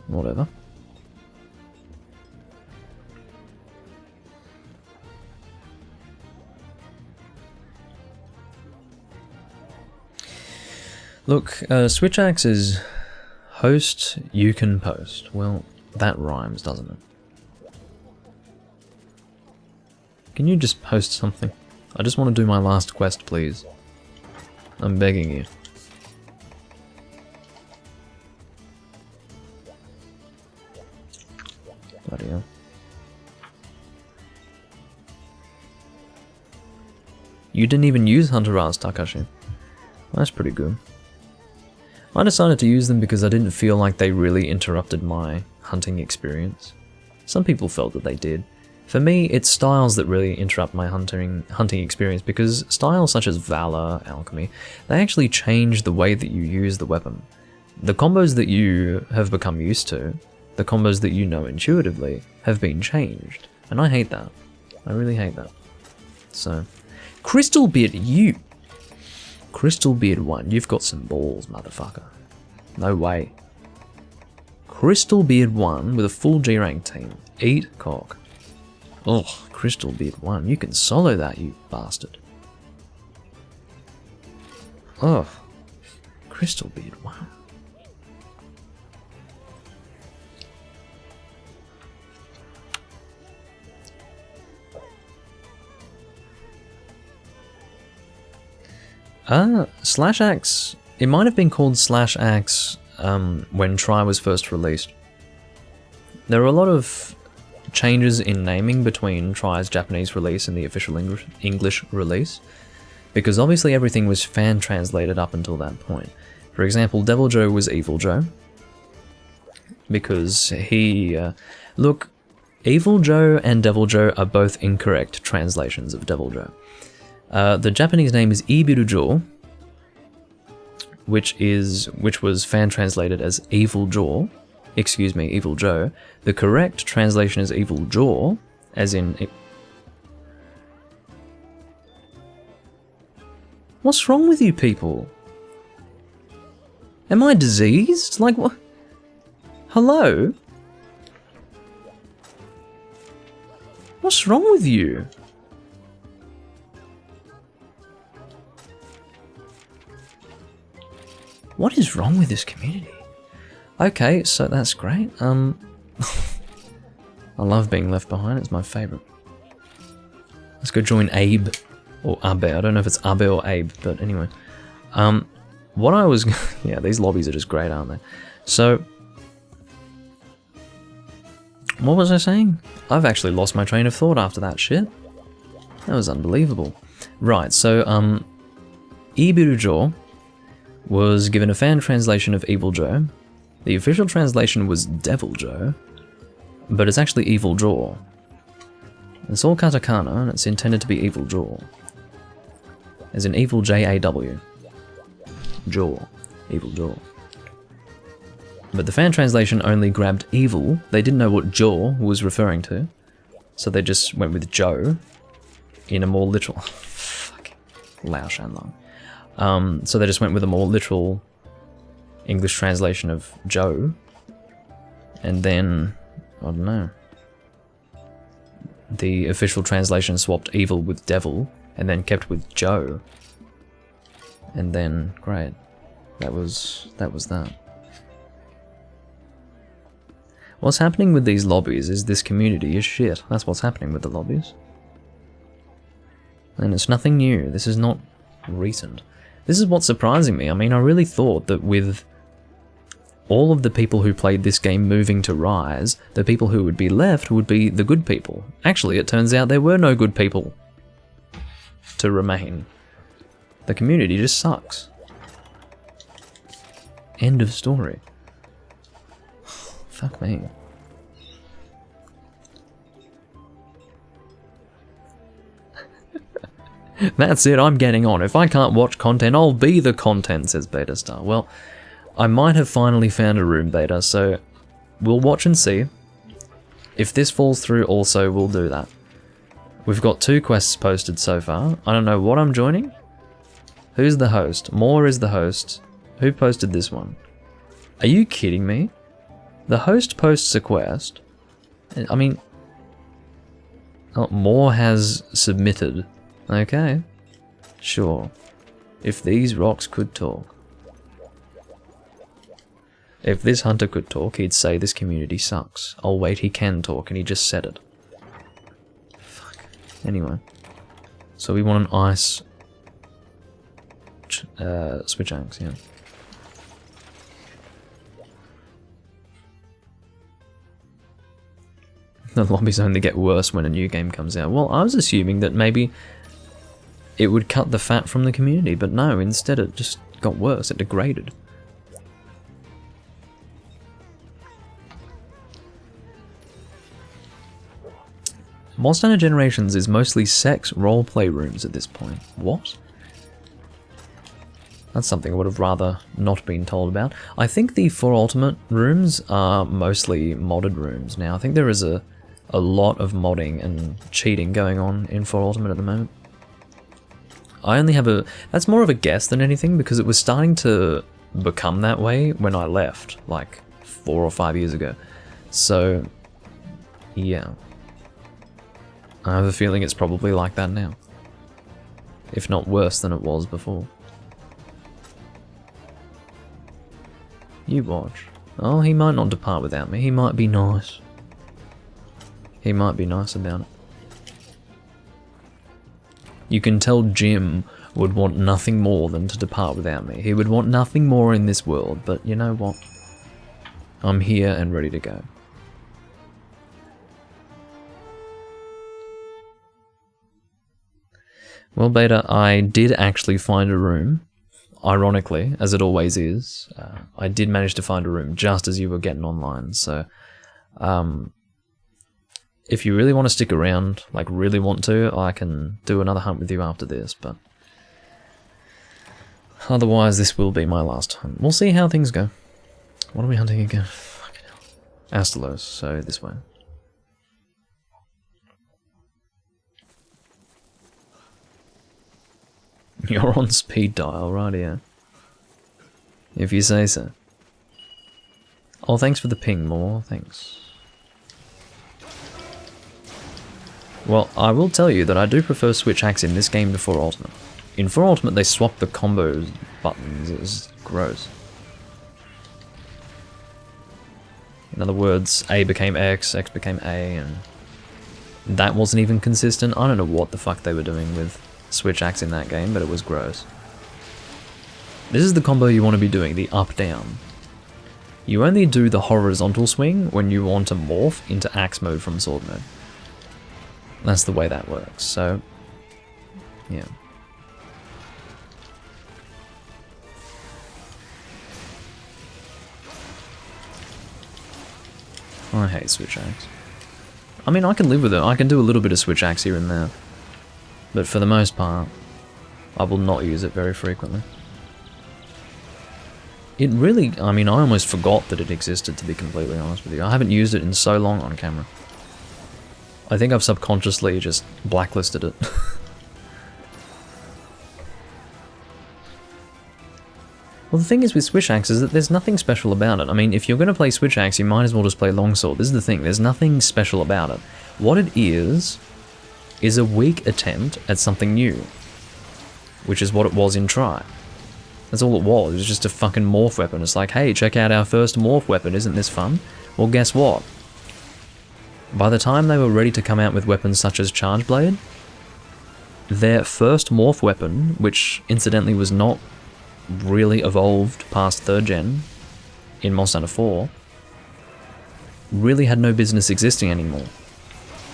Whatever. Look, switch axe is host, you can post. Well, that rhymes, doesn't it? Can you just post something? I just want to do my last quest, please. I'm begging you. Bloody hell. You didn't even use Hunter R's, Takashi. That's pretty good. I decided to use them because I didn't feel like they really interrupted my hunting experience. Some people felt that they did. For me, it's styles that really interrupt my hunting experience, because styles such as Valor, Alchemy, they actually change the way that you use the weapon. The combos that you have become used to, the combos that you know intuitively, have been changed. And I hate that. I really hate that. So, Crystal Beard, you... Crystal Beard 1, you've got some balls, motherfucker. No way. Crystal Beard 1 with a full G-rank team. Eat cock. Ugh, Crystal Beard 1, you can solo that, you bastard. Ugh. Crystal Beard 1. Slash Axe. It might have been called Slash Axe when Tri was first released. There were a lot of changes in naming between Tri's Japanese release and the official English release, because obviously everything was fan translated up until that point. For example, Devil Joe was Evil Joe, because he... look, Evil Joe and Devil Joe are both incorrect translations of Devil Joe. The Japanese name is Ibirujo, which was fan translated as Evil Jaw. Excuse me, Evil Joe. The correct translation is Evil Jaw, as in... What's wrong with you people? Am I diseased? Like, what? Hello? What's wrong with you? What is wrong with this community? Okay, so that's great. I love being left behind. It's my favorite. Let's go join Abe or Abe. I don't know if it's Abe or Abe, but anyway. What I was... yeah, these lobbies are just great, aren't they? So... what was I saying? I've actually lost my train of thought after that shit. That was unbelievable. Right, so, Ibirujo was given a fan translation of Evil Joe. The official translation was Devil Joe, but it's actually Evil Jaw. It's all katakana, and it's intended to be Evil Jaw. As in Evil J-A-W. Jaw. Evil Jaw. But the fan translation only grabbed evil. They didn't know what jaw was referring to, so they just went with Joe in a more literal... fucking Lao Shanlong. So they just went with a more literal English translation of Joe, and then, I don't know, the official translation swapped evil with devil, and then kept with Joe, and then, great, that was that. What's happening with these lobbies is this community is shit. That's what's happening with the lobbies. And it's nothing new. This is not recent. This is what's surprising me. I mean, I really thought that with all of the people who played this game moving to Rise, the people who would be left would be the good people. Actually, it turns out there were no good people to remain. The community just sucks. End of story. Fuck me. That's it, I'm getting on. If I can't watch content, I'll be the content, says Beta Star. Well, I might have finally found a room, Beta, so we'll watch and see. If this falls through also, we'll do that. We've got 2 quests posted so far. I don't know what I'm joining. Who's the host? Moore is the host. Who posted this one? Are you kidding me? The host posts a quest. I mean... oh, Moore has submitted. Okay. Sure. If these rocks could talk. If this hunter could talk, he'd say this community sucks. Oh wait, he can talk, and he just said it. Fuck. Anyway. So we want an ice... switch axe, yeah. The lobbies only get worse when a new game comes out. Well, I was assuming that maybe it would cut the fat from the community, but no, instead it just got worse, it degraded. Monster Hunter Generations is mostly sex roleplay rooms at this point. What? That's something I would have rather not been told about. I think the 4 Ultimate rooms are mostly modded rooms now. I think there is a lot of modding and cheating going on in 4 Ultimate at the moment. I only have a... that's more of a guess than anything, because it was starting to become that way when I left, like 4 or 5 years ago. So, yeah. I have a feeling it's probably like that now. If not worse than it was before. You watch. Oh, he might not depart without me. He might be nice. He might be nice about it. You can tell Jim would want nothing more than to depart without me. He would want nothing more in this world, but you know what? I'm here and ready to go. Well, Beta, I did actually find a room. Ironically, as it always is, I did manage to find a room just as you were getting online, so if you really want to stick around, like really want to, I can do another hunt with you after this, but otherwise this will be my last hunt. We'll see how things go. What are we hunting again? Fucking hell. Astalos, so this way. You're on speed dial, right here. If you say so. Oh, thanks for the ping, Moore. Thanks. Well, I will tell you that I do prefer Switch Axe in this game to 4 Ultimate. In 4 Ultimate, they swapped the combo buttons. It was gross. In other words, A became X, X became A, and that wasn't even consistent. I don't know what the fuck they were doing with Switch Axe in that game, but it was gross. This is the combo you want to be doing, the up-down. You only do the horizontal swing when you want to morph into axe mode from sword mode. That's the way that works, so yeah. I hate Switch Axe. I mean, I can live with it. I can do a little bit of Switch Axe here and there. But for the most part, I will not use it very frequently. It really, I mean, I almost forgot that it existed, to be completely honest with you. I haven't used it in so long on camera. I think I've subconsciously just blacklisted it. Well, the thing is with Switch Axe is that there's nothing special about it. I mean, if you're going to play Switch Axe, you might as well just play Longsword. This is the thing, there's nothing special about it. What it is a weak attempt at something new. Which is what it was in Try. That's all it was. It was just a fucking morph weapon. It's like, hey, check out our first morph weapon, isn't this fun? Well, guess what? By the time they were ready to come out with weapons such as Charge Blade, their first morph weapon, which incidentally was not really evolved past 3rd gen in Monster Hunter 4, really had no business existing anymore.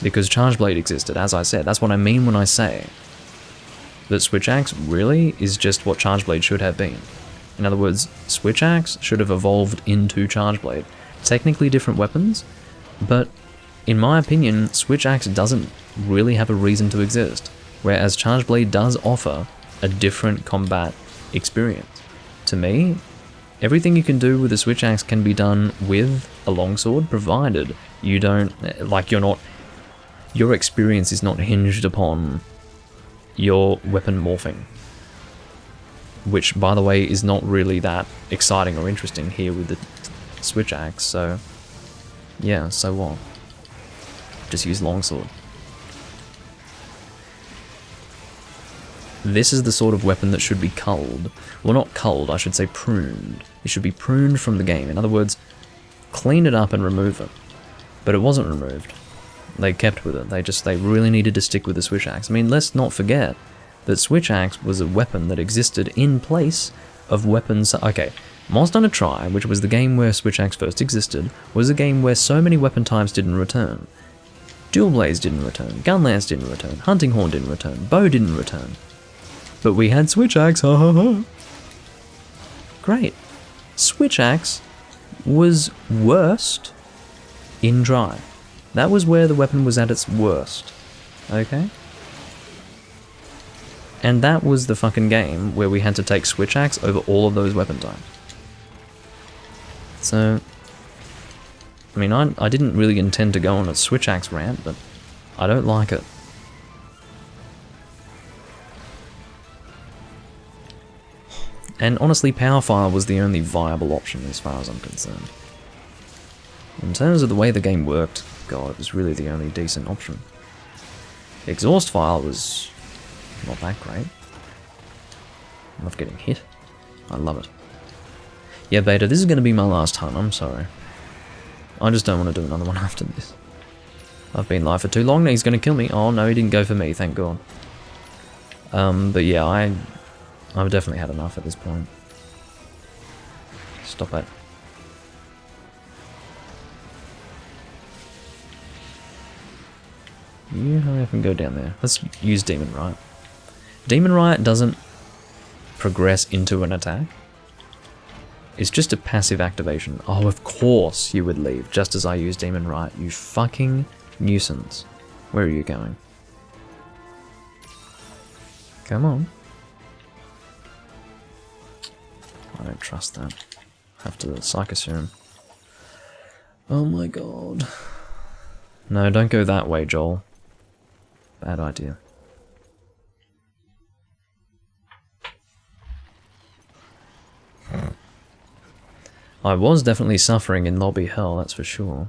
Because Charge Blade existed, as I said. That's what I mean when I say that Switch Axe really is just what Charge Blade should have been. In other words, Switch Axe should have evolved into Charge Blade. Technically different weapons, but in my opinion, Switch Axe doesn't really have a reason to exist, whereas Charge Blade does offer a different combat experience. To me, everything you can do with a Switch Axe can be done with a longsword, provided you don't, like, your experience is not hinged upon your weapon morphing. Which, by the way, is not really that exciting or interesting here with the Switch Axe, so yeah, so what? Just use longsword. This is the sort of weapon that should be culled. Well, not culled, I should say pruned. It should be pruned from the game. In other words, clean it up and remove it. But it wasn't removed. They kept with it. They really needed to stick with the Switch Axe. I mean, let's not forget that Switch Axe was a weapon that existed in place of weapons. Okay, Monster Hunter Tri, which was the game where Switch Axe first existed, was a game where so many weapon types didn't return. Dual Blaze didn't return, Gun Lance didn't return, Hunting Horn didn't return, Bow didn't return. But we had Switch Axe, ha ha ha. Great. Switch Axe was worst in Dry. That was where the weapon was at its worst. Okay? And that was the fucking game where we had to take Switch Axe over all of those weapon types. So, I mean, I didn't really intend to go on a Switch Axe rant, but I don't like it. And honestly, Powerfire was the only viable option as far as I'm concerned. In terms of the way the game worked, God, it was really the only decent option. Exhaust Fire was not that great. I love getting hit. I love it. Yeah, Beta, this is going to be my last hunt, I'm sorry. I just don't want to do another one after this. I've been live for too long, now he's going to kill me. Oh no, he didn't go for me, thank God. But yeah, I've definitely had enough at this point. Stop it. You hurry up and go down there. Let's use Demon Riot. Demon Riot doesn't progress into an attack. It's just a passive activation. Oh, of course you would leave, just as I use Demon Riot, you fucking nuisance. Where are you going? Come on. I don't trust that. Have to Psychoserum. Oh my god. No, don't go that way, Joel. Bad idea. I was definitely suffering in lobby hell, that's for sure.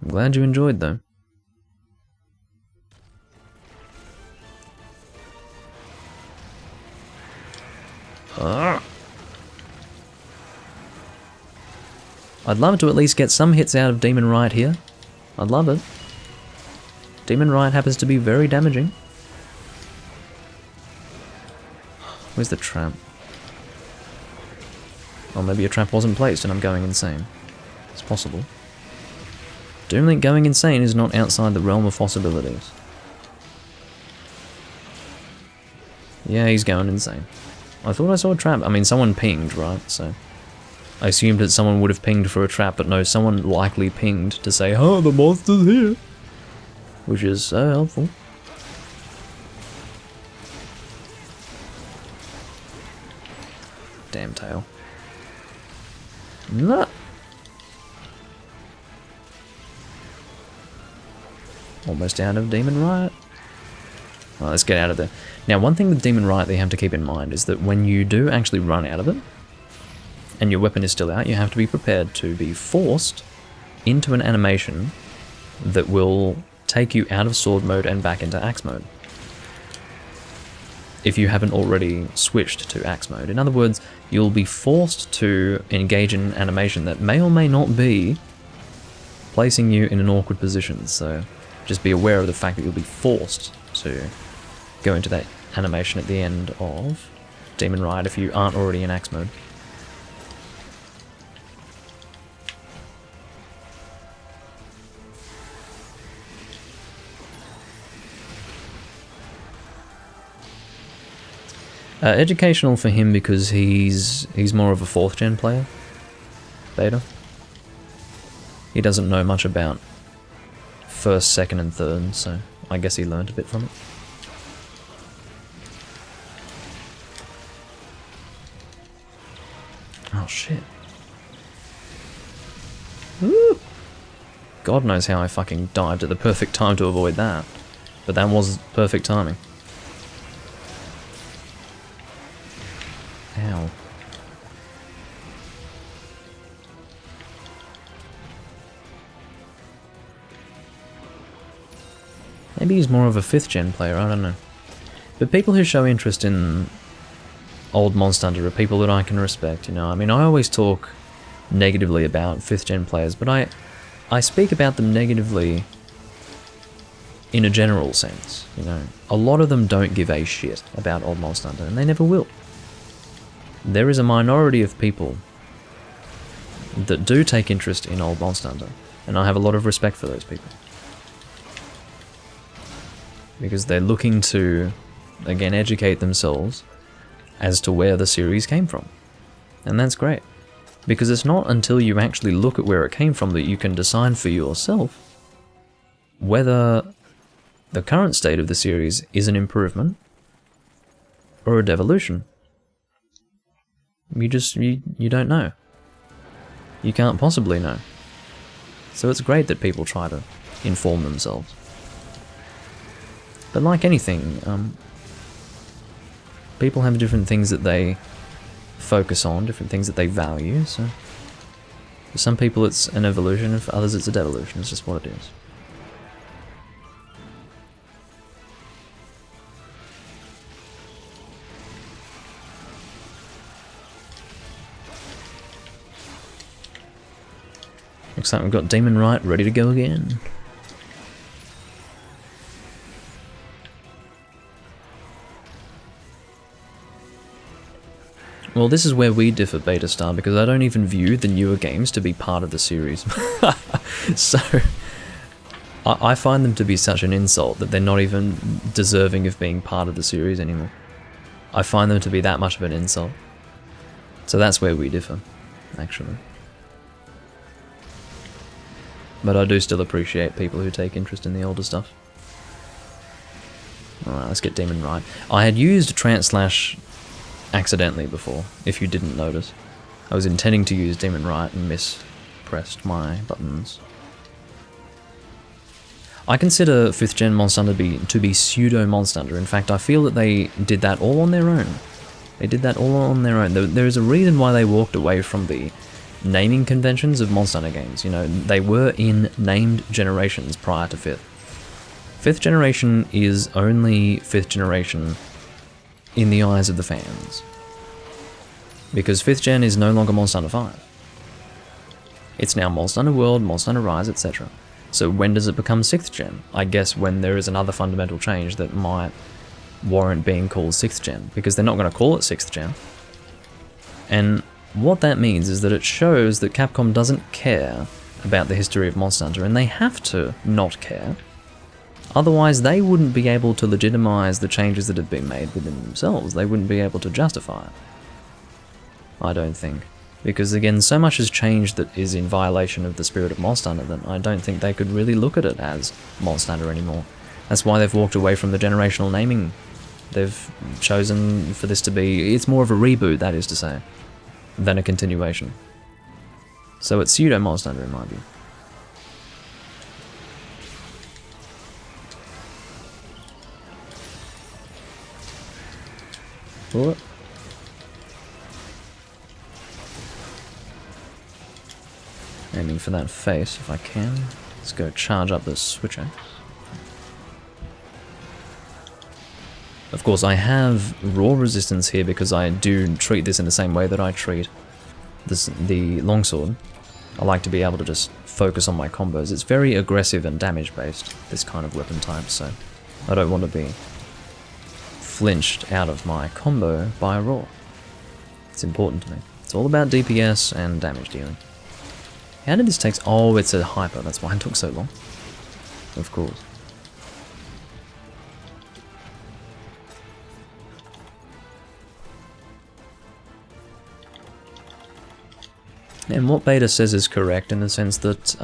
I'm glad you enjoyed though. I'd love to at least get some hits out of Demon Right here. I'd love it. Demon Right happens to be very damaging. Where's the trap? Oh, maybe a trap wasn't placed and I'm going insane. It's possible. Doomlink going insane is not outside the realm of possibilities. Yeah, he's going insane. I thought I saw a trap. I mean, someone pinged, right? So I assumed that someone would have pinged for a trap, but no, someone likely pinged to say, oh, the monster's here. Which is so helpful. Damn tail. No. Almost out of Demon Riot. Well, let's get out of there. Now, one thing with Demon Riot that you have to keep in mind is that when you do actually run out of it, and your weapon is still out, you have to be prepared to be forced into an animation that will take you out of sword mode and back into axe mode. If you haven't already switched to axe mode. In other words, you'll be forced to engage in an animation that may or may not be placing you in an awkward position, so just be aware of the fact that you'll be forced to go into that animation at the end of Demon Riot if you aren't already in axe mode. Educational for him because he's more of a 4th gen player. Beta. He doesn't know much about 1st, 2nd and 3rd, so I guess he learned a bit from it. Oh shit. Woo! God knows how I fucking dived at the perfect time to avoid that. But that was perfect timing. Ow. Maybe he's more of a 5th gen player, I don't know. But people who show interest in old Monster Hunter are people that I can respect, you know. I mean, I always talk negatively about 5th gen players, but I speak about them negatively in a general sense, you know. A lot of them don't give a shit about old Monster Hunter, and they never will. There is a minority of people that do take interest in old Monster Hunter, and I have a lot of respect for those people. Because they're looking to, again, educate themselves as to where the series came from. And that's great. Because it's not until you actually look at where it came from that you can decide for yourself whether the current state of the series is an improvement or a devolution. You don't know. You can't possibly know. So it's great that people try to inform themselves. But like anything, people have different things that they focus on, different things that they value, so for some people it's an evolution, and for others it's a devolution, it's just what it is. Looks like we've got Demon Right ready to go again. Well, this is where we differ, Beta Star, because I don't even view the newer games to be part of the series. So, I find them to be such an insult that they're not even deserving of being part of the series anymore. I find them to be that much of an insult. So that's where we differ, actually. But I do still appreciate people who take interest in the older stuff. Alright, let's get Demon Right. I had used Trance Slash accidentally before, if you didn't notice. I was intending to use Demon Right and mispressed my buttons. I consider 5th gen Monster Hunter to be pseudo Monster Hunter. In fact, I feel that they did that all on their own. They did that all on their own. There is a reason why they walked away from the naming conventions of Monster Hunter games. You know, they were in named generations prior to 5th. 5th generation is only 5th generation in the eyes of the fans. Because 5th gen is no longer Monster Hunter 5. It's now Monster Hunter World, Monster Hunter Rise, etc. So when does it become 6th gen? I guess when there is another fundamental change that might warrant being called 6th gen, because they're not going to call it 6th gen. And what that means is that it shows that Capcom doesn't care about the history of Monster Hunter, and they have to not care. Otherwise, they wouldn't be able to legitimize the changes that have been made within themselves. They wouldn't be able to justify it. I don't think. Because again, so much has changed that is in violation of the spirit of Monster Hunter that I don't think they could really look at it as Monster Hunter anymore. That's why they've walked away from the generational naming. They've chosen for this to be... It's more of a reboot, that is to say, than a continuation. So it's pseudo Monster Hunter in my view. What? Aiming for that face if I can. Let's go charge up the switch axe. Of course, I have raw resistance here because I do treat this in the same way that I treat the longsword. I like to be able to just focus on my combos. It's very aggressive and damage based, this kind of weapon type, so I don't want to be flinched out of my combo by a raw. It's important to me. It's all about DPS and damage dealing. How did this take... Oh, it's a hyper, that's why it took so long. Of course. And what Beta says is correct in the sense that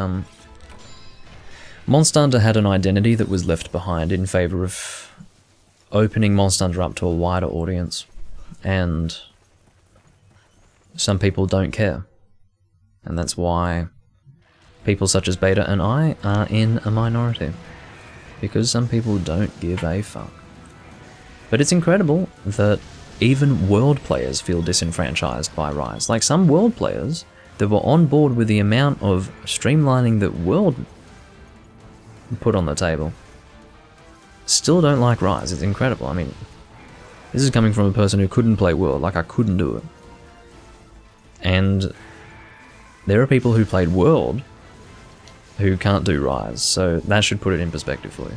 Monster Hunter had an identity that was left behind in favor of opening Monster Hunter up to a wider audience, and some people don't care. And that's why people such as Beta and I are in a minority. Because some people don't give a fuck. But it's incredible that even world players feel disenfranchised by Rise. Like some world players that were on board with the amount of streamlining that World put on the table still don't like Rise. It's incredible. I mean, this is coming from a person who couldn't play World. Like, I couldn't do it. And there are people who played World who can't do Rise, so that should put it in perspective for you.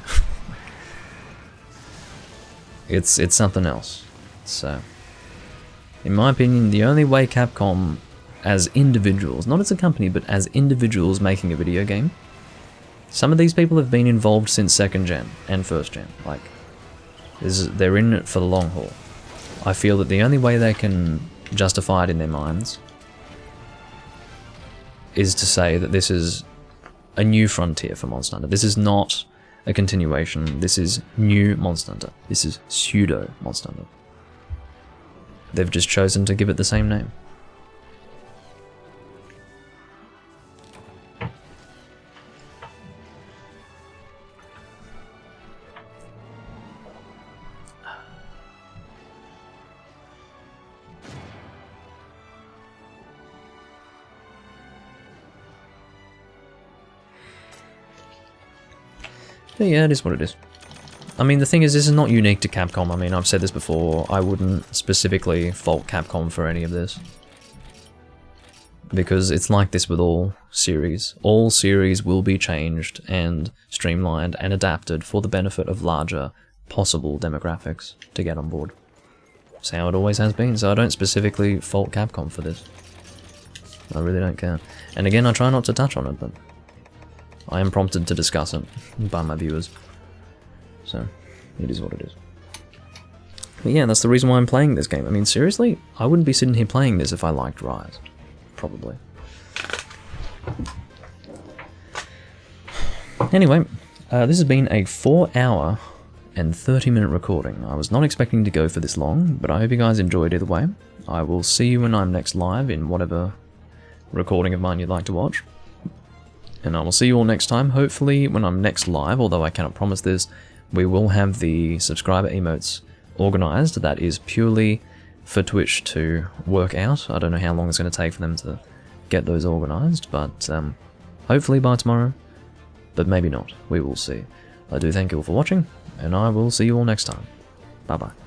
It's something else. So, in my opinion, the only way Capcom, as individuals, not as a company, but as individuals making a video game, some of these people have been involved since 2nd gen and 1st gen. Like, they're in it for the long haul. I feel that the only way they can justify it in their minds is to say that this is a new frontier for Monster Hunter. This is not a continuation. This is new Monster Hunter. This is pseudo Monster Hunter. They've just chosen to give it the same name. But yeah, it is what it is. I mean, the thing is, this is not unique to Capcom. I mean, I've said this before, I wouldn't specifically fault Capcom for any of this. Because it's like this with all series. All series will be changed and streamlined and adapted for the benefit of larger possible demographics to get on board. That's how it always has been, so I don't specifically fault Capcom for this. I really don't care. And again, I try not to touch on it, but I am prompted to discuss it by my viewers. So, it is what it is. But yeah, that's the reason why I'm playing this game. I mean, seriously, I wouldn't be sitting here playing this if I liked Rise. Probably. Anyway, this has been a 4-hour and 30-minute recording. I was not expecting to go for this long, but I hope you guys enjoyed either way. I will see you when I'm next live in whatever recording of mine you'd like to watch. And I will see you all next time, hopefully when I'm next live, although I cannot promise this. We will have the subscriber emotes organised. That is purely for Twitch to work out. I don't know how long it's going to take for them to get those organised, but hopefully by tomorrow, but maybe not. We will see. I do thank you all for watching, and I will see you all next time. Bye bye.